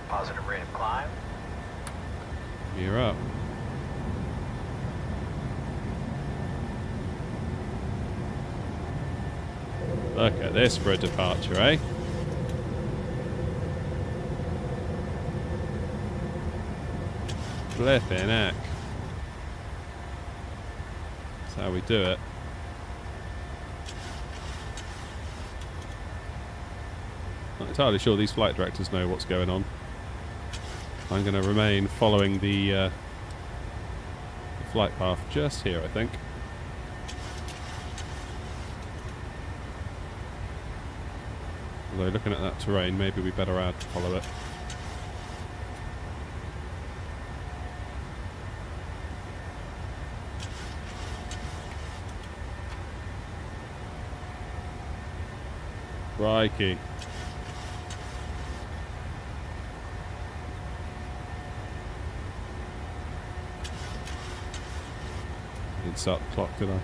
Positive rate of climb. Gear up. Look at this for a departure, eh? Flipping heck. That's how we do it. Not entirely sure these flight directors know what's going on. I'm going to remain following the flight path just here, I think. Although looking at that terrain, maybe we better follow it. Crikey. Didn't start the clock, did I?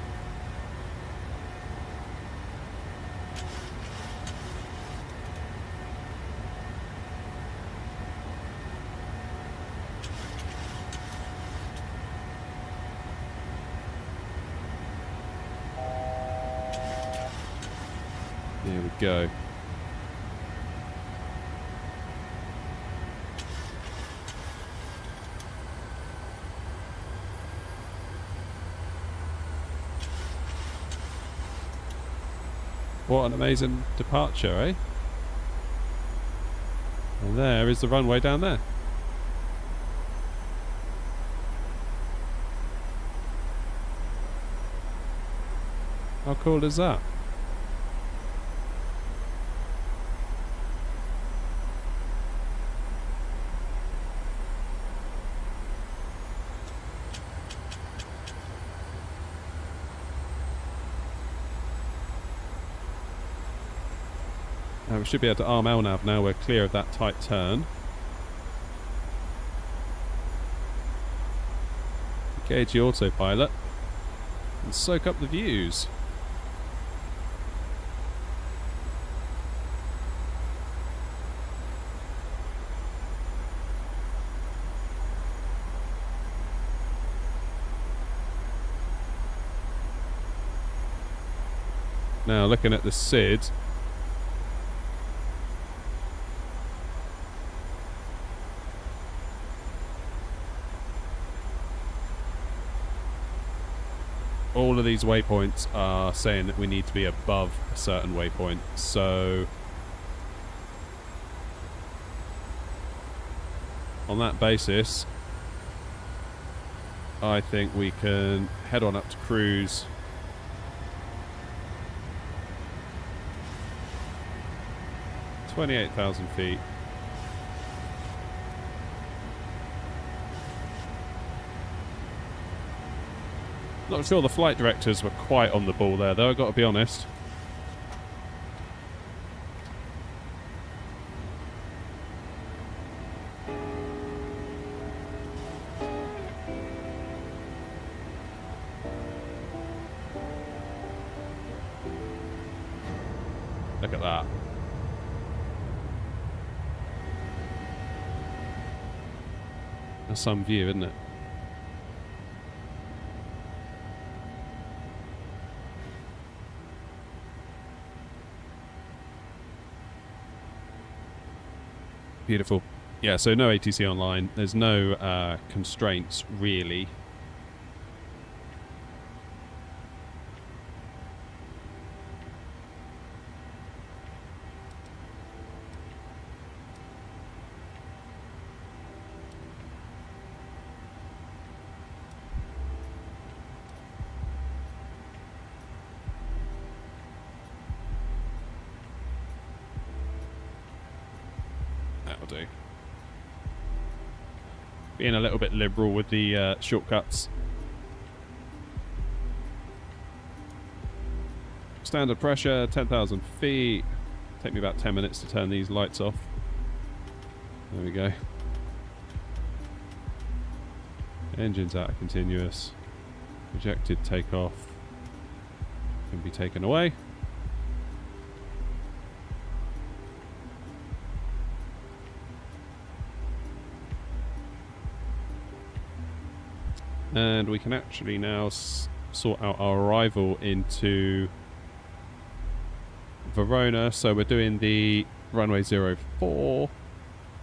There we go. What an amazing departure, eh? And there is the runway down there. How cool is that? We should be able to arm LNAV now. We're clear of that tight turn. Engage the autopilot and soak up the views. Now looking at the SID, all of these waypoints are saying that we need to be above a certain waypoint, so on that basis I think we can head on up to cruise. $28,000 feet. Not sure the flight directors were quite on the ball there, though, I've got to be honest. Look at that. That's some view, isn't it? Beautiful. Yeah, so no ATC online. There's no constraints, really. Do. Being a little bit liberal with the shortcuts. Standard pressure, 10,000 feet. Take me about 10 minutes to turn these lights off. There we go. Engines out of continuous. Projected takeoff can be taken away. And we can actually now sort out our arrival into Verona. So we're doing the runway 04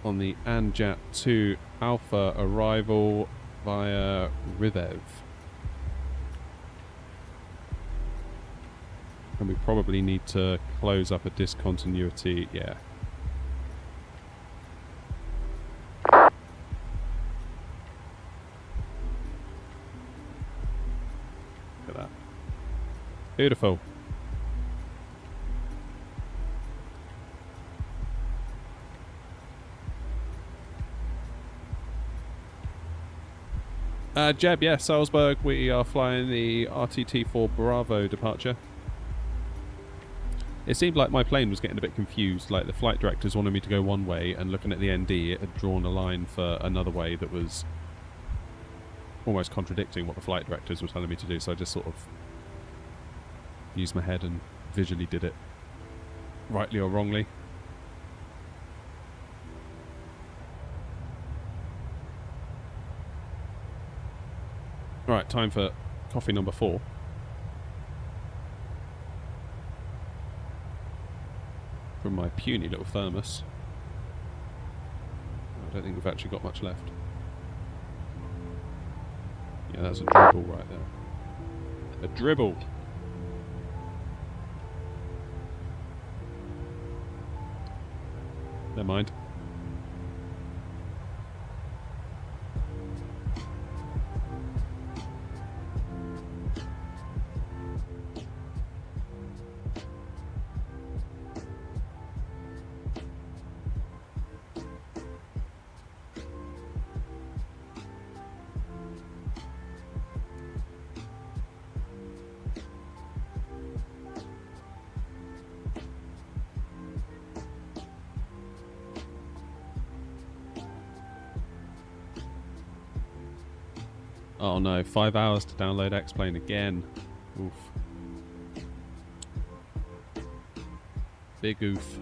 on the Anjat 2 Alpha arrival via Rivev. And we probably need to close up a discontinuity, yeah. Beautiful. Jeb, yeah, Salzburg. We are flying the RTT4 Bravo departure. It seemed like my plane was getting a bit confused. Like the flight directors wanted me to go one way, and looking at the ND, it had drawn a line for another way that was almost contradicting what the flight directors were telling me to do. So I just sort of used my head and visually did it, rightly or wrongly. Right, time for coffee number 4. From my puny little thermos. I don't think we've actually got much left. Yeah, that's a dribble right there. A dribble! Never mind. Oh no, 5 hours to download X-Plane again. Oof. Big oof.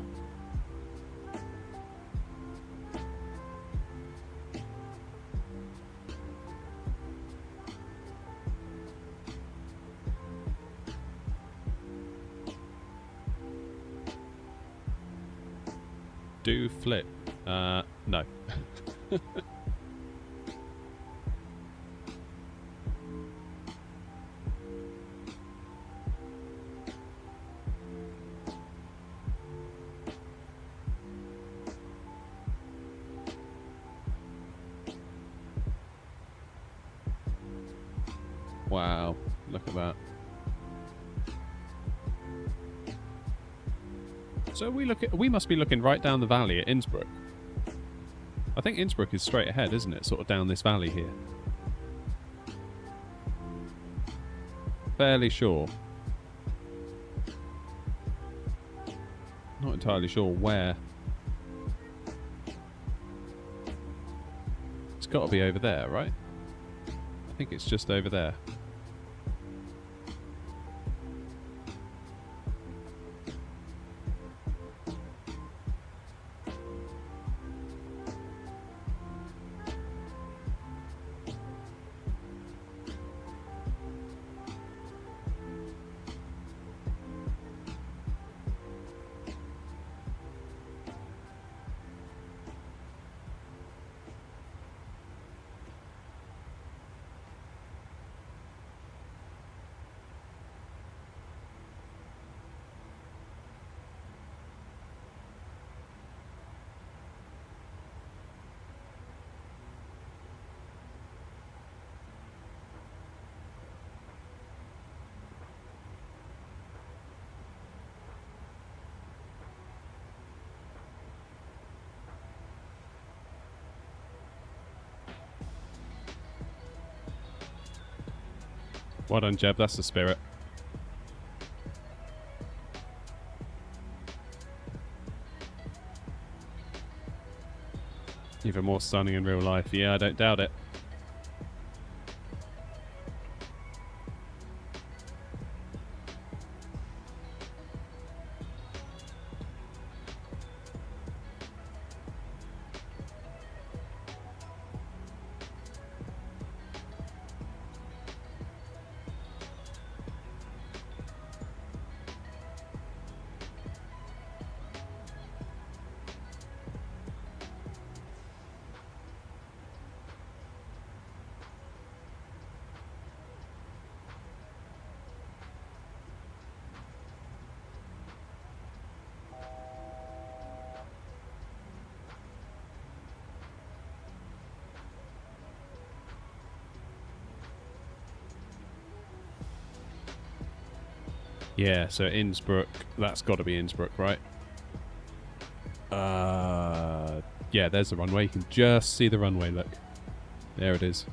Do flip. No. Wow, look at that. So we must be looking right down the valley at Innsbruck. I think Innsbruck is straight ahead, isn't it? Sort of down this valley here. Fairly sure. Not entirely sure where. It's got to be over there, right? I think it's just over there. Well done, Jeb. That's the spirit. Even more stunning in real life. Yeah, I don't doubt it. Yeah, so Innsbruck, that's got to be Innsbruck, right? Yeah, there's the runway. You can just see the runway, look. There it is.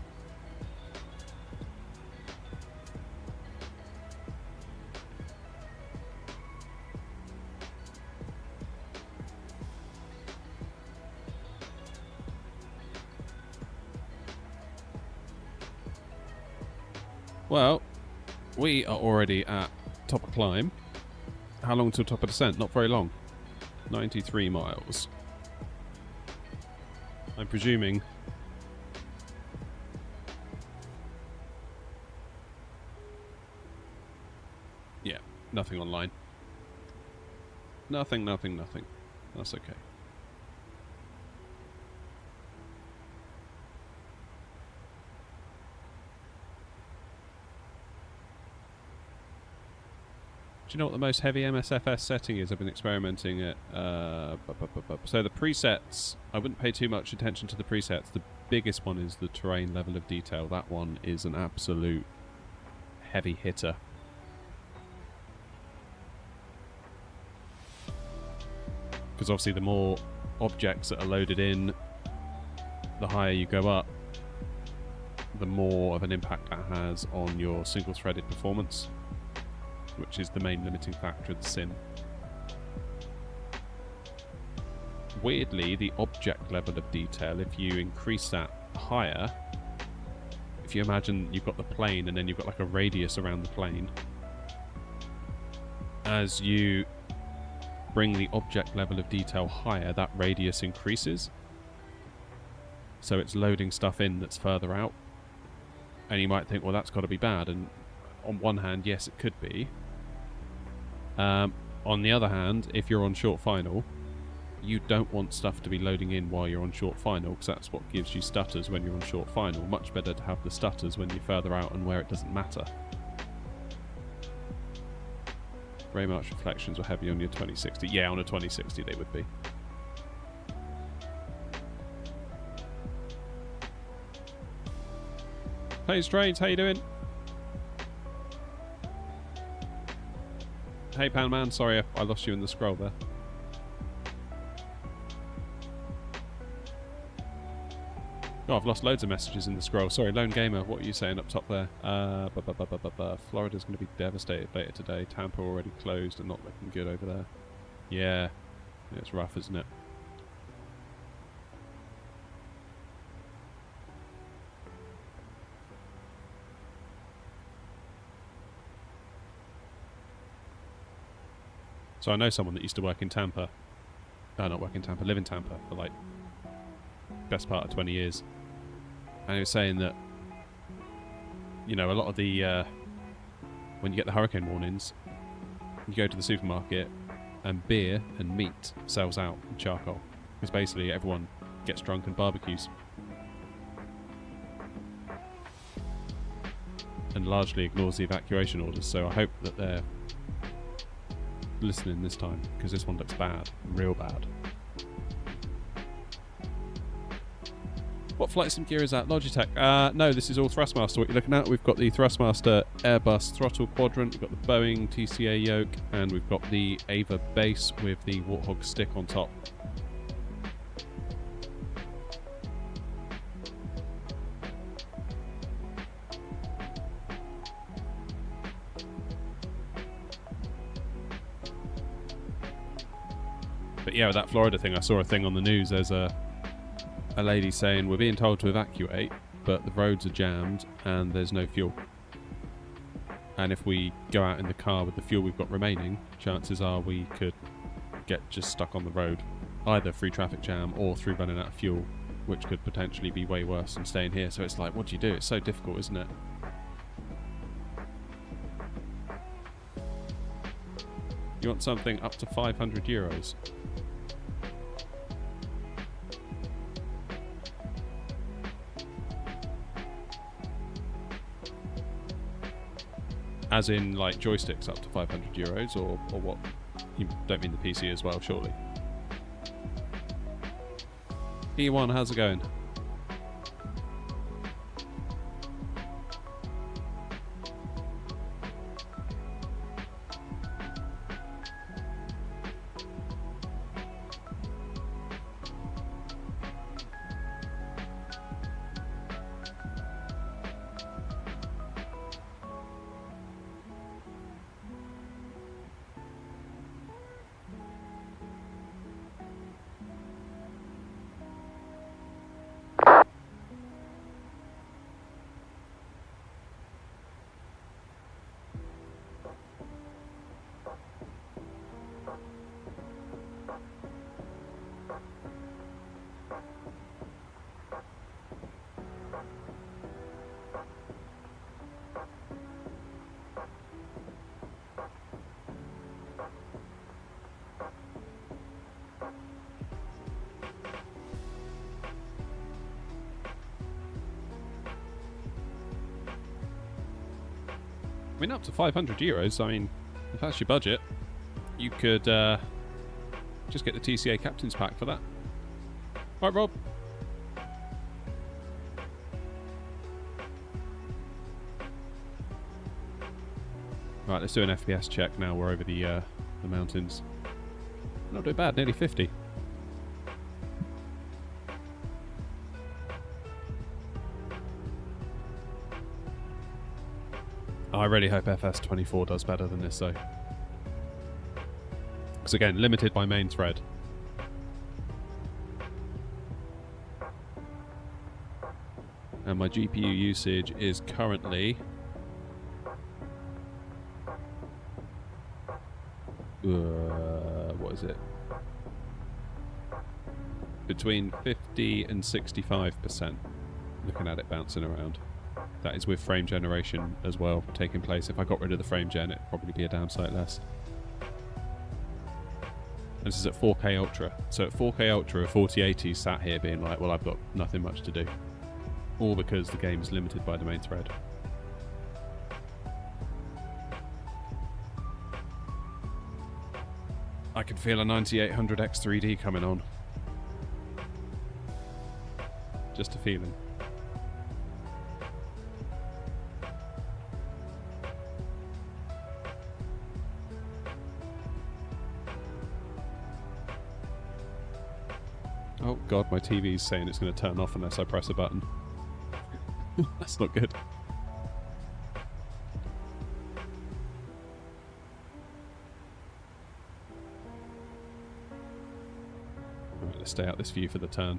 Well, we are already at top of climb. How long till top of descent? Not very long. 93 miles. I'm presuming. Yeah, nothing online. Nothing. That's okay. Do you know what the most heavy MSFS setting is? I've been experimenting at. So the presets, I wouldn't pay too much attention to the presets. The biggest one is the terrain level of detail. That one is an absolute heavy hitter. Because obviously the more objects that are loaded in, the higher you go up, the more of an impact that has on your single-threaded performance, which is the main limiting factor of the sim. Weirdly, the object level of detail, if you increase that higher, if if you imagine you've got the plane and then you've got like a radius around the plane, as you bring the object level of detail higher, that radius increases. So it's loading stuff in that's further out. And you might think, well, that's got to be bad. And on one hand, yes, it could be. On the other hand, if you're on short final, you don't want stuff to be loading in while you're on short final, because that's what gives you stutters when you're on short final. Much better to have the stutters when you're further out and where it doesn't matter. Ray March reflections were heavy on your 2060. Yeah, on a 2060 they would be. Hey Strange, how you doing? Hey Pan Man, sorry I lost you in the scroll there. Oh, I've lost loads of messages in the scroll. Sorry, Lone Gamer, what were you saying up top there? Florida's going to be devastated later today. Tampa already closed and not looking good over there. Yeah, it's rough, isn't it? So I know someone that used to work in Tampa. Not work in Tampa, live in Tampa for like best part of 20 years. And he was saying that, you know, a lot of the when you get the hurricane warnings, you go to the supermarket and beer and meat sells out in charcoal, because basically everyone gets drunk and barbecues and largely ignores the evacuation orders. So I hope that they're listening this time, because this one looks bad, real bad. What flight sim gear is that? Logitech? No, this is all Thrustmaster. What you're looking at, we've got the Thrustmaster Airbus throttle quadrant, we've got the Boeing TCA yoke, and we've got the Ava base with the Warthog stick on top. But yeah, with that Florida thing, I saw a thing on the news. There's a lady saying we're being told to evacuate, but the roads are jammed and there's no fuel. And if we go out in the car with the fuel we've got remaining, chances are we could get just stuck on the road, either through traffic jam or through running out of fuel, which could potentially be way worse than staying here. So it's like, what do you do? It's so difficult, isn't it? You want something up to 500 euros. As in, like, joysticks up to 500 euros, or what? You don't mean the PC as well, surely? E1, how's it going? I mean, up to 500 euros, I mean, if that's your budget, you could just get the TCA Captain's Pack for that. Right, Rob? Right, let's do an FPS check now. We're over the mountains. Not too bad, nearly 50. I really hope FS24 does better than this, though. Because again, limited by main thread. And my GPU usage is currently... what is it? Between 50 and 65%. Looking at it bouncing around. That is with frame generation as well taking place. If I got rid of the frame gen, it'd probably be a damn sight less. This is at 4K Ultra. So at 4K Ultra, a 4080 sat here being like, well, I've got nothing much to do. All because the game is limited by the main thread. I can feel a 9800X 3D coming on. Just a feeling. Oh god, my TV's saying it's going to turn off unless I press a button. That's not good. Alright, let's stay out this view for the turn.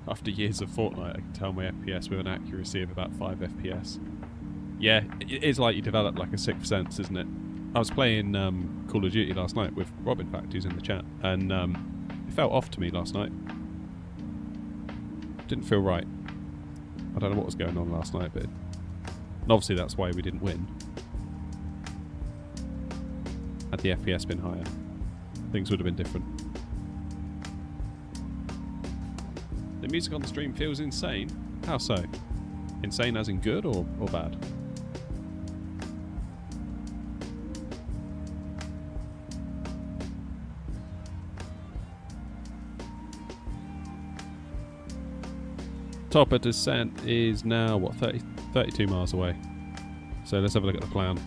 After years of Fortnite, I can tell my FPS with an accuracy of about 5 FPS. Yeah, it is like you develop like a sixth sense, isn't it? I was playing Call of Duty last night with Rob, in fact, who's in the chat, and it felt off to me last night. Didn't feel right. I don't know what was going on last night, but... And obviously that's why we didn't win. Had the FPS been higher, things would have been different. The music on the stream feels insane. How so? Insane as in good or bad? Top of descent is now, what, 32 miles away. So let's have a look at the plan.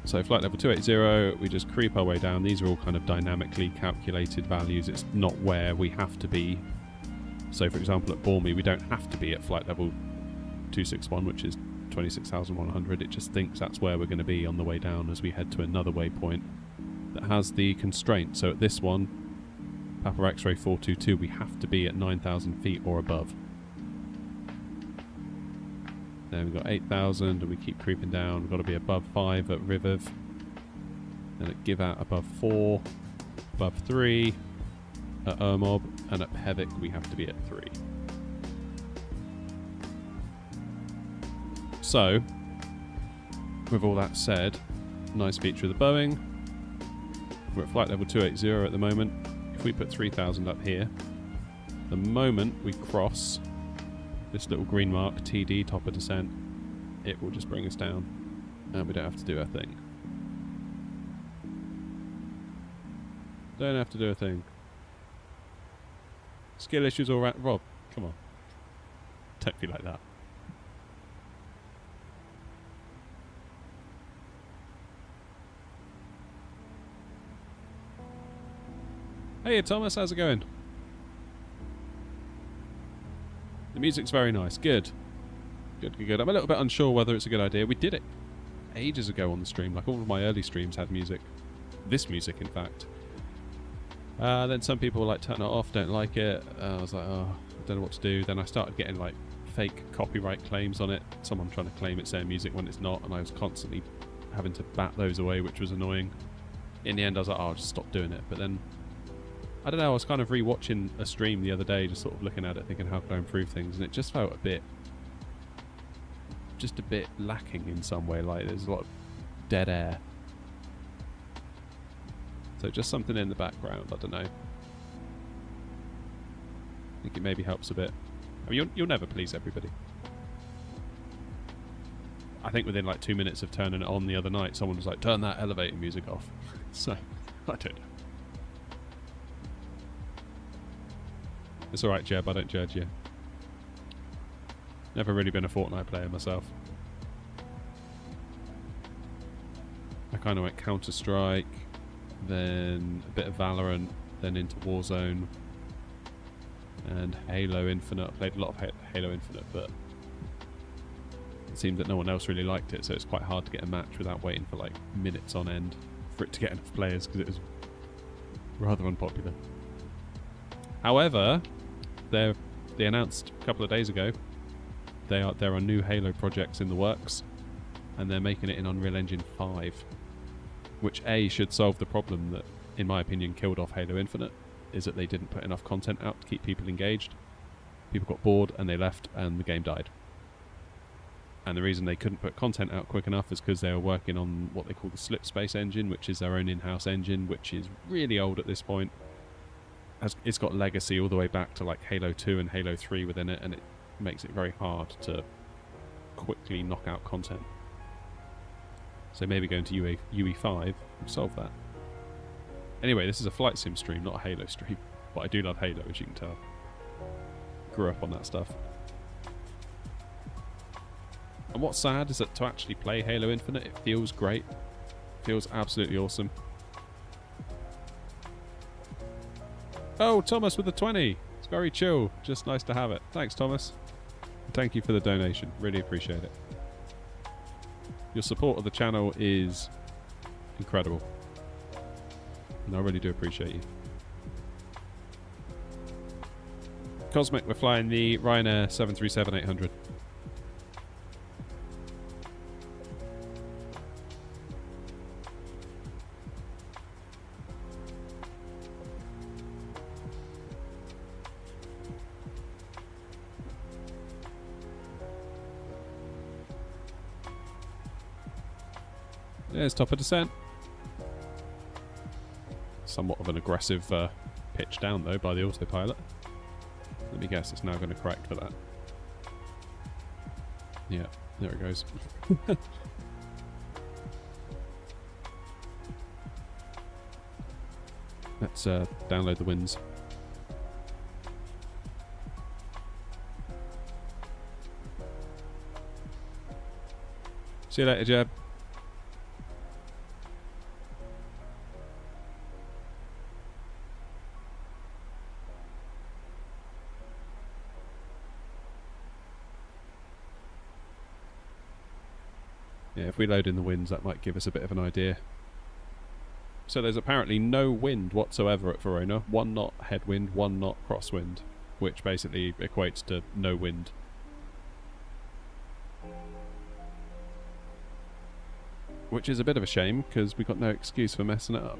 So flight level 280, we just creep our way down. These are all kind of dynamically calculated values. It's not where we have to be. So for example at Bormy, we don't have to be at flight level 261, which is 26,100. It just thinks that's where we're going to be on the way down as we head to another waypoint that has the constraint. So at this one, Papa X-Ray 422, we have to be at 9,000 feet or above. Then we've got 8,000 and we keep creeping down. We've got to be above 5 at Riviv. Then at Give Out above 4, above 3 at Ermob, and at Pevik we have to be at 3. So, with all that said, nice feature of the Boeing. We're at flight level 280 at the moment. If we put 3,000 up here, the moment we cross this little green mark, TD, top of descent, it will just bring us down and we don't have to do a thing. Don't have to do a thing. Skill issues all right. Rob, come on. Don't be like that. Hey Thomas, how's it going? The music's very nice. Good. Good, good, good. I'm a little bit unsure whether it's a good idea. We did it ages ago on the stream. Like all of my early streams had music. This music, in fact. Then some people were like, turn it off, don't like it. I was like, oh, I don't know what to do. Then I started getting like fake copyright claims on it. Someone trying to claim it's their music when it's not. And I was constantly having to bat those away, which was annoying. In the end, I was like, oh, I'll just stop doing it. But then, I don't know, I was kind of re-watching a stream the other day, just sort of looking at it, thinking how could I improve things. And it just felt a bit lacking in some way. Like there's a lot of dead air. So just something in the background, I don't know. I think it maybe helps a bit. I mean, you'll never please everybody. I think within like 2 minutes of turning it on the other night, someone was like, turn that elevator music off. So, I don't know. It's alright, Jeb, I don't judge you. Never really been a Fortnite player myself. I kind of went Counter-Strike, then a bit of Valorant, then into Warzone, and Halo Infinite. I played a lot of Halo Infinite, but It seemed that no one else really liked it, so it's quite hard to get a match without waiting for like minutes on end for it to get enough players, because it was rather unpopular. However, they announced a couple of days ago there are new Halo projects in the works, and they're making it in Unreal Engine 5, which should solve the problem that, in my opinion, killed off Halo Infinite, is that they didn't put enough content out to keep people engaged. People got bored and they left, and the game died. And the reason they couldn't put content out quick enough is because they were working on what they call the Slipspace engine, which is their own in-house engine, which is really old at this point. It's got legacy all the way back to like Halo 2 and Halo 3 within it, and it makes it very hard to quickly knock out content. So maybe going to UE5 will solve that. Anyway, this is a flight sim stream, not a Halo stream. But I do love Halo, as you can tell. Grew up on that stuff. And what's sad is that to actually play Halo Infinite, it feels great. It feels absolutely awesome. Oh, Thomas with the 20. It's very chill. Just nice to have it. Thanks, Thomas. Thank you for the donation. Really appreciate it. Your support of the channel is incredible. And I really do appreciate you. Cosmic, we're flying the Ryanair 737-800. There's top of descent. Somewhat of an aggressive pitch down though by the autopilot. Let me guess, it's now going to correct for that. Yeah, there it goes. Let's download the winds. See you later, Jeb. Yeah, if we load in the winds, that might give us a bit of an idea. So there's apparently no wind whatsoever at Verona. 1 knot headwind, 1 knot crosswind, which basically equates to no wind. Which is a bit of a shame, because we've got no excuse for messing it up.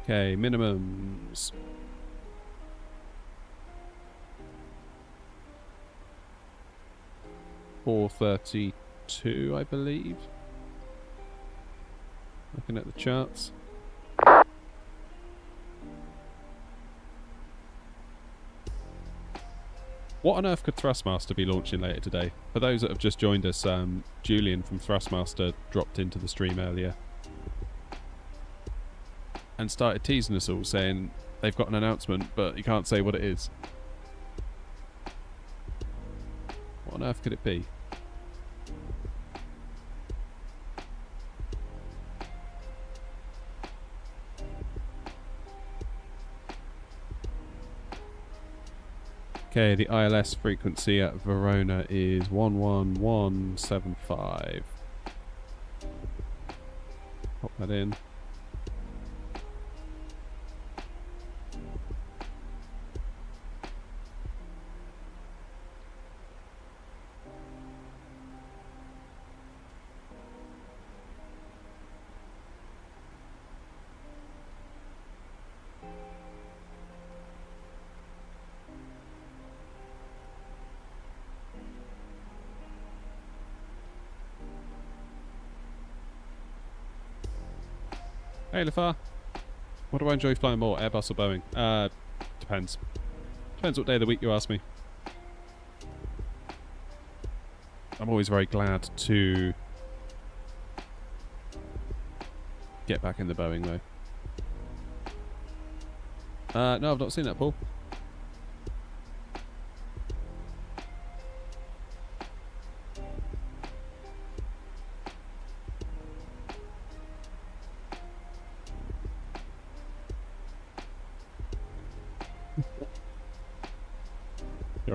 Okay, minimums. $432, I believe. Looking at the charts. What on earth could Thrustmaster be launching later today? For those that have just joined us, Julian from Thrustmaster dropped into the stream earlier and started teasing us all, saying they've got an announcement, but you can't say what it is. What on earth could it be? Okay, the ILS frequency at Verona is 11175. Pop that in. Hey Lafar, what do I enjoy flying more, Airbus or Boeing? Depends. Depends what day of the week you ask me. I'm always very glad to get back in the Boeing though. No, I've not seen that, Paul.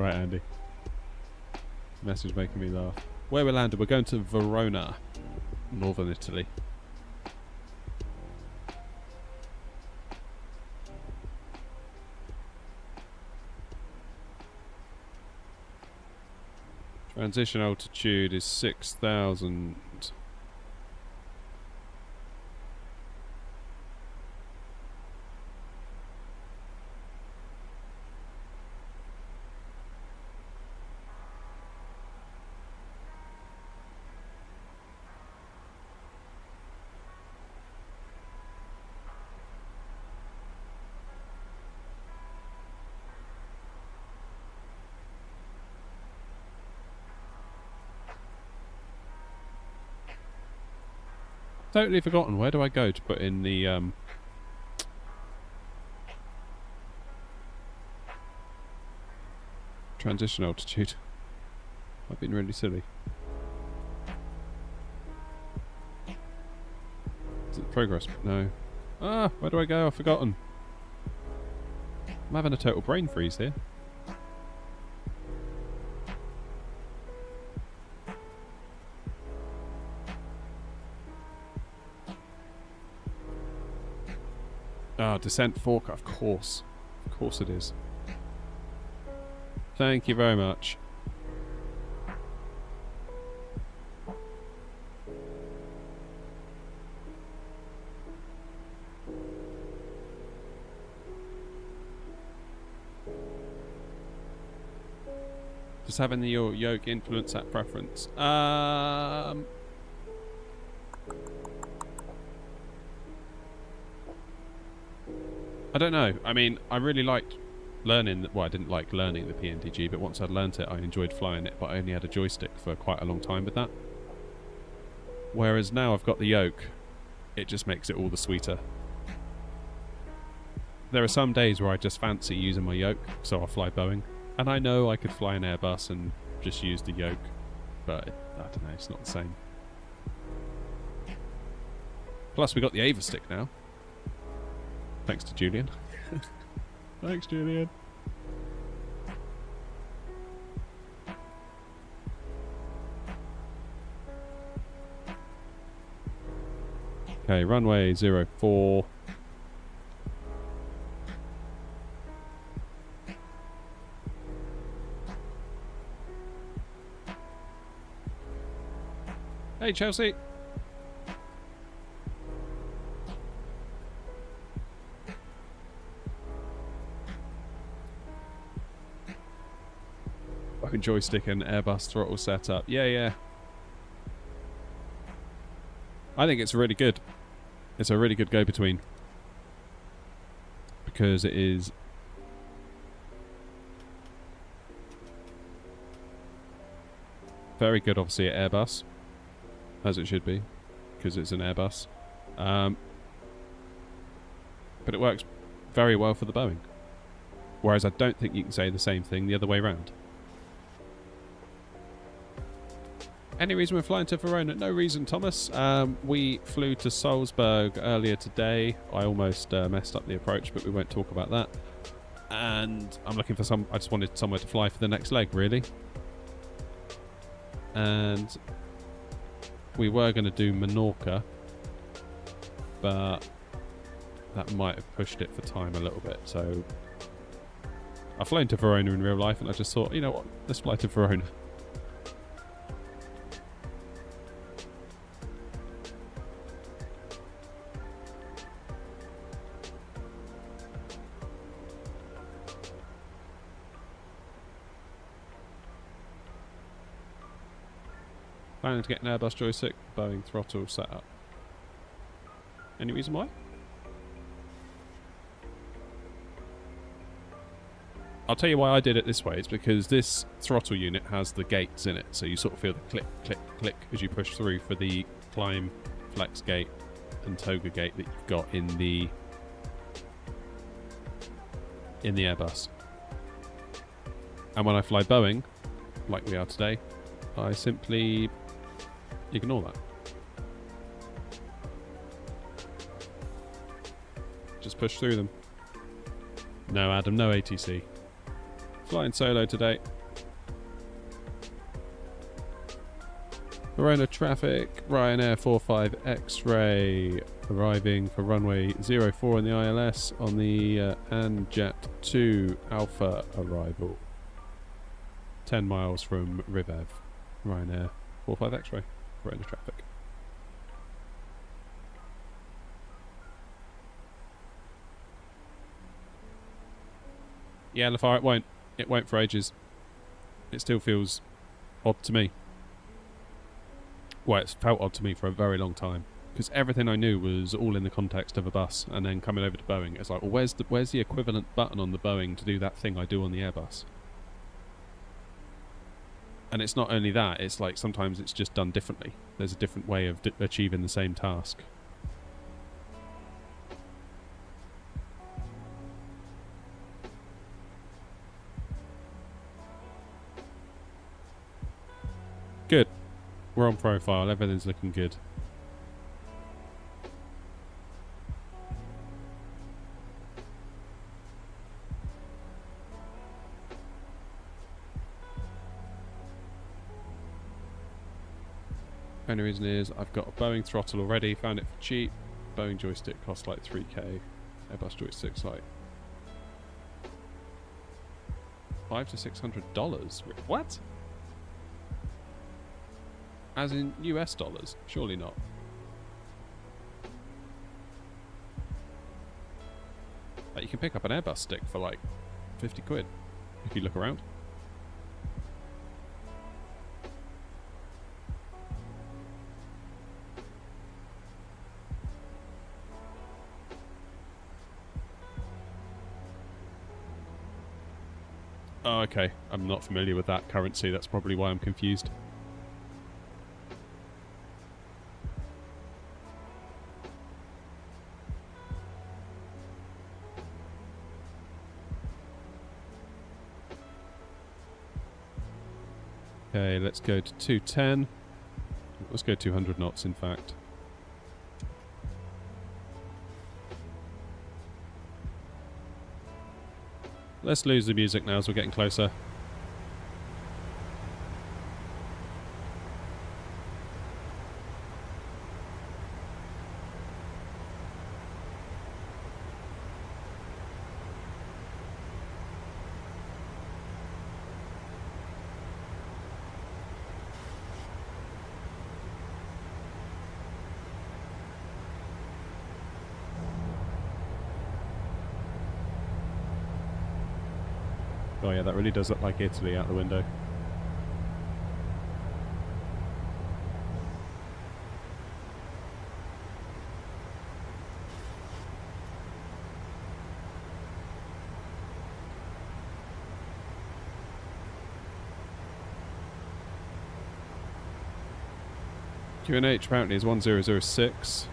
right, Andy. Message making me laugh. Where we landed, we're going to Verona, northern Italy. Transition altitude is 6,000. Totally forgotten. Where do I go to put in the transition altitude? I've been really silly. Is it progress? No. Ah, where do I go? I've forgotten. I'm having a total brain freeze here. Ah, descent fork, of course. Of course it is. Thank you very much. Does having your yoke influence that preference? I don't know. I mean, I really liked learning... Well, I didn't like learning the PMDG, but once I'd learnt it, I enjoyed flying it, but I only had a joystick for quite a long time with that. Whereas now I've got the yoke, it just makes it all the sweeter. There are some days where I just fancy using my yoke, so I'll fly Boeing. And I know I could fly an Airbus and just use the yoke, but I don't know, it's not the same. Plus, we got the Ava stick now. Thanks to Julian. Thanks, Julian. Okay, runway 04. Hey, Chelsea. Joystick and Airbus throttle setup. Yeah. I think it's really good. It's a really good go-between. Because it is... very good, obviously, at Airbus. As it should be. Because it's an Airbus. But it works very well for the Boeing. Whereas I don't think you can say the same thing the other way around. Any reason we're flying to Verona? No reason, Thomas. We flew to Salzburg earlier today. I almost messed up the approach, but we won't talk about that. And I'm looking for I just wanted somewhere to fly for the next leg, really. And we were going to do Menorca, but that might have pushed it for time a little bit. So I've flown to Verona in real life, and I just thought, you know what, let's fly to Verona. Planning to get an Airbus joystick, Boeing throttle set up. Any reason why? I'll tell you why I did it this way. It's because this throttle unit has the gates in it, so you sort of feel the click, click, click as you push through for the climb, flex gate and toga gate that you've got in the Airbus. And when I fly Boeing, like we are today, I simply ignore that. Just push through them. No, Adam, no ATC. Flying solo today. Verona traffic, Ryanair 45 X-ray arriving for runway 04 in the ILS on the Anjet 2 Alpha arrival. 10 miles from Rivev. Ryanair 45 X-ray, Verona traffic. Yeah, Lafar, it won't. It won't for ages. It still feels odd to me. Well, it's felt odd to me for a very long time. Because everything I knew was all in the context of a bus. And then coming over to Boeing, it's like, well, where's the equivalent button on the Boeing to do that thing I do on the Airbus? And it's not only that, it's like sometimes it's just done differently. There's a different way of achieving the same task. Good. We're on profile. Everything's looking good. Only reason is I've got a Boeing throttle already. Found it for cheap. Boeing joystick costs like 3k. Airbus joystick's like $500 to $600. What? As in US dollars? Surely not. Like you can pick up an Airbus stick for like 50 quid if you look around. Oh, okay. I'm not familiar with that currency. That's probably why I'm confused. Okay, let's go to 210. Let's go 200 knots, in fact. Let's lose the music now as we're getting closer. Oh yeah, that really does look like Italy out the window. QNH apparently is 1006.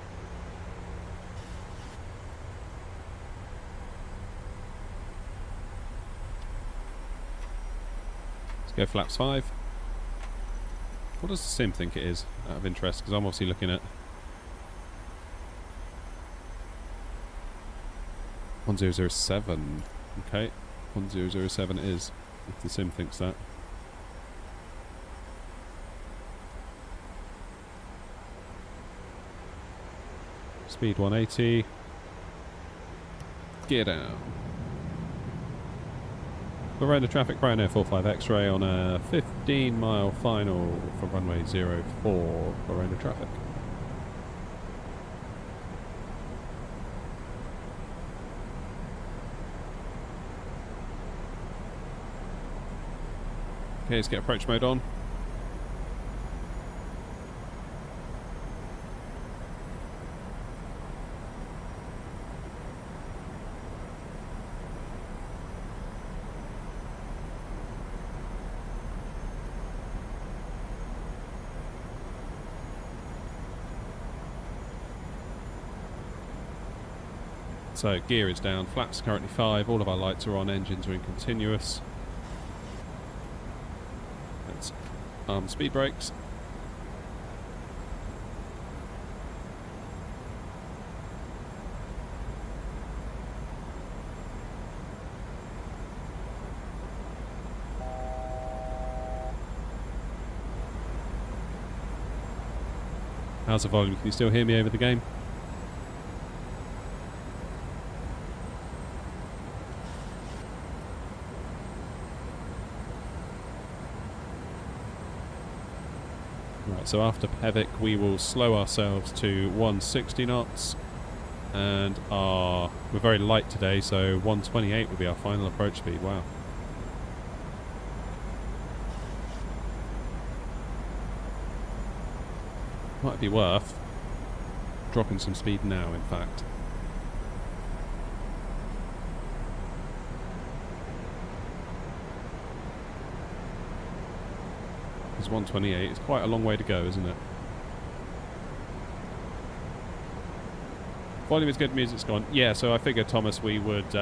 Go flaps 5. What does the sim think it is, out of interest? Because I'm obviously looking at 1007. Okay, 1007 it is, if the sim thinks that. Speed 180. Gear down. Verona traffic, Ryanair 45 X-ray on a 15-mile final for runway 04, Verona traffic. Okay, let's get approach mode on. So gear is down, flaps currently 5, all of our lights are on, engines are in continuous. Let's arm speed brakes. How's the volume? Can you still hear me over the game? Right, so after Pevek we will slow ourselves to 160 knots, and we're very light today, so 128 will be our final approach speed. Wow. Might be worth dropping some speed now, in fact. Because 128 is quite a long way to go, isn't it? Volume is good, music's gone. Yeah, so I figured, Thomas, we would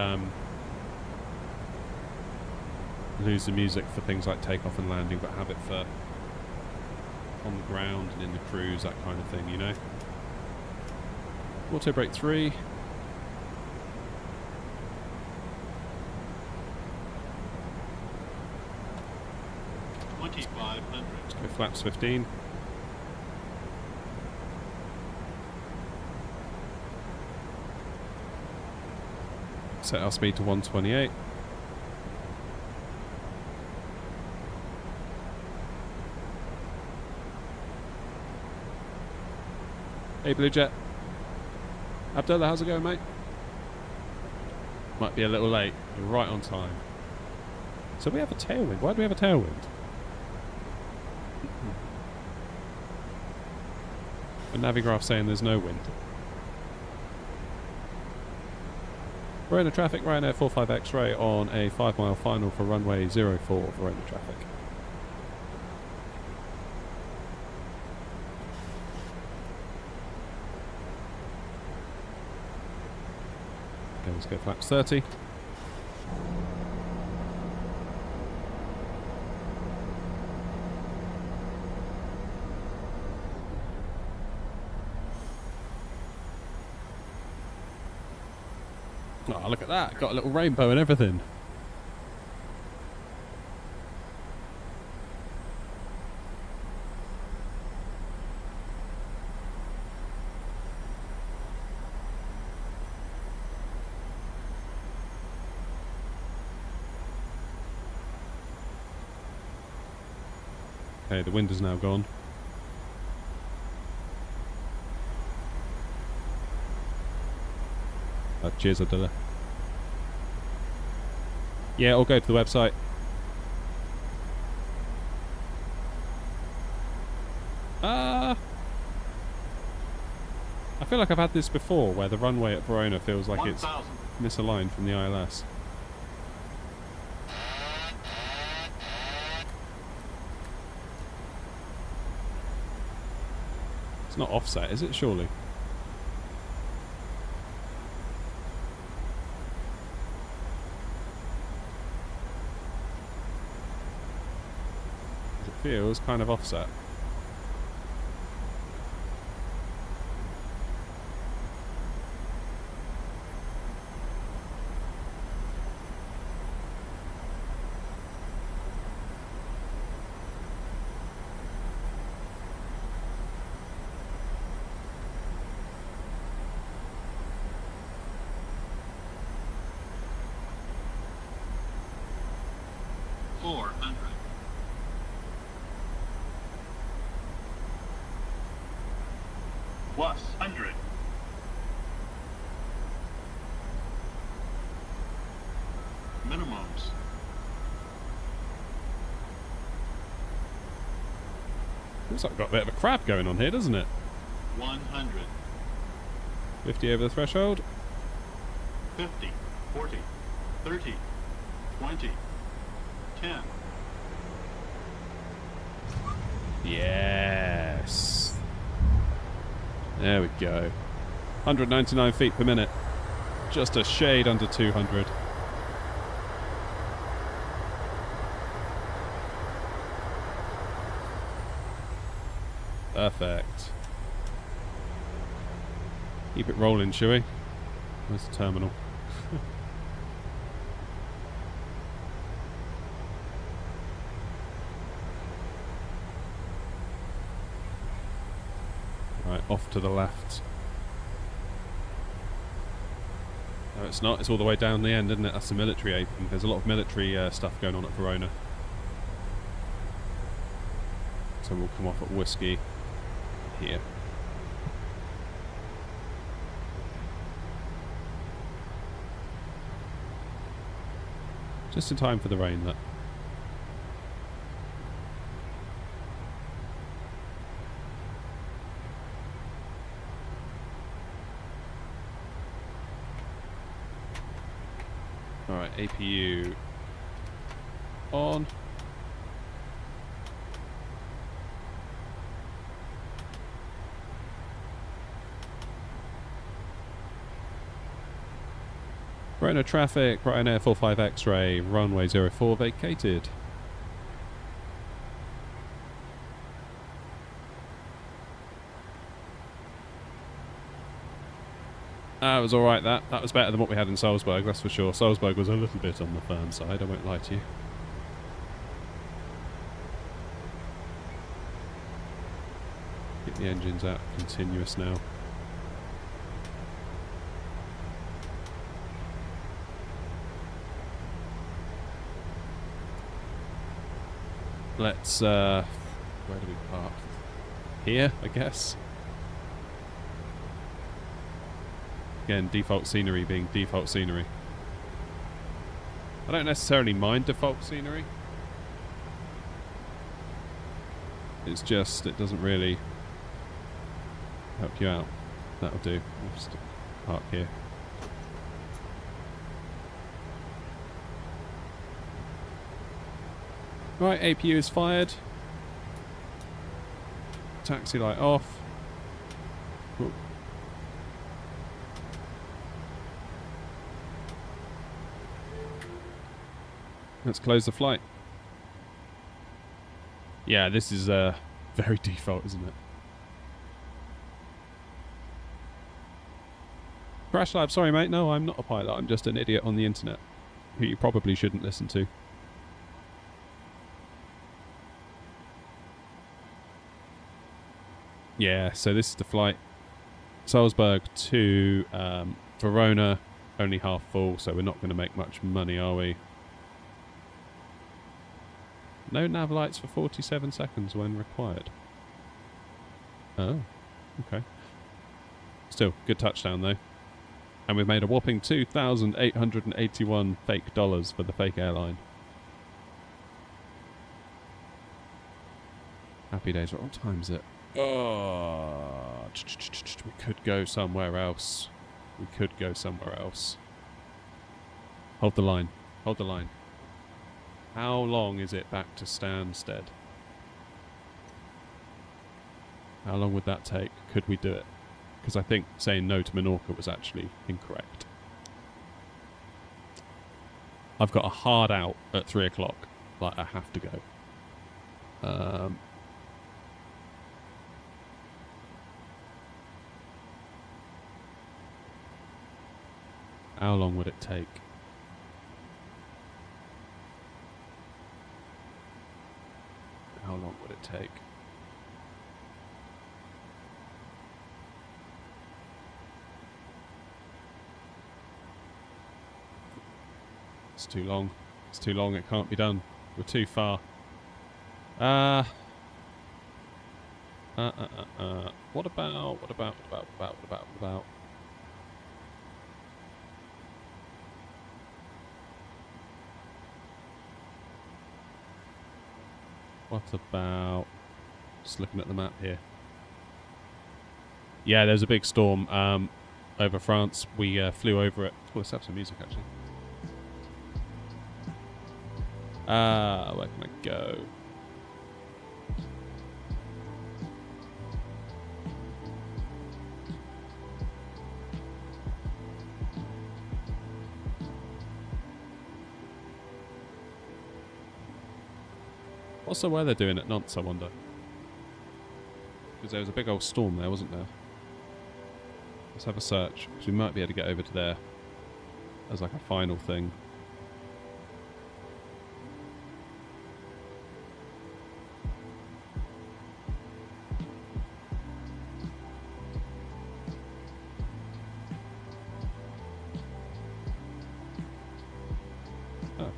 lose the music for things like takeoff and landing, but have it for on the ground and in the cruise, that kind of thing, you know. Auto brake 3. Let's go flaps 15. Set our speed to 128. Hey Blue Jet. Abdullah, how's it going, mate? Might be a little late. You're right on time. So we have a tailwind. Why do we have a tailwind? The Navigraph saying there's no wind. Verona traffic, Ryanair 45 X-ray on a 5-mile final for runway 04, Verona traffic. Okay, let's go flaps 30. Oh, look at that. Got a little rainbow and everything. Okay, the wind is now gone. Cheers, Abdullah. Yeah, I'll go to the website. I feel like I've had this before, where the runway at Verona feels like it's misaligned from the ILS. It's not offset, is it, surely? Feels kind of offset. Plus 100. Minimums. Looks like we've got a bit of a crab going on here, doesn't it? 100. 50 over the threshold. 50. 40. 30. 20. 10. Yes. There we go. 199 feet per minute. Just a shade under 200. Perfect. Keep it rolling, shall we? Where's the terminal? Right, off to the left. No, it's not. It's all the way down the end, isn't it? That's the military apron. There's a lot of military stuff going on at Verona. So we'll come off at Whiskey here. Just in time for the rain, that. Alright, APU on. Verona traffic, Ryanair 45 X-ray, runway 04 vacated. It was alright that. That was better than what we had in Salzburg, that's for sure. Salzburg was a little bit on the firm side, I won't lie to you. Get the engines out continuous now. Let's, where do we park? Here, I guess. Again, default scenery being default scenery. I don't necessarily mind default scenery. It's just, it doesn't really help you out. That'll do. We'll just park here. Right, APU is fired. Taxi light off. Ooh. Let's close the flight. Yeah, this is very default, isn't it? Crash Lab, sorry mate, no, I'm not a pilot, I'm just an idiot on the internet who you probably shouldn't listen to. Yeah, so this is the flight. Salzburg to Verona, only half full, so we're not going to make much money, are we? No nav lights for 47 seconds when required. Oh, okay. Still, good touchdown though. And we've made a whopping 2,881 fake dollars for the fake airline. Happy days. What time is it? Oh, we could go somewhere else. We could go somewhere else. Hold the line. Hold the line. How long is it back to Stansted? How long would that take? Could we do it? Because I think saying no to Menorca was actually incorrect. I've got a hard out at 3 o'clock. Like, I have to go. How long would it take? How long would it take? It's too long. It's too long. It can't be done. We're too far. What about? What about... Just looking at the map here. Yeah, there's a big storm over France. We flew over it. Oh, let's have some music, actually. Where can I go? What's the weather doing at Nantes, I wonder? Because there was a big old storm there, wasn't there? Let's have a search, because we might be able to get over to there as like a final thing.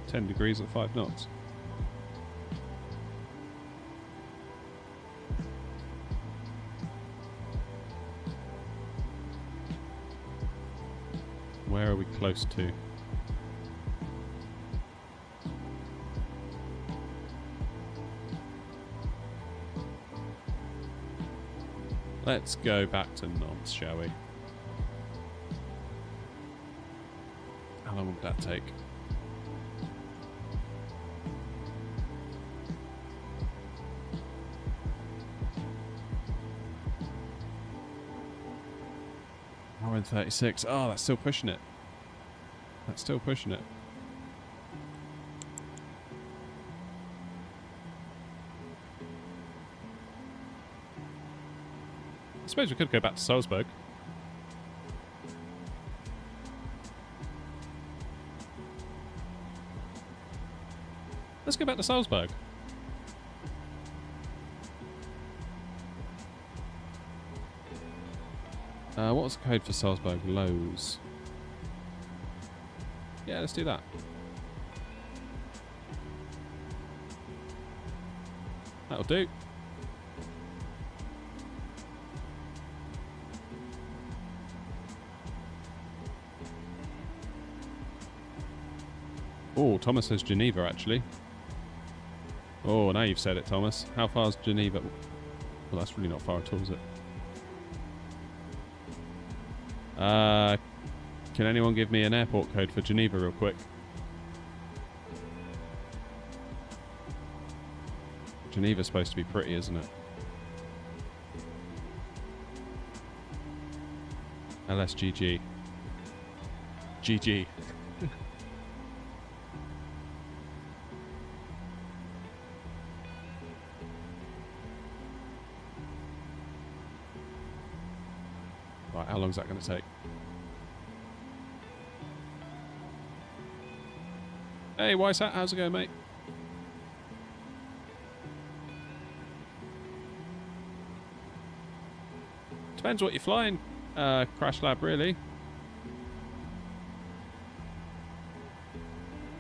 10 degrees at 5 knots. Where are we close to? Let's go back to nonce, shall we? How long would that take? Hour and 36. Oh, that's still pushing it. That's still pushing it. I suppose we could go back to Salzburg. Let's go back to Salzburg. What was the code for Salzburg? Lows. Yeah, let's do that. That'll do. Oh, Thomas says Geneva, actually. Oh, now you've said it, Thomas. How far is Geneva? Well, that's really not far at all, is it? Can anyone give me an airport code for Geneva real quick? Geneva's supposed to be pretty, isn't it? LSGG. GG. Right, how long is that going to take? Hey, Wise Hat, how's it going, mate? Depends what you're flying, Crash Lab, really.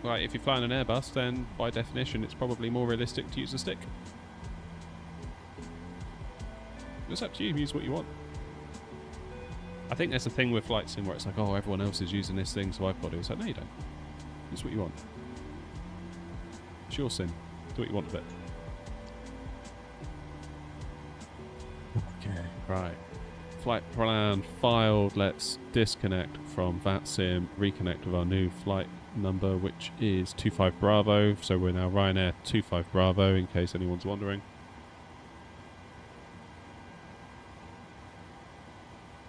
Right, if you're flying an Airbus, then by definition it's probably more realistic to use a stick. It's up to you, use what you want. I think there's a thing with flight sim where it's like, oh, everyone else is using this thing, so I've got to. It's like, no, you don't. Use what you want. It's your sim. Do what you want with it. Okay, right. Flight plan filed. Let's disconnect from VATSIM, reconnect with our new flight number, which is 25 Bravo. So we're now Ryanair 25 Bravo, in case anyone's wondering.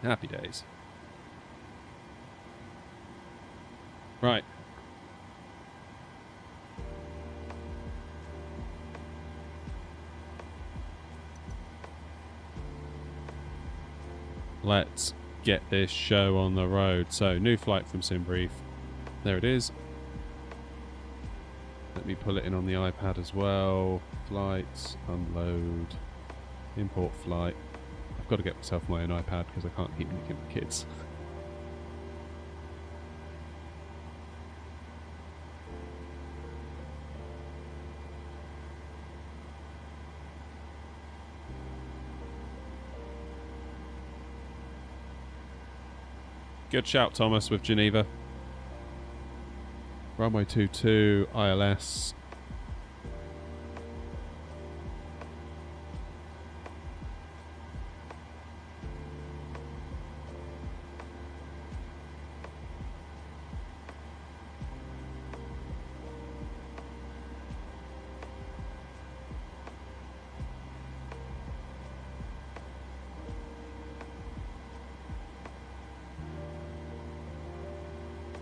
Happy days. Right. Let's get this show on the road. So, new flight from SimBrief. There it is. Let me pull it in on the iPad as well. Flights, unload, import flight. I've got to get myself my own iPad because I can't keep looking at the kids. Good shout, Thomas, with Geneva. Runway 22, ILS.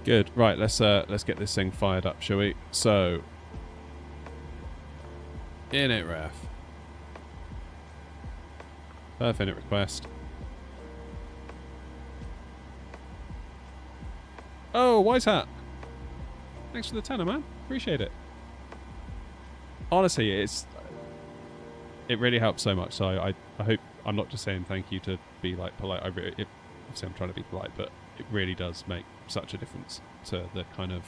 Good. Right, let's get this thing fired up, shall we? So, init ref. Perf init request. Oh, Wise Hat. Thanks for the tenner, man. Appreciate it. Honestly, it really helps so much. So I hope I'm not just saying thank you to be like polite. Obviously, I'm trying to be polite, but it really does make such a difference to the kind of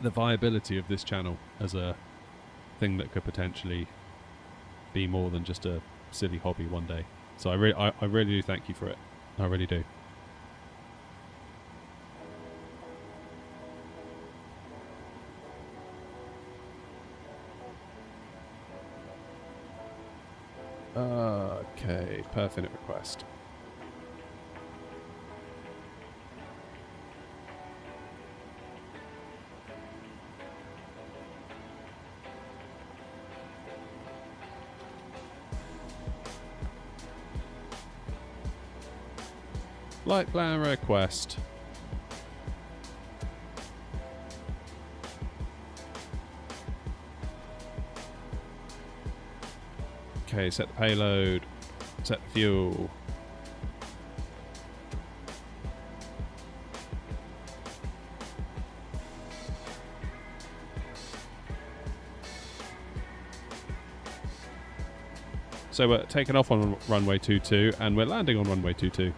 the viability of this channel as a thing that could potentially be more than just a silly hobby one day. So I really do thank you for it. I really do. Okay, perfect request. Flight plan request. Okay, set the payload, set the fuel. So we're taking off on runway 22 and we're landing on runway 22.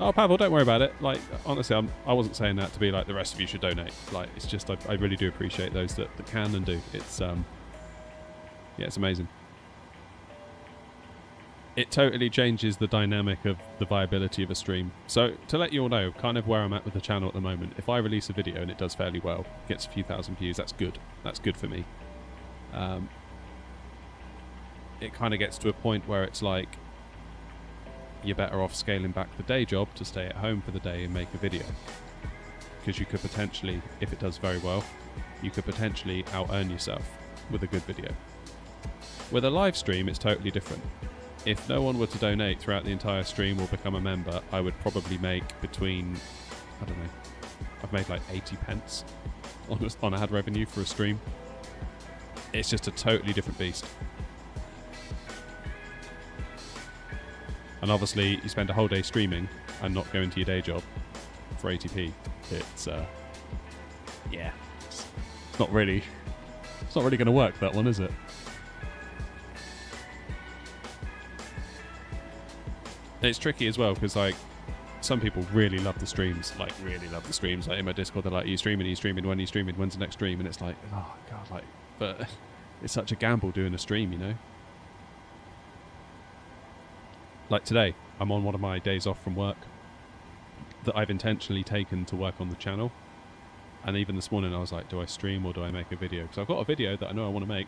Oh, Pavel, don't worry about it. Like, honestly, I wasn't saying that to be like the rest of you should donate. Like, it's just I really do appreciate those that can and do. It's yeah, it's amazing. It totally changes the dynamic of the viability of a stream. So to let you all know kind of where I'm at with the channel at the moment, if I release a video and it does fairly well, gets a few thousand views, that's good. That's good for me. It kind of gets to a point where it's like, you're better off scaling back the day job to stay at home for the day and make a video. Because you could potentially, if it does very well, you could potentially out-earn yourself with a good video. With a live stream, it's totally different. If no one were to donate throughout the entire stream or become a member, I would probably make between, I don't know, I've made like 80 pence on ad revenue for a stream. It's just a totally different beast. And obviously, you spend a whole day streaming and not going to your day job for 80p. It's yeah, it's not really going to work, that one, is it? It's tricky as well because like some people really love the streams, like in my Discord they're like, are you streaming, when are you streaming, when's the next stream? And it's like, oh god, like, but it's such a gamble doing a stream, you know. Like today, I'm on one of my days off from work that I've intentionally taken to work on the channel. And even this morning I was like, do I stream or do I make a video? Because I've got a video that I know I want to make.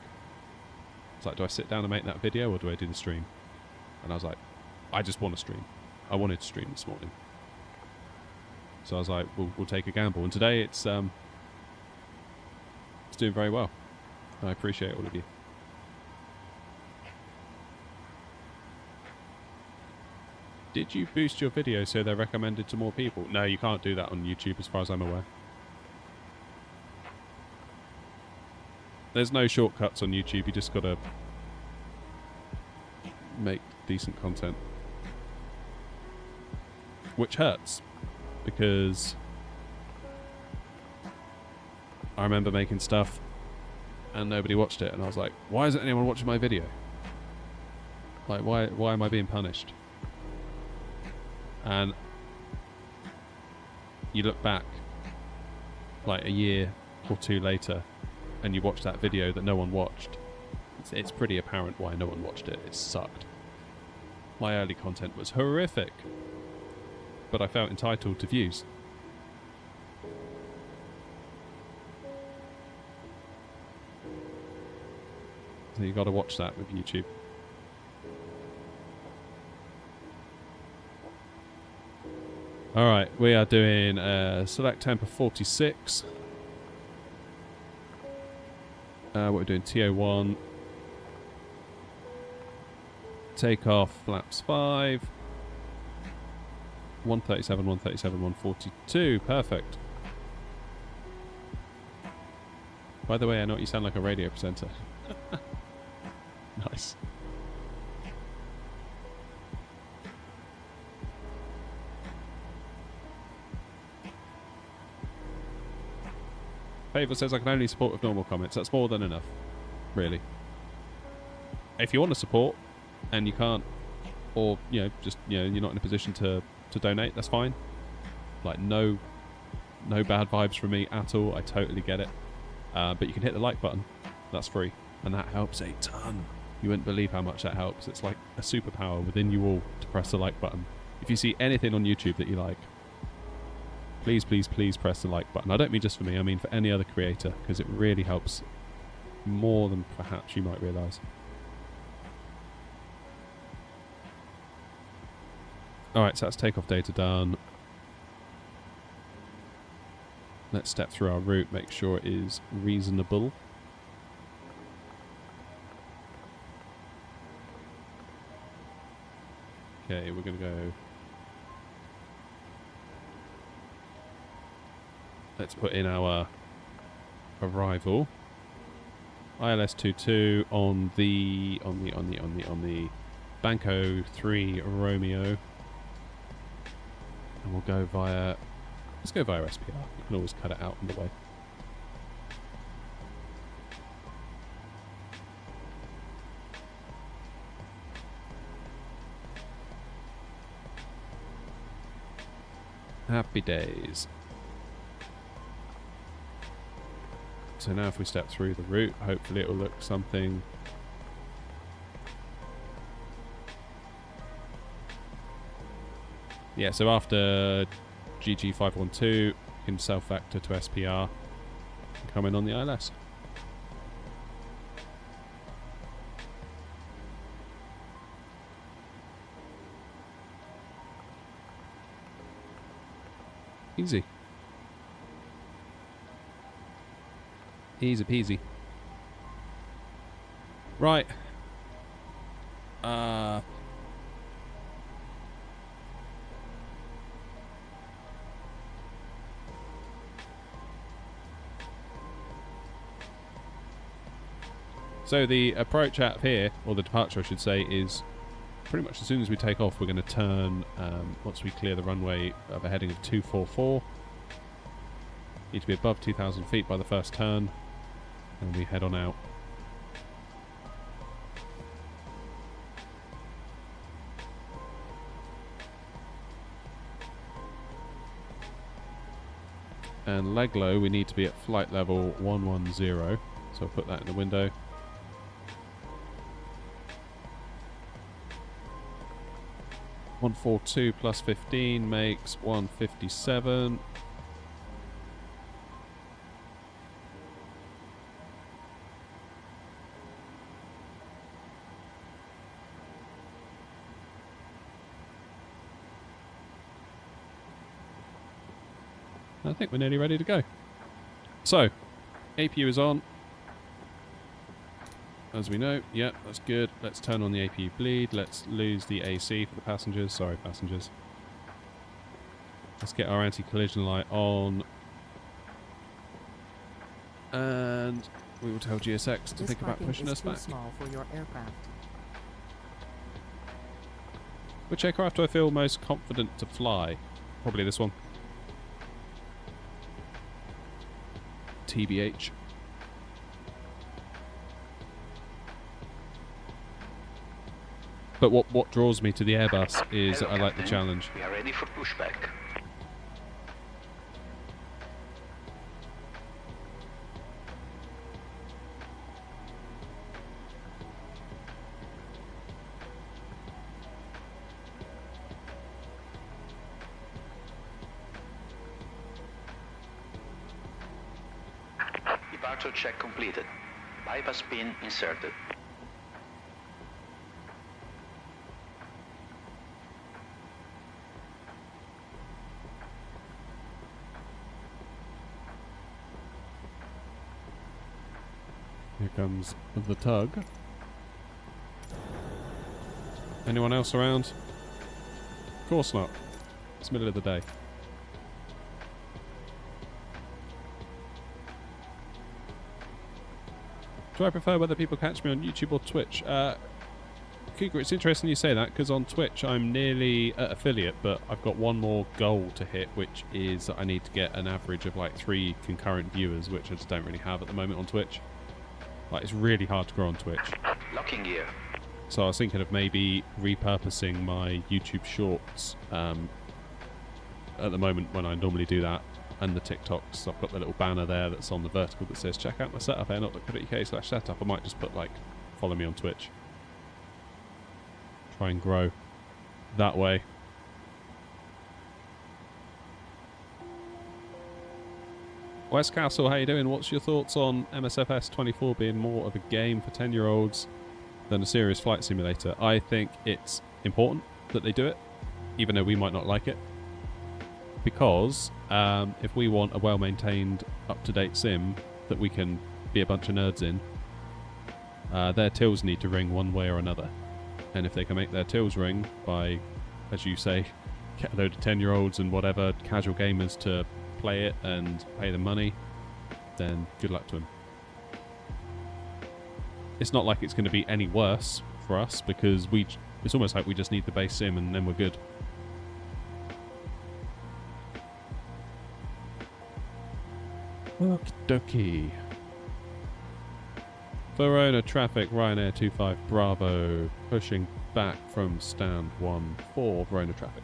It's like, do I sit down and make that video or do I do the stream? And I was like, I just want to stream. I wanted to stream this morning. So I was like, we'll take a gamble. And today it's doing very well. I appreciate all of you. Did you boost your video so they're recommended to more people? No, you can't do that on YouTube as far as I'm aware. There's no shortcuts on YouTube, you just gotta make decent content. Which hurts, because I remember making stuff and nobody watched it, and I was like, why isn't anyone watching my video? Like, why am I being punished? And you look back like a year or two later and you watch that video that no one watched, it's pretty apparent why no one watched it. It sucked. My early content was horrific, but I felt entitled to views. So you got to watch that with YouTube. Alright, we are doing select temp of 46. What we're doing, TO1. Takeoff, flaps 5. 137, 137, 142. Perfect. By the way, I know you sound like a radio presenter. Nice. Favor says I can only support with normal comments. That's more than enough, really. If you want to support and you can't, or just you're not in a position to to donate, that's fine. Like, no bad vibes from me at all. I totally get it. But you can hit the like button. That's free. And that helps a ton. You wouldn't believe how much that helps. It's like a superpower within you all to press the like button. If you see anything on YouTube that you like, please, please, please press the like button. I don't mean just for me, I mean for any other creator, because it really helps more than perhaps you might realise. Alright, so that's takeoff data done. Let's step through our route, make sure it is reasonable. Okay, we're going to go... Let's put in our arrival. ILS-22 on the Banco 3 Romeo. And we'll go via... Let's go via SPR. You can always cut it out on the way. Happy days. So now if we step through the route, hopefully it will look something... Yeah, so after GG512, you can self-vector to SPR and come in on the ILS. Easy. Easy peasy. Right. So the approach out here, or the departure I should say, is pretty much as soon as we take off, we're going to turn, once we clear the runway of a heading of 244. Need to be above 2,000 feet by the first turn, and we head on out. And leg low, we need to be at flight level 110, so I'll put that in the window. $142 plus 15 makes 157. I think we're nearly ready to go. So, APU is on. As we know, yep, that's good. Let's turn on the APU bleed. Let's lose the AC for the passengers. Sorry, passengers. Let's get our anti-collision light on. And we will tell GSX to think about pushing us back. Small for your aircraft. Which aircraft do I feel most confident to fly? Probably this one. TBH. But what draws me to the Airbus is Hello, I like the Captain. challenge. We are ready for pushback. Departure check completed. Bypass pin inserted. Here comes the tug. Anyone else around? Of course not. It's middle of the day. Do I prefer whether people catch me on YouTube or Twitch? Cougar, it's interesting you say that, because on Twitch I'm nearly at affiliate, but I've got one more goal to hit, which is that I need to get an average of like 3 concurrent viewers, which I just don't really have at the moment on Twitch. Like, it's really hard to grow on Twitch. Locking gear. So I was thinking of maybe repurposing my YouTube Shorts at the moment when I normally do that, and the TikToks, I've got the little banner there that's on the vertical that says check out my setup, airnot.co.uk/setup. I might just put like, follow me on Twitch. Try and grow that way. West Castle, how you doing? What's your thoughts on MSFS 24 being more of a game for 10-year-olds than a serious flight simulator? I think it's important that they do it, even though we might not like it. Because if we want a well-maintained, up-to-date sim that we can be a bunch of nerds in, their tills need to ring one way or another. And if they can make their tills ring by, as you say, get a load of 10-year-olds and whatever casual gamers to play it and pay them money, then good luck to them. It's not like it's going to be any worse for us, because it's almost like we just need the base sim and then we're good. Okie dokie. Verona traffic, Ryanair 25 Bravo, pushing back from stand 1 for Verona traffic.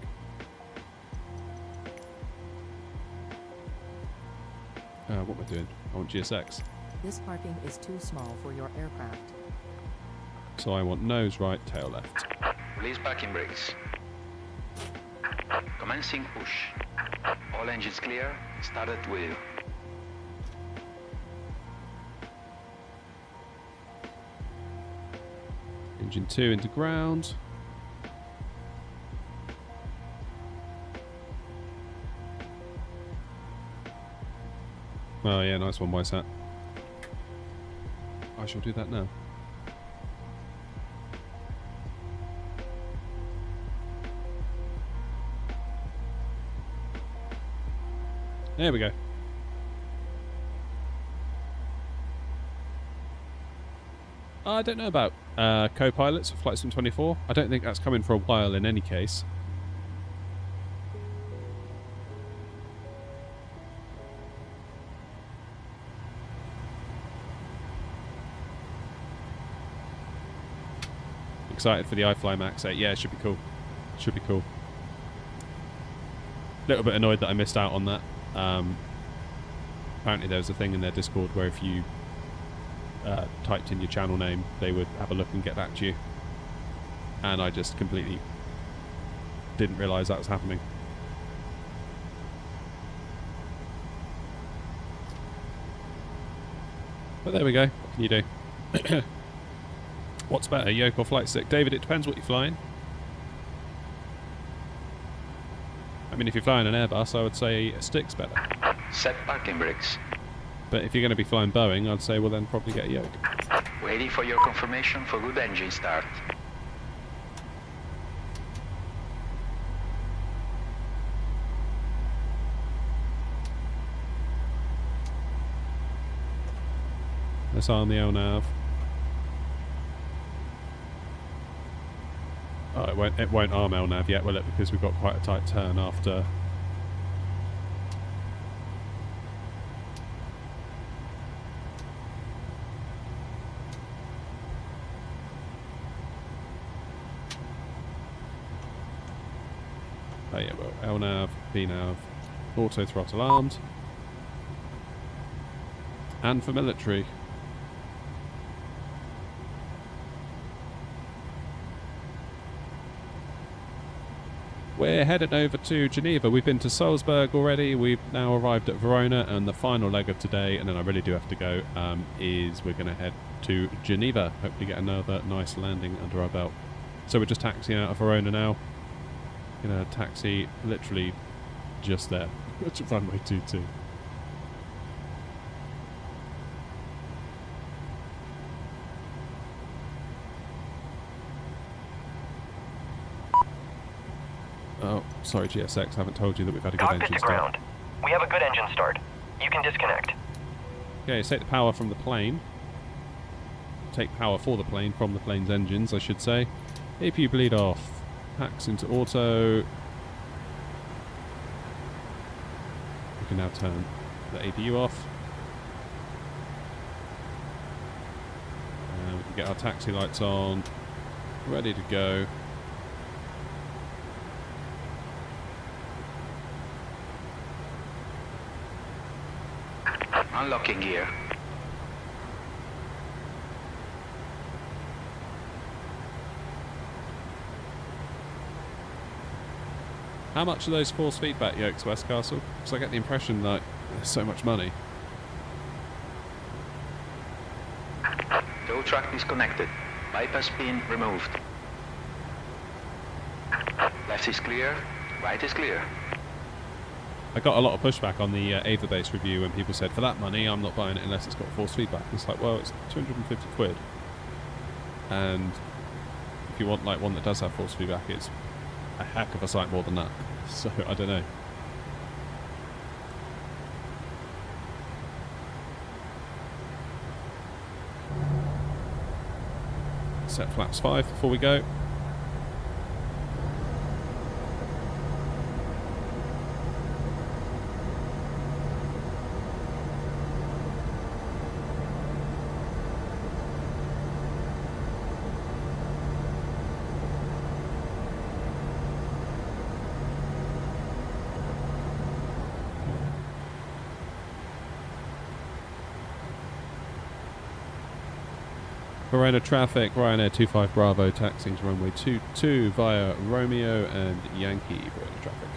What am I doing? I want GSX. This parking is too small for your aircraft. So I want nose right, tail left. Release parking brakes. Commencing push. All engines clear. Start at wheel. Engine 2 into ground. Oh yeah, nice one, Wysat. I shall do that now. There we go. I don't know about co-pilots for Flight Sim 24. I don't think that's coming for a while in any case. Excited for the iFly Max 8. Yeah, it should be cool. Should be cool. A little bit annoyed that I missed out on that. Apparently there was a thing in their Discord where if you typed in your channel name, they would have a look and get back to you. And I just completely didn't realise that was happening. But there we go. What can you do? What's better, yoke or flight stick? David, it depends what you're flying. I mean, if you're flying an Airbus, I would say a stick's better. Set parking brakes. But if you're going to be flying Boeing, I'd say, well, then probably get a yoke. Waiting for your confirmation for good engine start. Let's arm the LNAV. Oh, it won't arm LNAV yet, will it? Because we've got quite a tight turn after. Oh yeah, well, LNAV, PNAV, auto throttle armed. And for military. We're headed over to Geneva. We've been to Salzburg already. We've now arrived at Verona, and the final leg of today, and then I really do have to go, is we're going to head to Geneva. Hopefully get another nice landing under our belt. So we're just taxiing out of Verona now. Going to taxi literally just there. Which is runway 22. Oh, sorry GSX, I haven't told you that we've had a good Cockpit engine to start. ground. We have a good engine start. You can disconnect. Okay, take the power from the plane. Take power for the plane from the plane's engines, I should say. APU bleed off. Packs into auto. We can now turn the APU off. And we can get our taxi lights on. Ready to go. Unlocking gear. How much are those force feedback yokes, Westcastle? Because I get the impression that there's so much money. Tow truck disconnected. Bypass pin removed. Left is clear. Right is clear. I got a lot of pushback on the Ava base review when people said, for that money, I'm not buying it unless it's got force feedback. It's like, well, it's 250 quid. And if you want like one that does have force feedback, it's a heck of a sight more than that. So, I don't know. Set flaps 5 before we go. Verona traffic, Ryanair 25 Bravo taxiing to runway 22 via Romeo and Yankee. Verona traffic.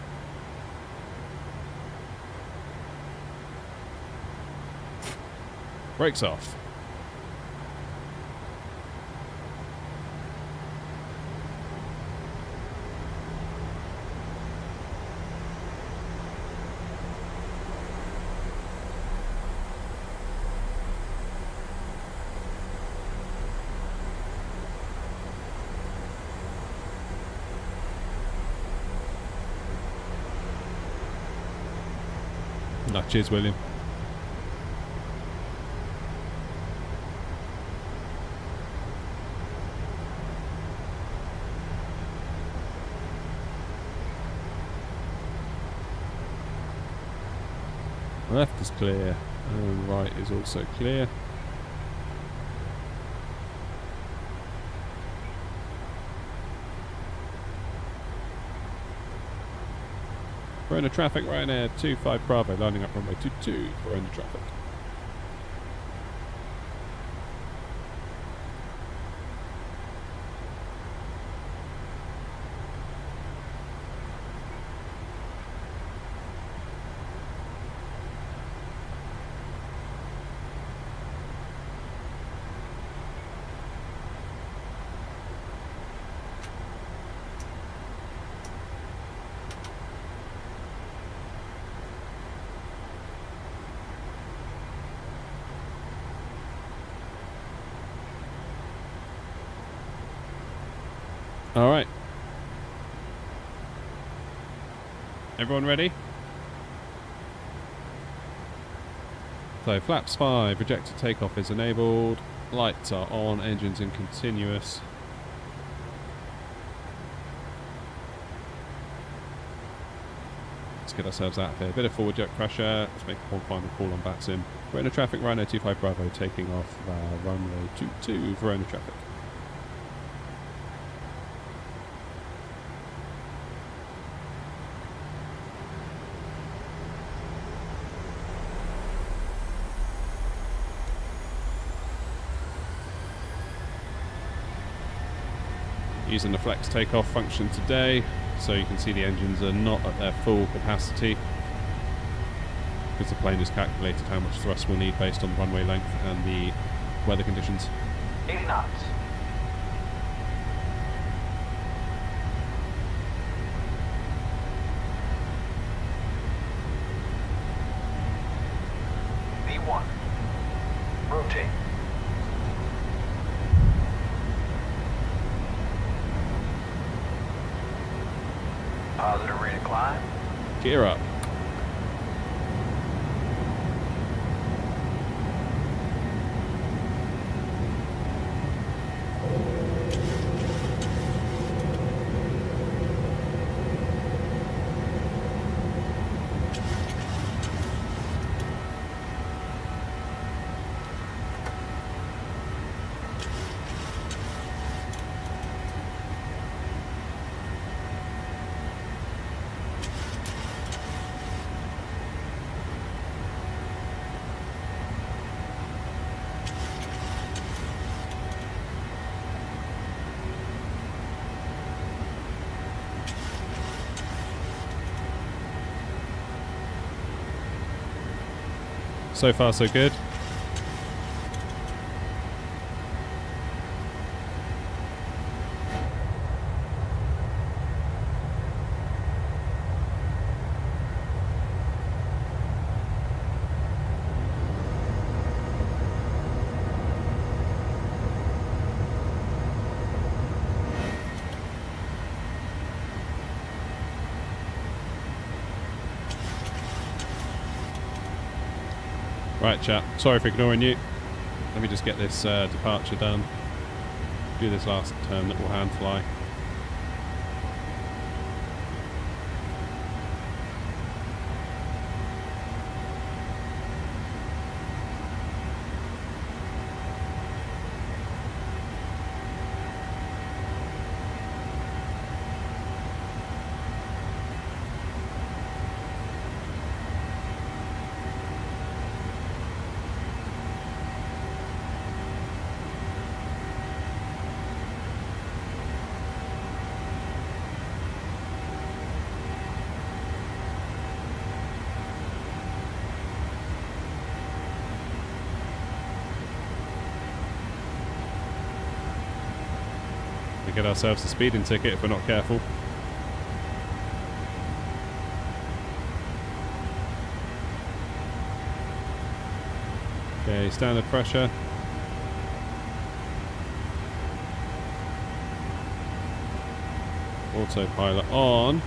Brakes off. No, cheers, William. Left is clear, and right is also clear. Verona traffic, Ryanair 25 Bravo, lining up runway 22, Verona traffic. Alright. Everyone ready? So flaps 5, projected takeoff is enabled, lights are on, engines in continuous. Let's get ourselves out here. Bit of forward jet pressure. Let's make one final call on Batsim. Verona traffic, Ryanair 25 Bravo taking off runway 22, Verona traffic. Using the flex takeoff function today, so you can see the engines are not at their full capacity because the plane has calculated how much thrust we'll need based on the runway length and the weather conditions. 80 knots. V1. Rotate. Positive rate of climb. Gear up. So far, so good. Right, chap. Sorry for ignoring you. Let me just get this departure done. Do this last little hand fly. We get ourselves a speeding ticket if we're not careful. Okay, standard pressure. Autopilot on.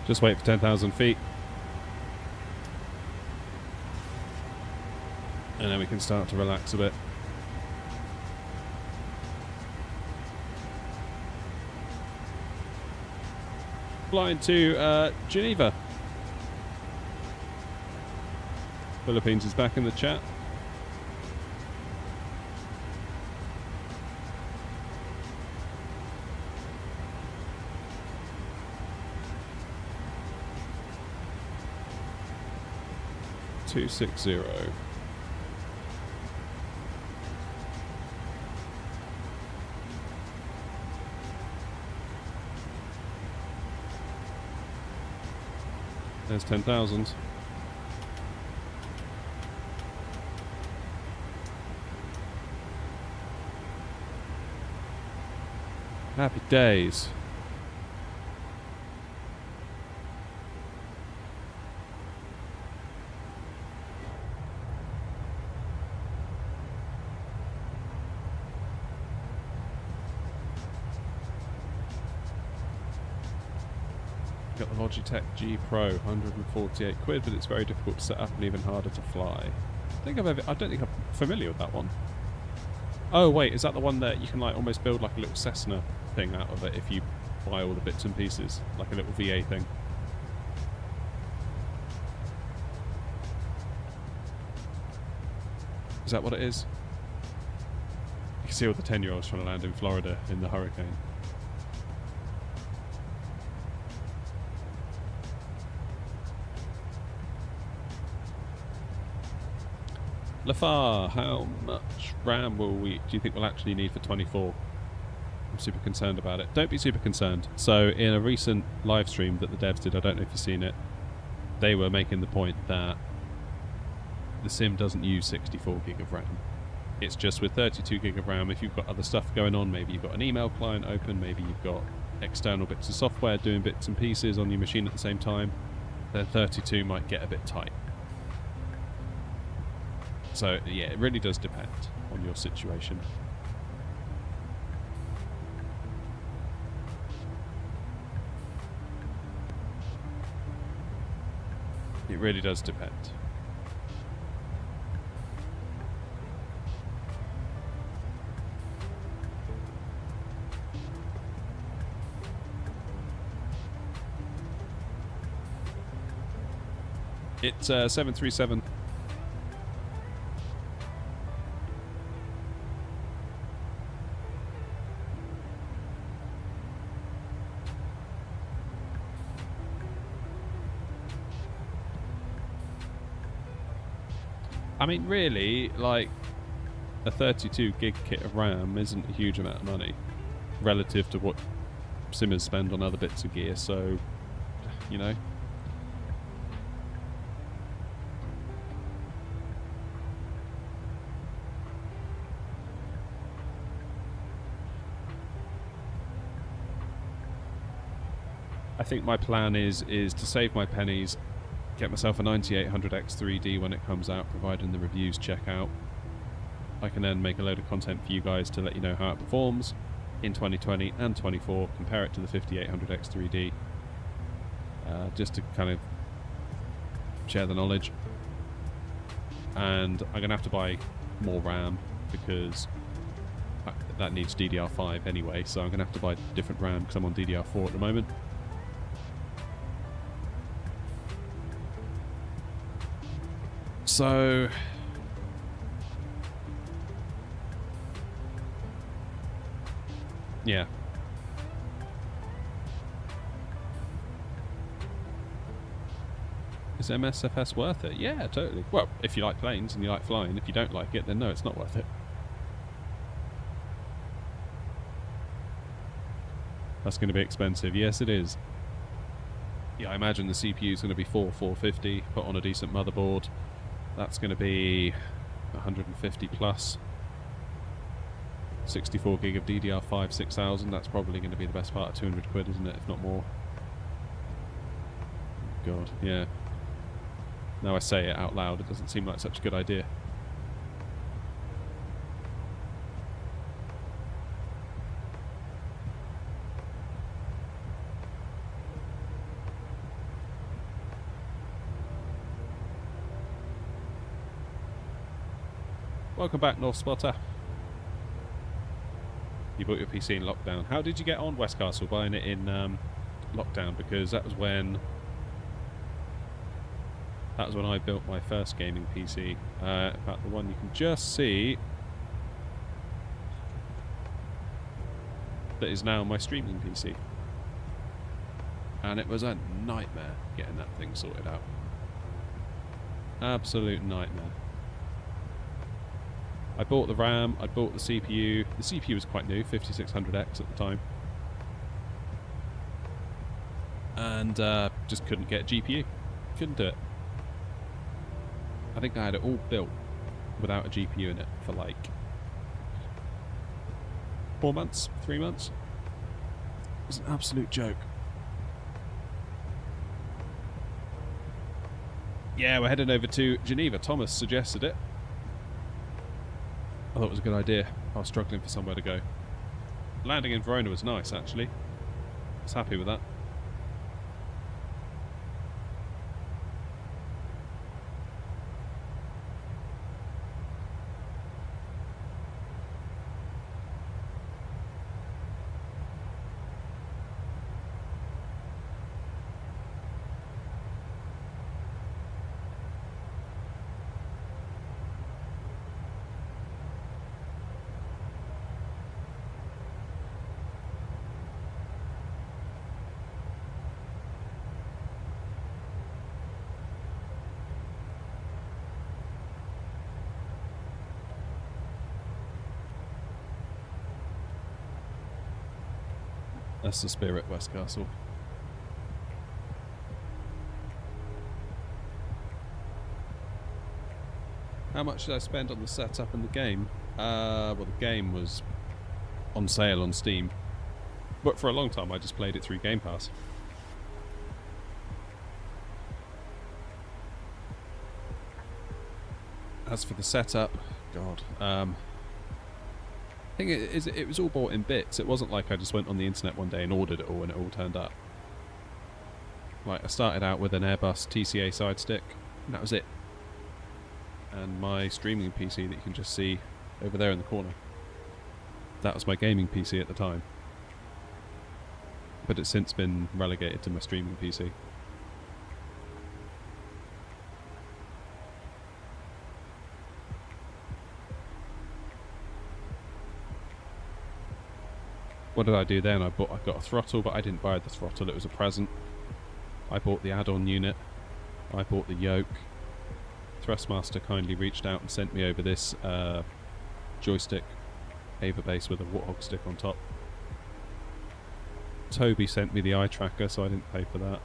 Just wait for 10,000 feet. And then we can start to relax a bit. Flying to Geneva. Philippines is back in the chat. .260. There's 10,000. Happy days. Got the Logitech G Pro, 148 quid, but it's very difficult to set up and even harder to fly. I don't think I'm familiar with that one. Oh wait, is that the one that you can like almost build like a little Cessna thing out of it if you buy all the bits and pieces, like a little VA thing? Is that what it is? You can see all the 10-year-olds trying to land in Florida in the hurricane. Lafar, how much RAM do you think we'll actually need for 24? I'm super concerned about it. Don't be super concerned. So in a recent live stream that the devs did, I don't know if you've seen it, they were making the point that the sim doesn't use 64 gig of RAM. It's just with 32 gig of RAM, if you've got other stuff going on, maybe you've got an email client open, maybe you've got external bits of software doing bits and pieces on your machine at the same time, then 32 might get a bit tight. So, yeah, it really does depend on your situation. It really does depend. It's 737. I mean, really, like, a 32 gig kit of RAM isn't a huge amount of money relative to what simmers spend on other bits of gear, so, you know. I think my plan is to save my pennies, get myself a 9800X3D when it comes out, providing the reviews check out. I can then make a load of content for you guys to let you know how it performs in 2020 and 24, compare it to the 5800X3D, just to kind of share the knowledge. And I'm going to have to buy more RAM because that needs DDR5 anyway, so I'm going to have to buy different RAM because I'm on DDR4 at the moment. So yeah. Is MSFS worth it? Yeah, totally. Well, if you like planes and you like flying, if you don't like it, then no, it's not worth it. That's going to be expensive. Yes, it is. Yeah, I imagine the CPU is going to be 450, put on a decent motherboard. That's going to be 150 plus. 64 gig of DDR5 6000, that's probably going to be the best part of 200 quid, isn't it, if not more. God, yeah. Now I say it out loud, it doesn't seem like such a good idea. Welcome back, North Spotter. You bought your PC in lockdown. How did you get on, Westcastle, buying it in lockdown? Because that was when I built my first gaming PC. In fact, the one you can just see that is now my streaming PC. And it was a nightmare getting that thing sorted out. Absolute nightmare. I bought the RAM, I bought the CPU. The CPU was quite new, 5600X at the time. And just couldn't get a GPU. Couldn't do it. I think I had it all built without a GPU in it for like 4 months, 3 months. It was an absolute joke. Yeah, we're heading over to Geneva. Thomas suggested it. I thought it was a good idea. I was struggling for somewhere to go. Landing in Verona was nice, actually. I was happy with that. That's the spirit, Westcastle. How much did I spend on the setup and the game? Well, the game was on sale on Steam. But for a long time I just played it through Game Pass. As for the setup, God, I think it was all bought in bits. It wasn't like I just went on the internet one day and ordered it all and it all turned up. Like, I started out with an Airbus TCA Sidestick, and that was it. And my streaming PC that you can just see over there in the corner. That was my gaming PC at the time. But it's since been relegated to my streaming PC. What did I do then? I got a throttle, but I didn't buy the throttle, it was a present. I bought the add-on unit. I bought the yoke. Thrustmaster kindly reached out and sent me over this joystick Ava base with a Warthog stick on top. Toby sent me the eye tracker, so I didn't pay for that.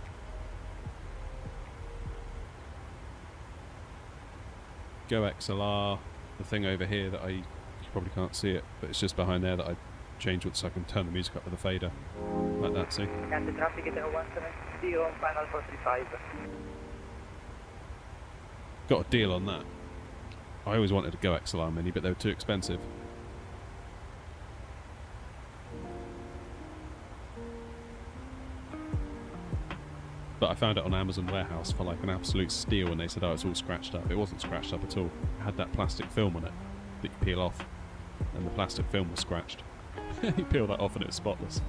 Go XLR, the thing over here that you probably can't see it, but it's just behind there that I changed it so I can turn the music up with the fader. Like that, see? Traffic at 170 on final 435. Got a deal on that. I always wanted a Go XLR Mini, but they were too expensive. But I found it on Amazon Warehouse for like an absolute steal, and they said, oh, it's all scratched up. It wasn't scratched up at all. It had that plastic film on it that you peel off, and the plastic film was scratched. You peel that off and it's spotless.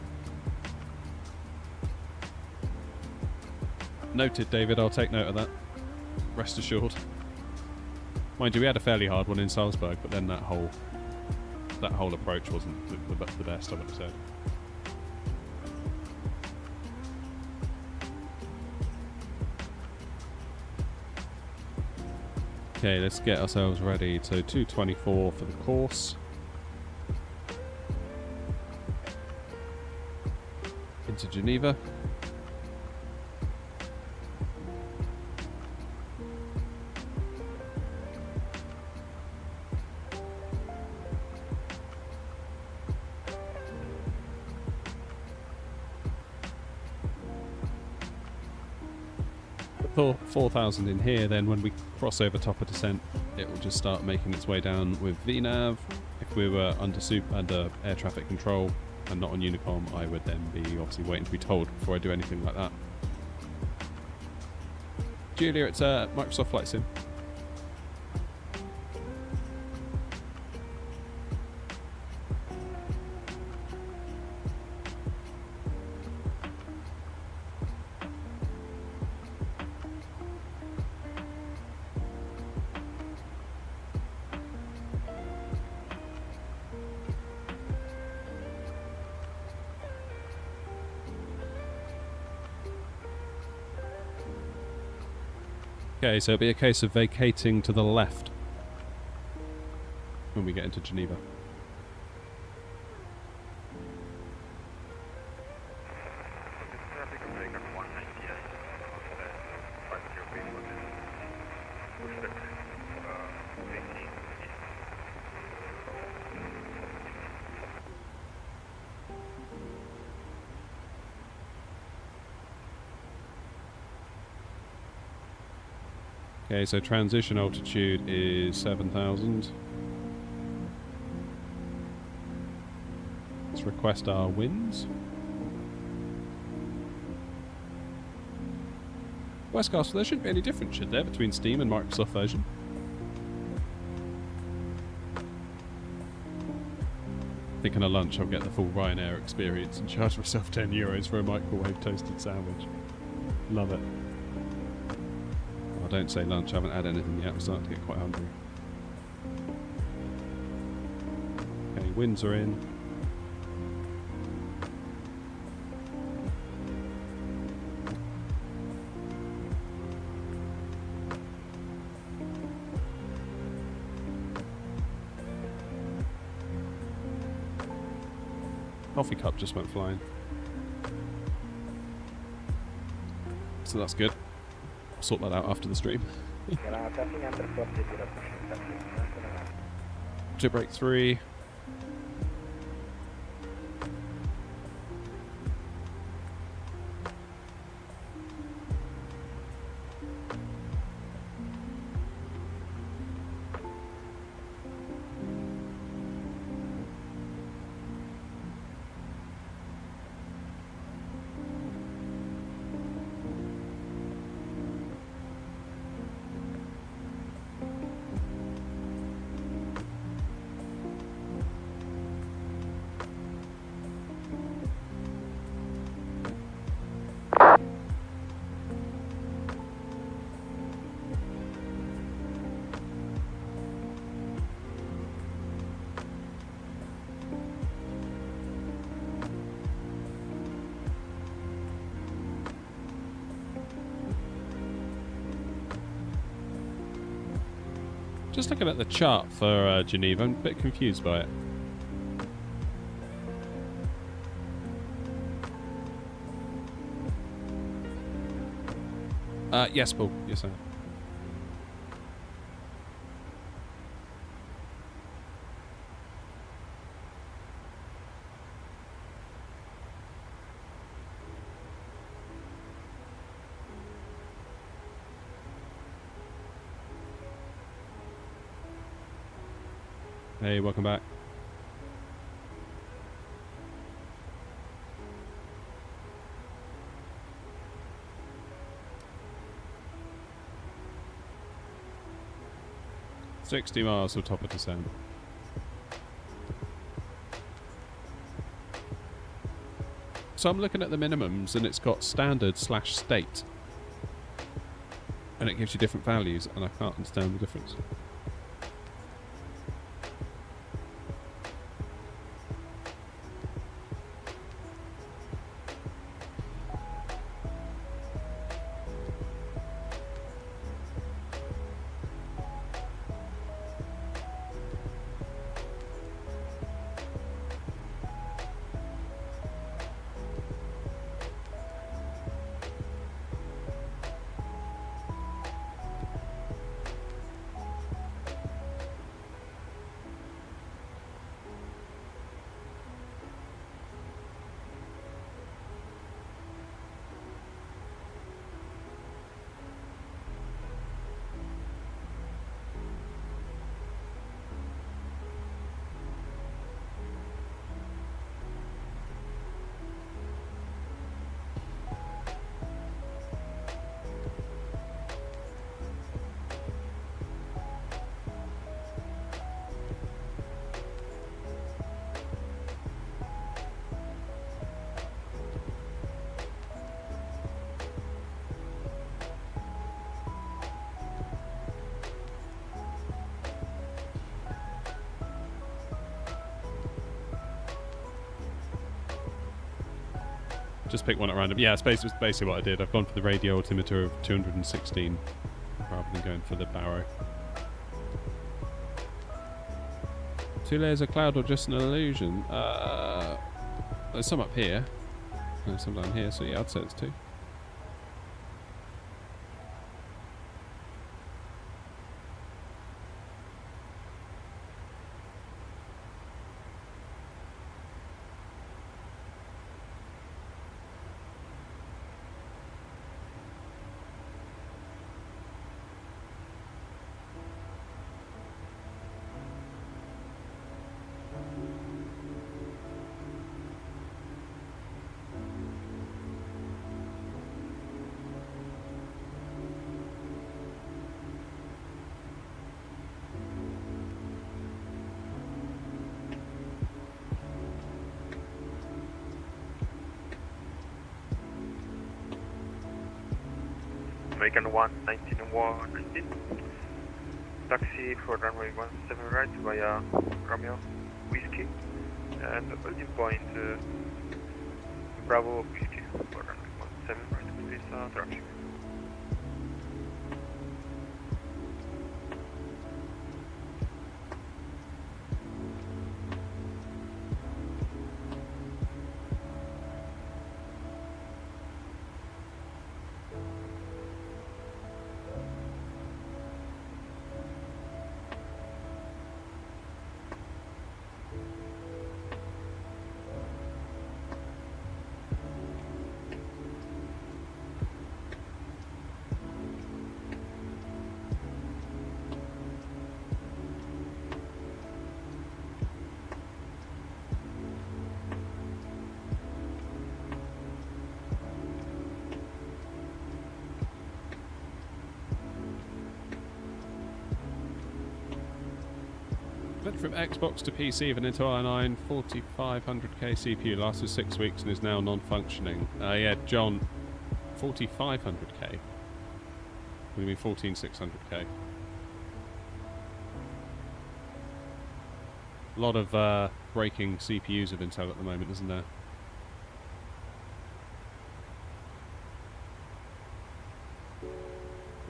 Noted, David. I'll take note of that. Rest assured. Mind you, we had a fairly hard one in Salzburg, but then that whole approach wasn't the best, I would have said. Okay, let's get ourselves ready. So 224 for the course. Into Geneva. Put 4,000 in here, then when we cross over top of descent, it will just start making its way down with VNAV. If we were under air traffic control and not on Unicom, I would then be obviously waiting to be told before I do anything like that. Julia, it's Microsoft Flight Sim. Okay, so it'll be a case of vacating to the left when we get into Geneva. Okay, so transition altitude is 7,000. Let's request our winds. Westcastle, there shouldn't be any difference, should there, between Steam and Microsoft version? Thinking of lunch, I'll get the full Ryanair experience and charge myself €10 for a microwave toasted sandwich. Love it. Don't say lunch, I haven't had anything yet, I'm starting to get quite hungry. Okay, winds are in. Coffee cup just went flying. So that's good. Sort that out after the stream. To break 3. Just looking at the chart for Geneva, I'm a bit confused by it. Yes, Paul. Yes, I am. Hey, welcome back. $60 miles till top of descent. So I'm looking at the minimums and it's got standard / state. And it gives you different values and I can't understand the difference. Just pick one at random. Yeah, space was basically what I did. I've gone for the radio altimeter of 216 rather than going for the barrow. 2 layers of cloud or just an illusion? There's some up here. And some down here, so yeah, I'd say it's 2. American 119 taxi for runway 17 right via Romeo Whiskey and holding point Bravo Whiskey for runway 17 right with traffic. Went from Xbox to PC with an Intel i9 4500K CPU, lasted 6 weeks and is now non-functioning. Yeah, John, 4500K? What do you mean 14600K? A lot of breaking CPUs of Intel at the moment, isn't there?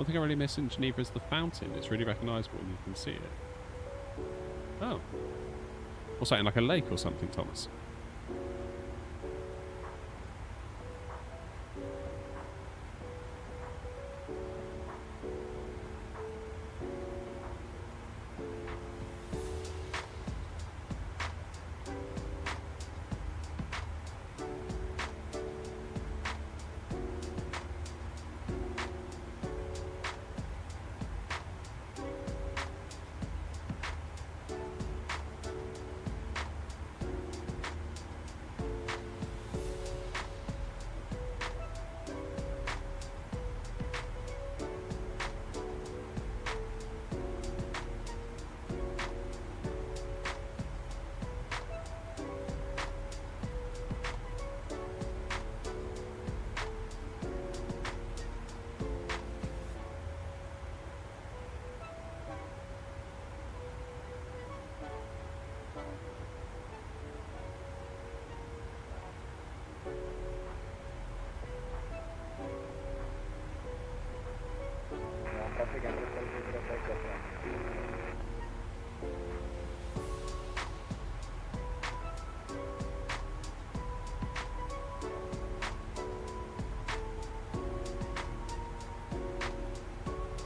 One thing I really miss in Geneva is the fountain. It's really recognisable and you can see it. Oh. What's that, in like a lake or something, Thomas?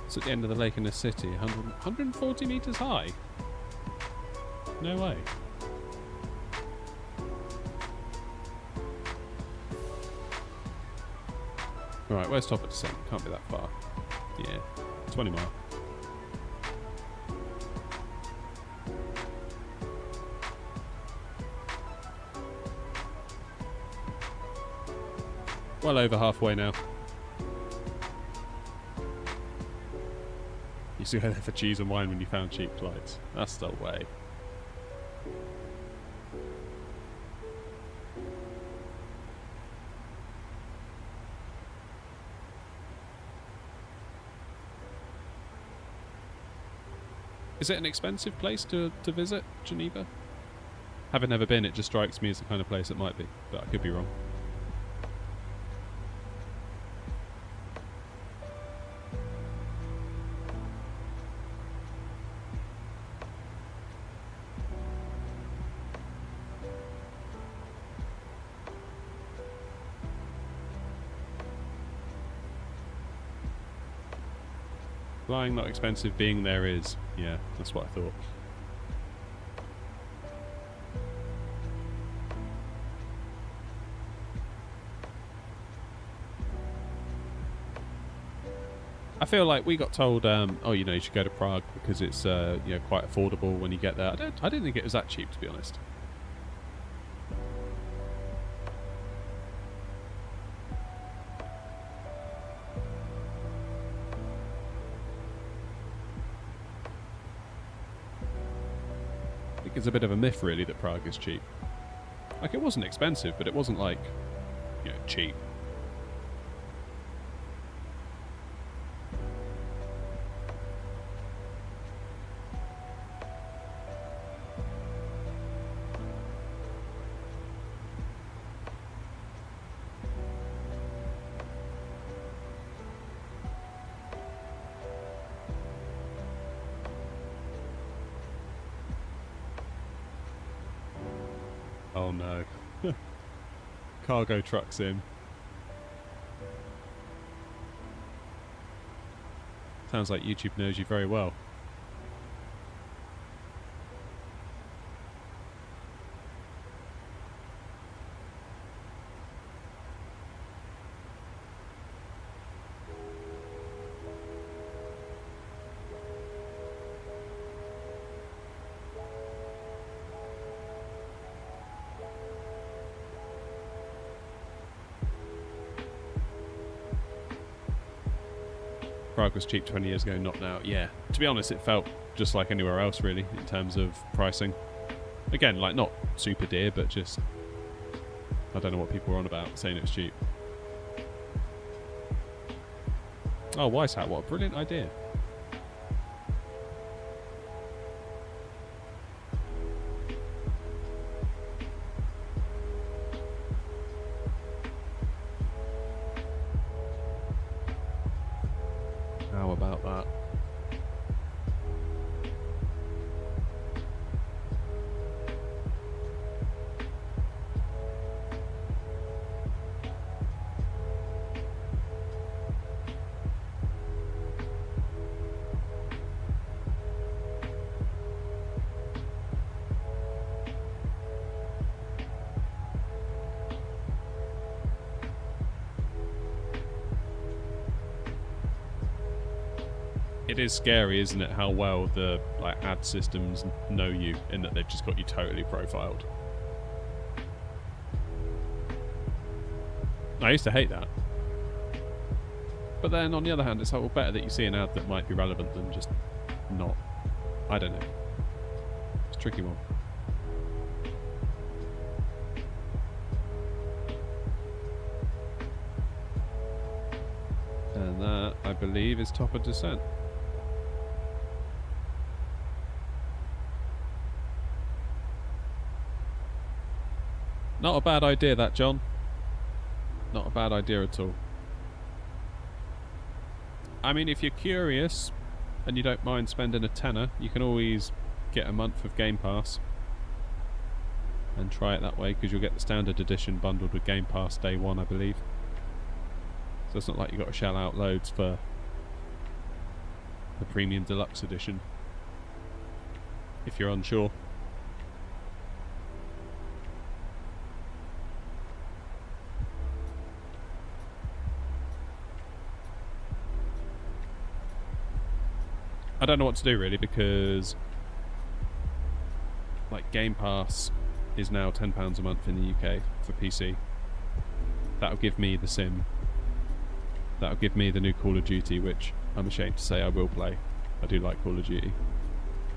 It's at the end of the lake in the city, 140 metres high. No way. Right, where's top of descent? Can't be that far. Yeah, 20 mile. Well over halfway now. You used to go there for cheese and wine when you found cheap flights. That's the way. Is it an expensive place to visit, Geneva? Having never been, it just strikes me as the kind of place it might be, but I could be wrong. Flying not expensive, being there is. Yeah, that's what I thought. I feel like we got told, oh, you know, you should go to Prague because it's, you know, quite affordable when you get there. I didn't think it was that cheap, to be honest. It's a bit of a myth, really, that Prague is cheap. Like, it wasn't expensive, but it wasn't, like, you know, cheap. Oh no. Cargo trucks in. Sounds like YouTube knows you very well. Prague was cheap 20 years ago, not now. Yeah, to be honest, it felt just like anywhere else, really, in terms of pricing. Again, like, not super dear, but just... I don't know what people were on about, saying it was cheap. Oh, Wise Hat, what a brilliant idea. It is scary, isn't it, how well the like ad systems know you, in that they've just got you totally profiled. I used to hate that. But then, on the other hand, it's like, well, better that you see an ad that might be relevant than just not. I don't know. It's a tricky one. And that, I believe, is top of descent. Not a bad idea, that, John. Not a bad idea at all. I mean, if you're curious and you don't mind spending a tenner, you can always get a month of Game Pass and try it that way, because you'll get the standard edition bundled with Game Pass day one, I believe. So it's not like you've got to shell out loads for the premium deluxe edition if you're unsure. I don't know what to do really, because like Game Pass is now £10 a month in the UK for PC. That'll give me the Sim. That'll give me the new Call of Duty, which I'm ashamed to say I will play. I do like Call of Duty.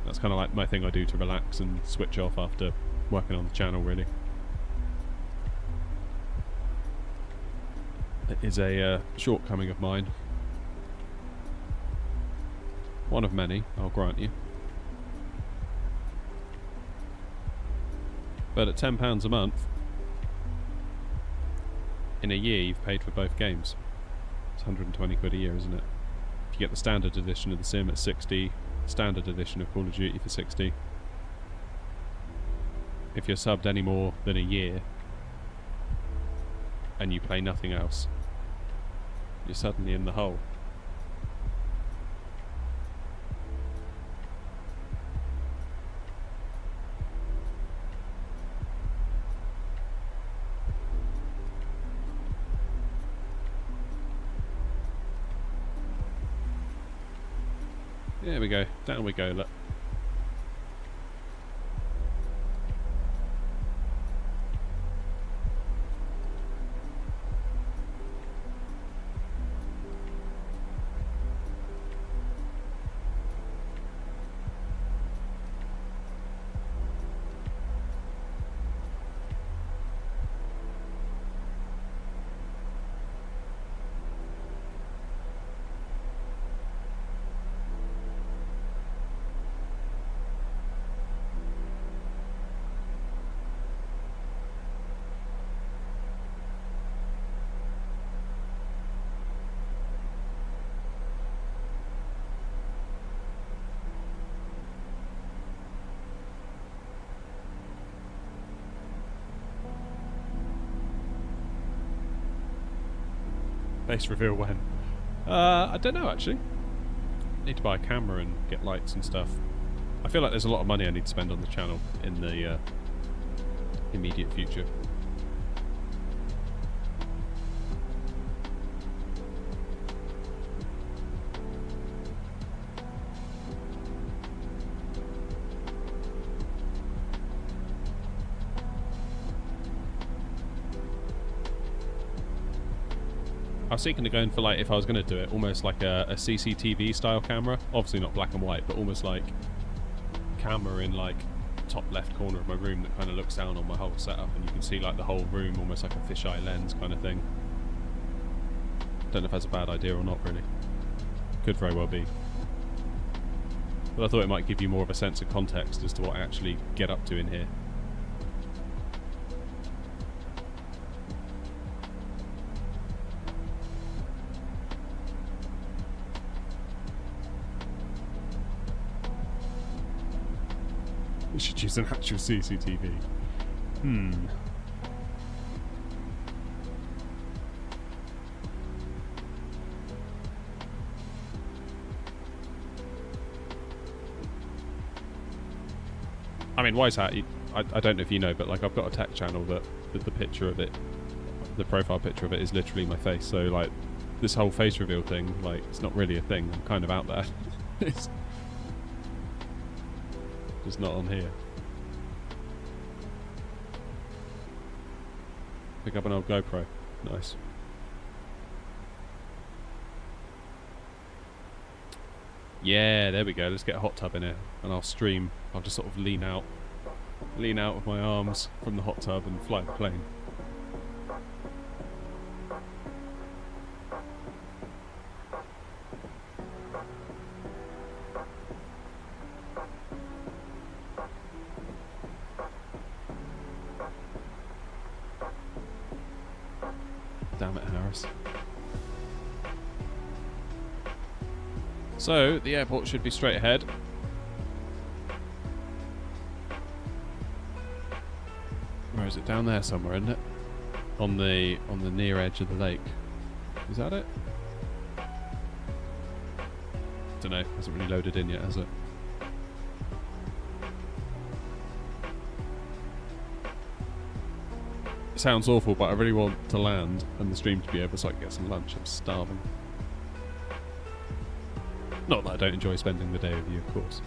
That's kind of like my thing I do to relax and switch off after working on the channel, really. It is a shortcoming of mine. One of many, I'll grant you. But at £10 a month, in a year you've paid for both games. It's 120 quid a year, isn't it? If you get the standard edition of The Sim at 60, standard edition of Call of Duty for 60. If you're subbed any more than a year, and you play nothing else, you're suddenly in the hole. There we go, down we go, look. Face reveal when? I don't know actually. Need to buy a camera and get lights and stuff. I feel like there's a lot of money I need to spend on the channel in the immediate future. I was thinking of going for, like, if I was going to do it, almost like a CCTV style camera. Obviously not black and white, but almost like camera in, like, top left corner of my room that kind of looks down on my whole setup, and you can see, like, the whole room, almost like a fisheye lens kind of thing. Don't know if that's a bad idea or not, really. Could very well be. But I thought it might give you more of a sense of context as to what I actually get up to in here. We should use an actual CCTV. I mean, Wise Hat, I don't know if you know, but like I've got a tech channel that the picture of it, the profile picture of it is literally my face. So like this whole face reveal thing, like it's not really a thing. I'm kind of out there. It's just not on here. Pick up an old GoPro. Nice. Yeah, there we go. Let's get a hot tub in here, and I'll stream. I'll just sort of lean out with my arms from the hot tub and fly the plane. Damn it, Harris. So, the airport should be straight ahead. Where is it? Down there somewhere, isn't it? On the near edge of the lake. Is that it? Dunno, hasn't really loaded in yet, has it? It sounds awful, but I really want to land and the stream to be over so I can get some lunch. I'm starving. Not that I don't enjoy spending the day with you, of course.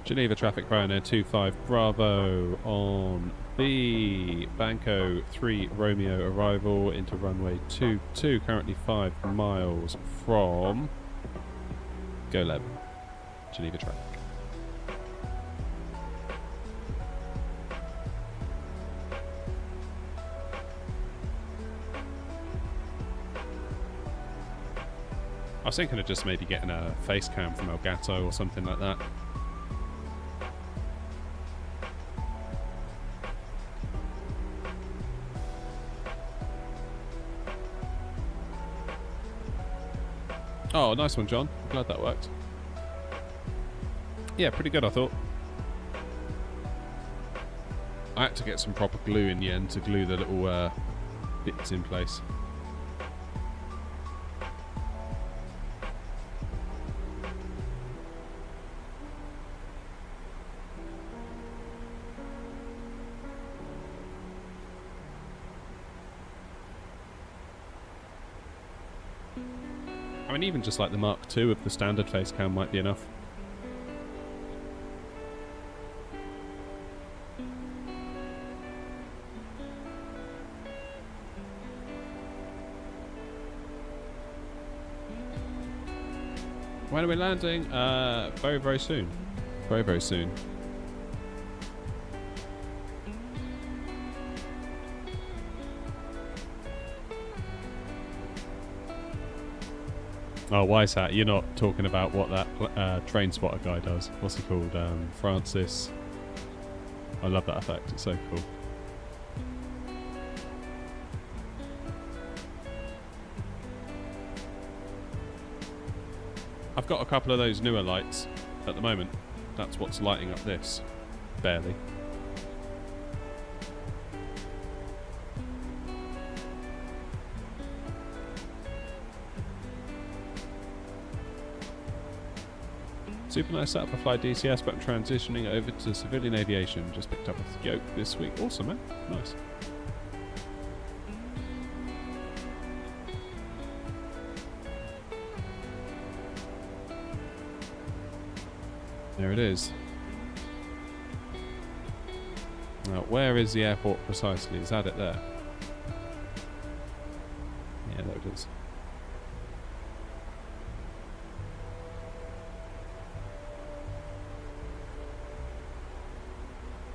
Geneva traffic, Ryanair 25 Bravo on B, Banco 3 Romeo arrival into runway 22, currently 5 miles from Goleb, Geneva traffic. I was thinking of just maybe getting a face cam from Elgato or something like that. Oh, nice one, John. I'm glad that worked. Yeah, pretty good, I thought. I had to get some proper glue in the end to glue the little bits in place. I mean, even just like the Mark II of the standard face cam might be enough. When are we landing? Very, very soon. Very, very soon. Oh, Wise Hat, you're not talking about what that train spotter guy does. What's he called? Francis. I love that effect. It's so cool. I've got a couple of those newer lights at the moment. That's what's lighting up this. Barely. Super nice setup for Fly DCS, but I'm transitioning over to civilian aviation. Just picked up a yoke this week. Awesome, man. Nice. There it is. Now, where is the airport precisely? Is that it there? Yeah, there it is.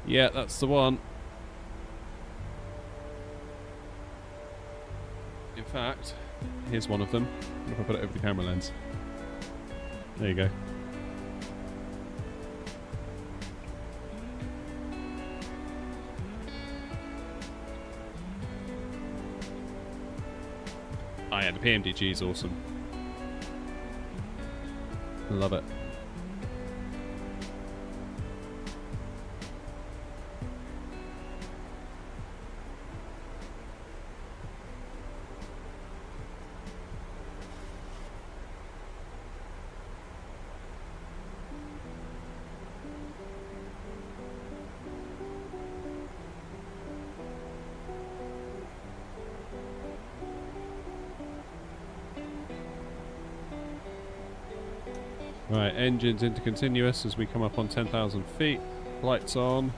Yeah, that's the one. In fact, here's one of them. If I put it over the camera lens. There you go. Oh yeah, the PMDG is awesome. Love it. Right, engines into continuous as we come up on 10,000 feet. Lights on.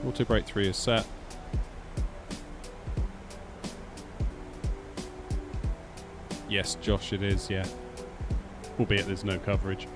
Auto brake 3 is set. Yes, Josh, it is, yeah. Albeit there's no coverage.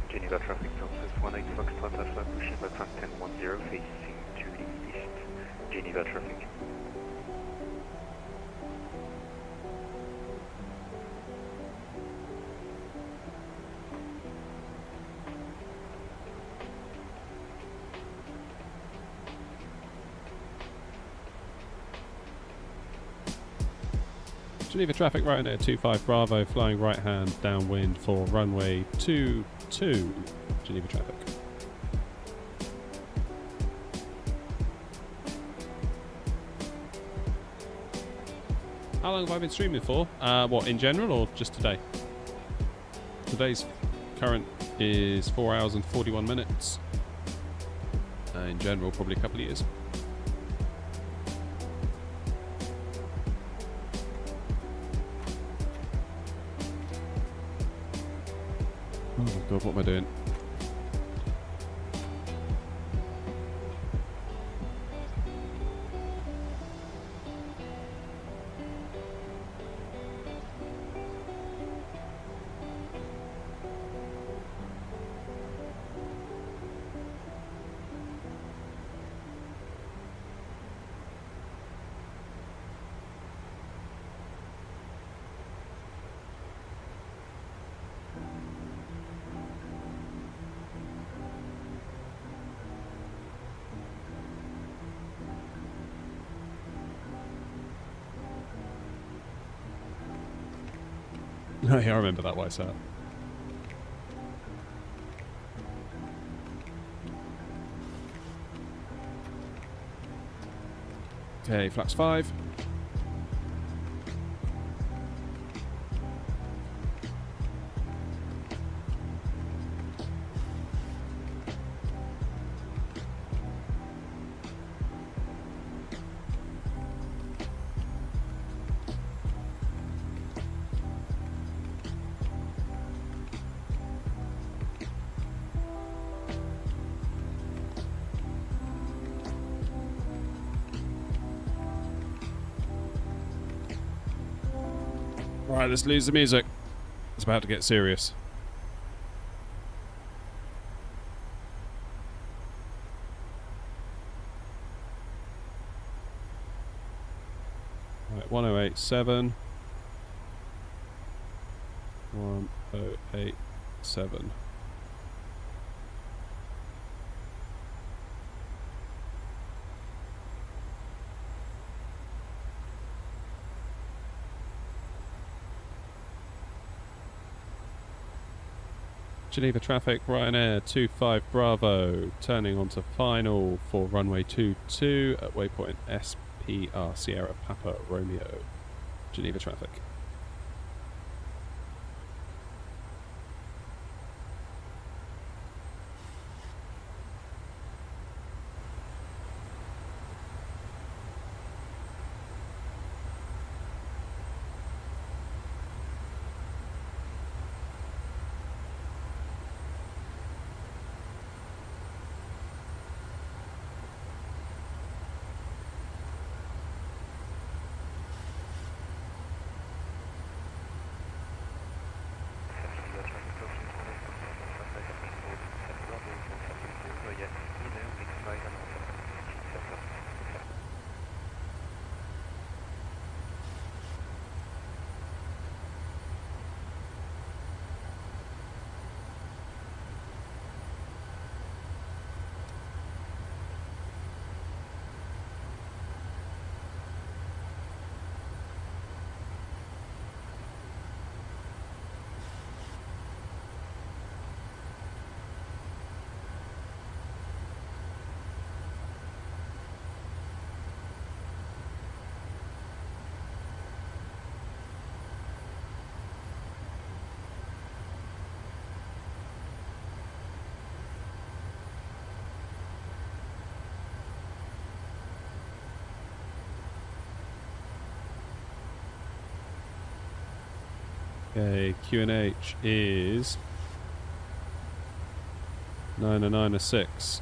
Geneva traffic, Southwest 18 Foxtrot Alpha, pushing back from 1010 facing to the east. Geneva traffic. Geneva traffic, Ryanair 25 Bravo, flying right hand downwind for runway 22. Geneva traffic. How long have I been streaming for? What, in general or just today? Today's current is 4 hours and 41 minutes. In general, probably a couple of years. Oh god, what am I doing? Oh yeah, I remember that white set. Okay, flaps 5. Right, let's lose the music. It's about to get serious. Right, 1087. 1087. Geneva traffic, Ryanair 25 Bravo, turning onto final for runway 22 at waypoint SPR Sierra Papa Romeo. Geneva traffic. Okay, QNH is 90906.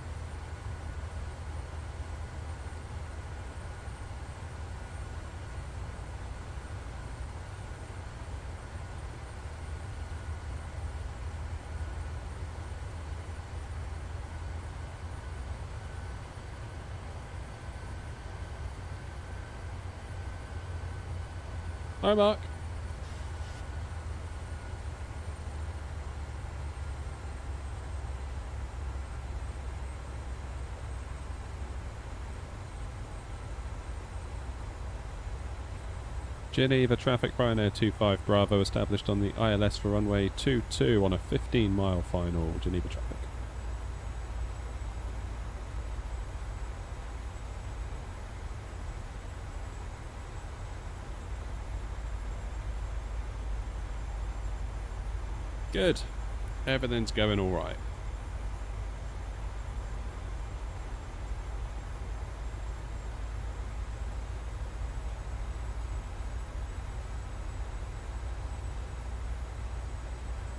Hi, Mark. Geneva traffic, Ryanair 25 Bravo established on the ILS for runway 22 on a 15-mile final. Geneva traffic. Good. Everything's going all right.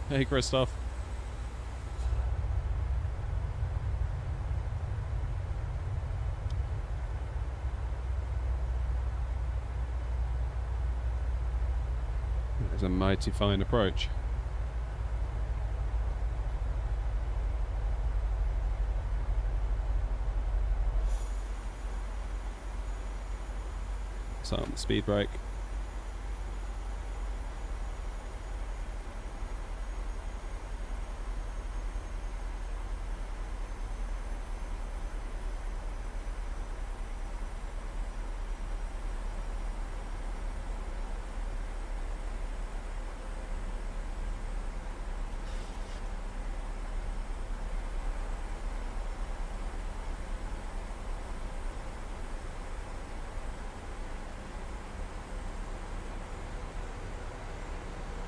Hey, Christoph. There's a mighty fine approach. So, speed brake.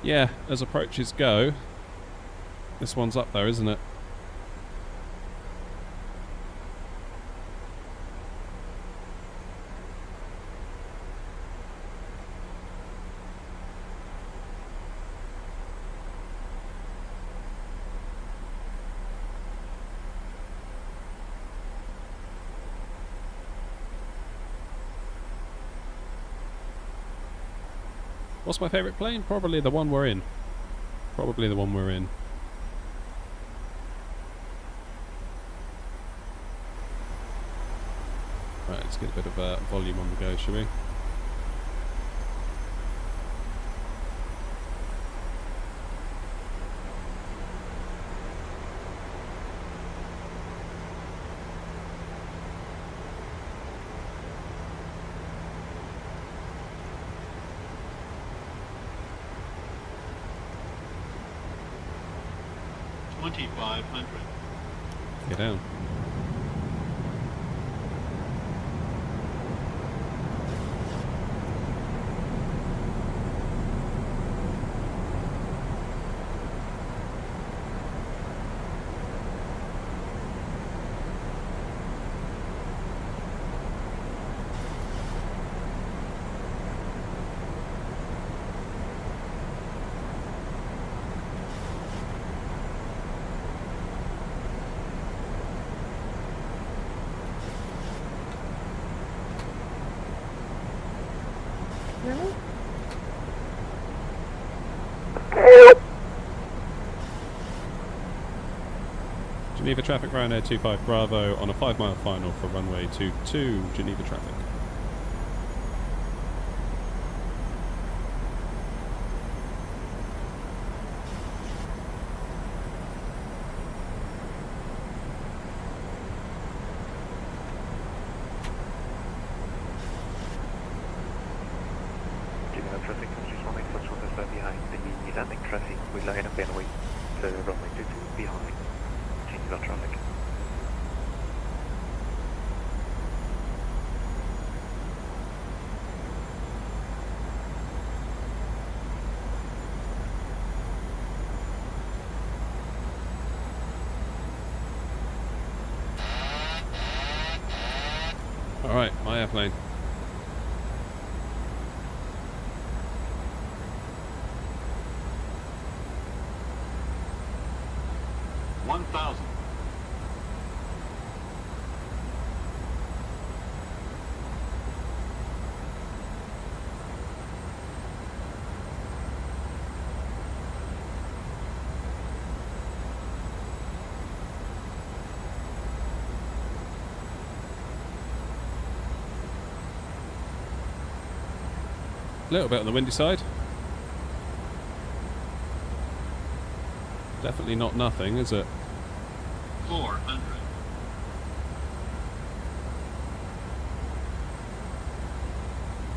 Yeah, as approaches go, this one's up there, isn't it? What's my favourite plane? Probably the one we're in. Probably the one we're in. Right, let's get a bit of volume on the go, shall we? Get down. Geneva traffic, Ryanair 25 Bravo on a 5-mile final for runway 22, Geneva traffic. Geneva traffic, just running first one is behind the landing traffic. We line up anyway to runway 22 behind. Geneva traffic. Alright, my airplane. 1,000. A little bit on the windy side. Definitely not nothing, is it? 400.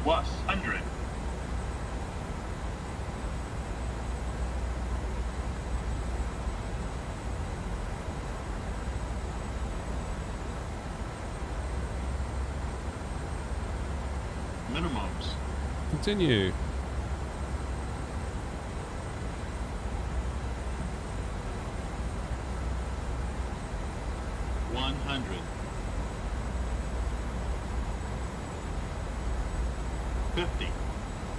Was 100. Minimums. Continue. $100. 50,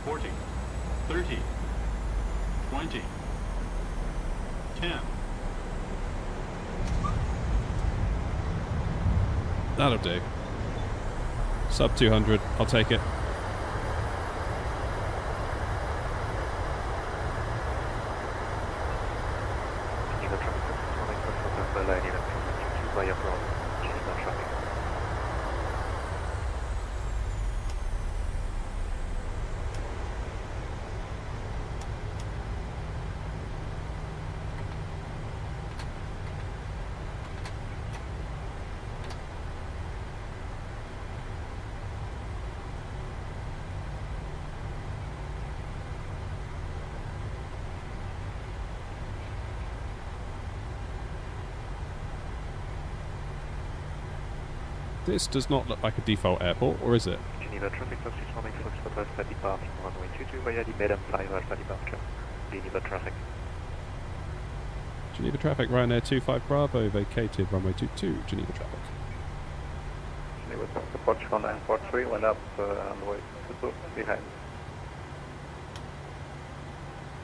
40, 30, 20, 10. That'll do. Sub 200. I'll take it. Geneva traffic, Berlin, via from Geneva traffic. This does not look like a default airport, or is it? Geneva traffic, Thrustmaster, Foxtrot, departure, runway 22 via the Madam Flight Rudder departure. Geneva traffic. Geneva traffic, Ryanair 25 Bravo, vacated runway 22, Geneva traffic. Geneva traffic, Portugal and Port 3 went up on the way to book behind.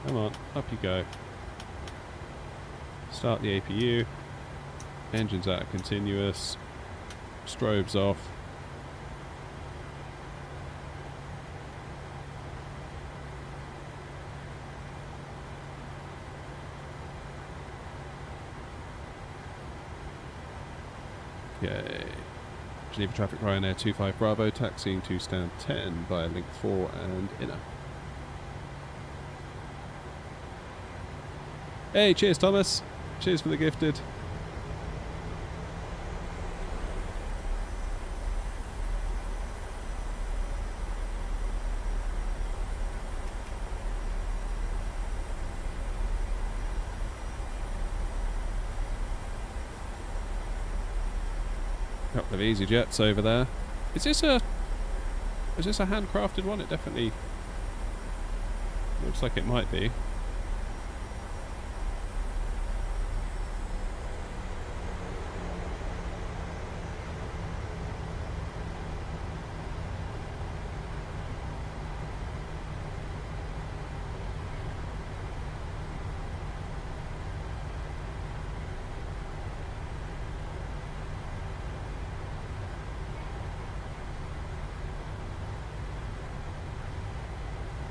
Come on, up you go. Start the APU. Engines out of continuous. Strobes off. Okay. Geneva traffic, Ryanair 25 Bravo, taxiing to stand 10 via link 4 and inner. Hey, cheers Thomas. Cheers for the gifted. Couple of easy jets over there. Is this a handcrafted one? It definitely looks like it might be.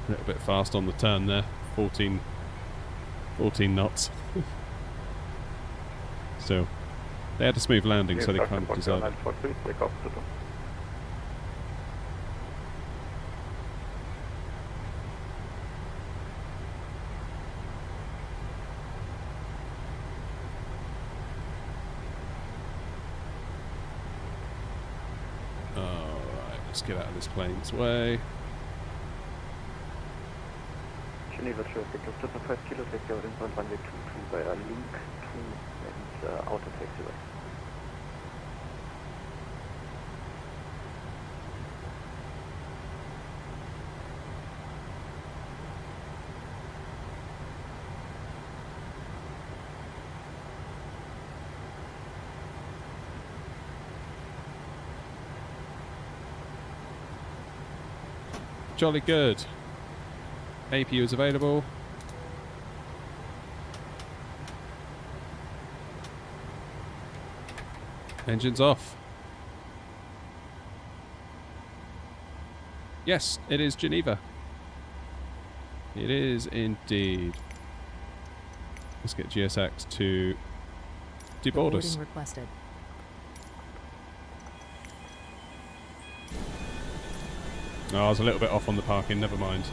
A little bit fast on the turn there. 14 knots. Still, they had a smooth landing, so they kind of deserve it. Alright, let's get out of this plane's way. Geneva traffic, just a 5 kilo take your inbound runway 22 via link 2 and auto taxiway. Jolly good. APU is available. Engines off. Yes, it is Geneva. It is indeed. Let's get GSX to deboard us. Boarding requested. Oh, I was a little bit off on the parking, never mind.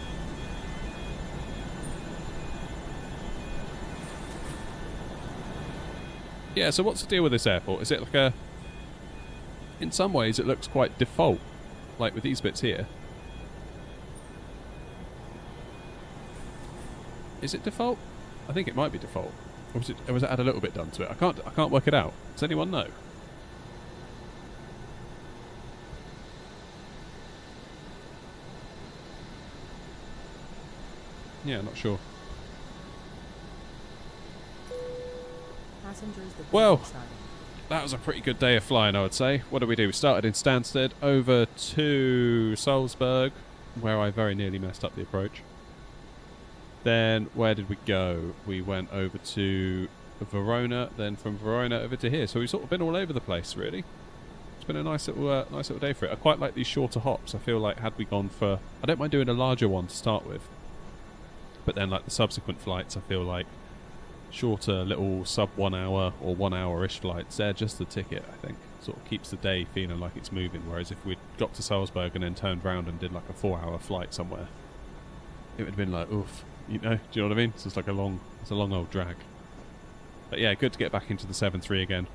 Yeah, so what's the deal with this airport? Is it like a... In some ways it looks quite default, like with these bits here. Is it default? I think it might be default. Or was it add a little bit done to it? I can't work it out. Does anyone know? Yeah, not sure. Passengers deboarding Well, started. that was a pretty good day of flying, I would say. What did we do? We started in Stansted, over to Salzburg, where I very nearly messed up the approach. Then, where did we go? We went over to Verona, then from Verona over to here. So we've sort of been all over the place, really. It's been a nice little day for it. I quite like these shorter hops. I feel like had we gone for... I don't mind doing a larger one to start with. But then, like, the subsequent flights, I feel like shorter little sub 1 hour or 1 hour-ish flights, they're just the ticket, I think. Sort of keeps the day feeling like it's moving. Whereas if we'd got to Salzburg and then turned round and did like a 4-hour flight somewhere, it would have been like, oof. You know, do you know what I mean? So it's like a long old drag. But yeah, good to get back into the 7.3 again.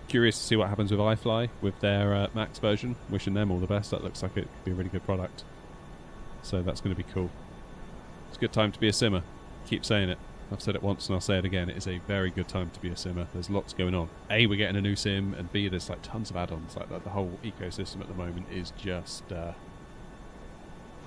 Curious to see what happens with iFly with their Max version. Wishing them all the best. That looks like it could be a really good product. So that's going to be cool. It's a good time to be a simmer. Keep saying it. I've said it once and I'll say it again. It is a very good time to be a simmer. There's lots going on. A, we're getting a new sim, and B, there's like tons of add-ons. Like the whole ecosystem at the moment is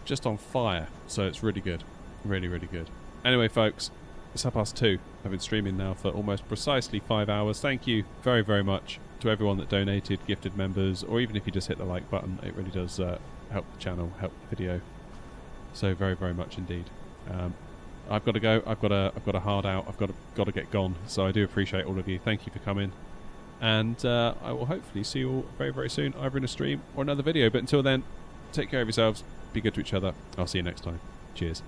just on fire, so it's really good. Really, really good. Anyway, folks, it's 2:30. I've been streaming now for almost precisely 5 hours. Thank you very, very much to everyone that donated, gifted members, or even if you just hit the like button, it really does help the channel, help the video. So very, very much indeed. I've got to go. I've got a hard out. I've got to get gone. So I do appreciate all of you. Thank you for coming, and I will hopefully see you all very, very soon, either in a stream or another video. But until then, take care of yourselves. Be good to each other. I'll see you next time. Cheers.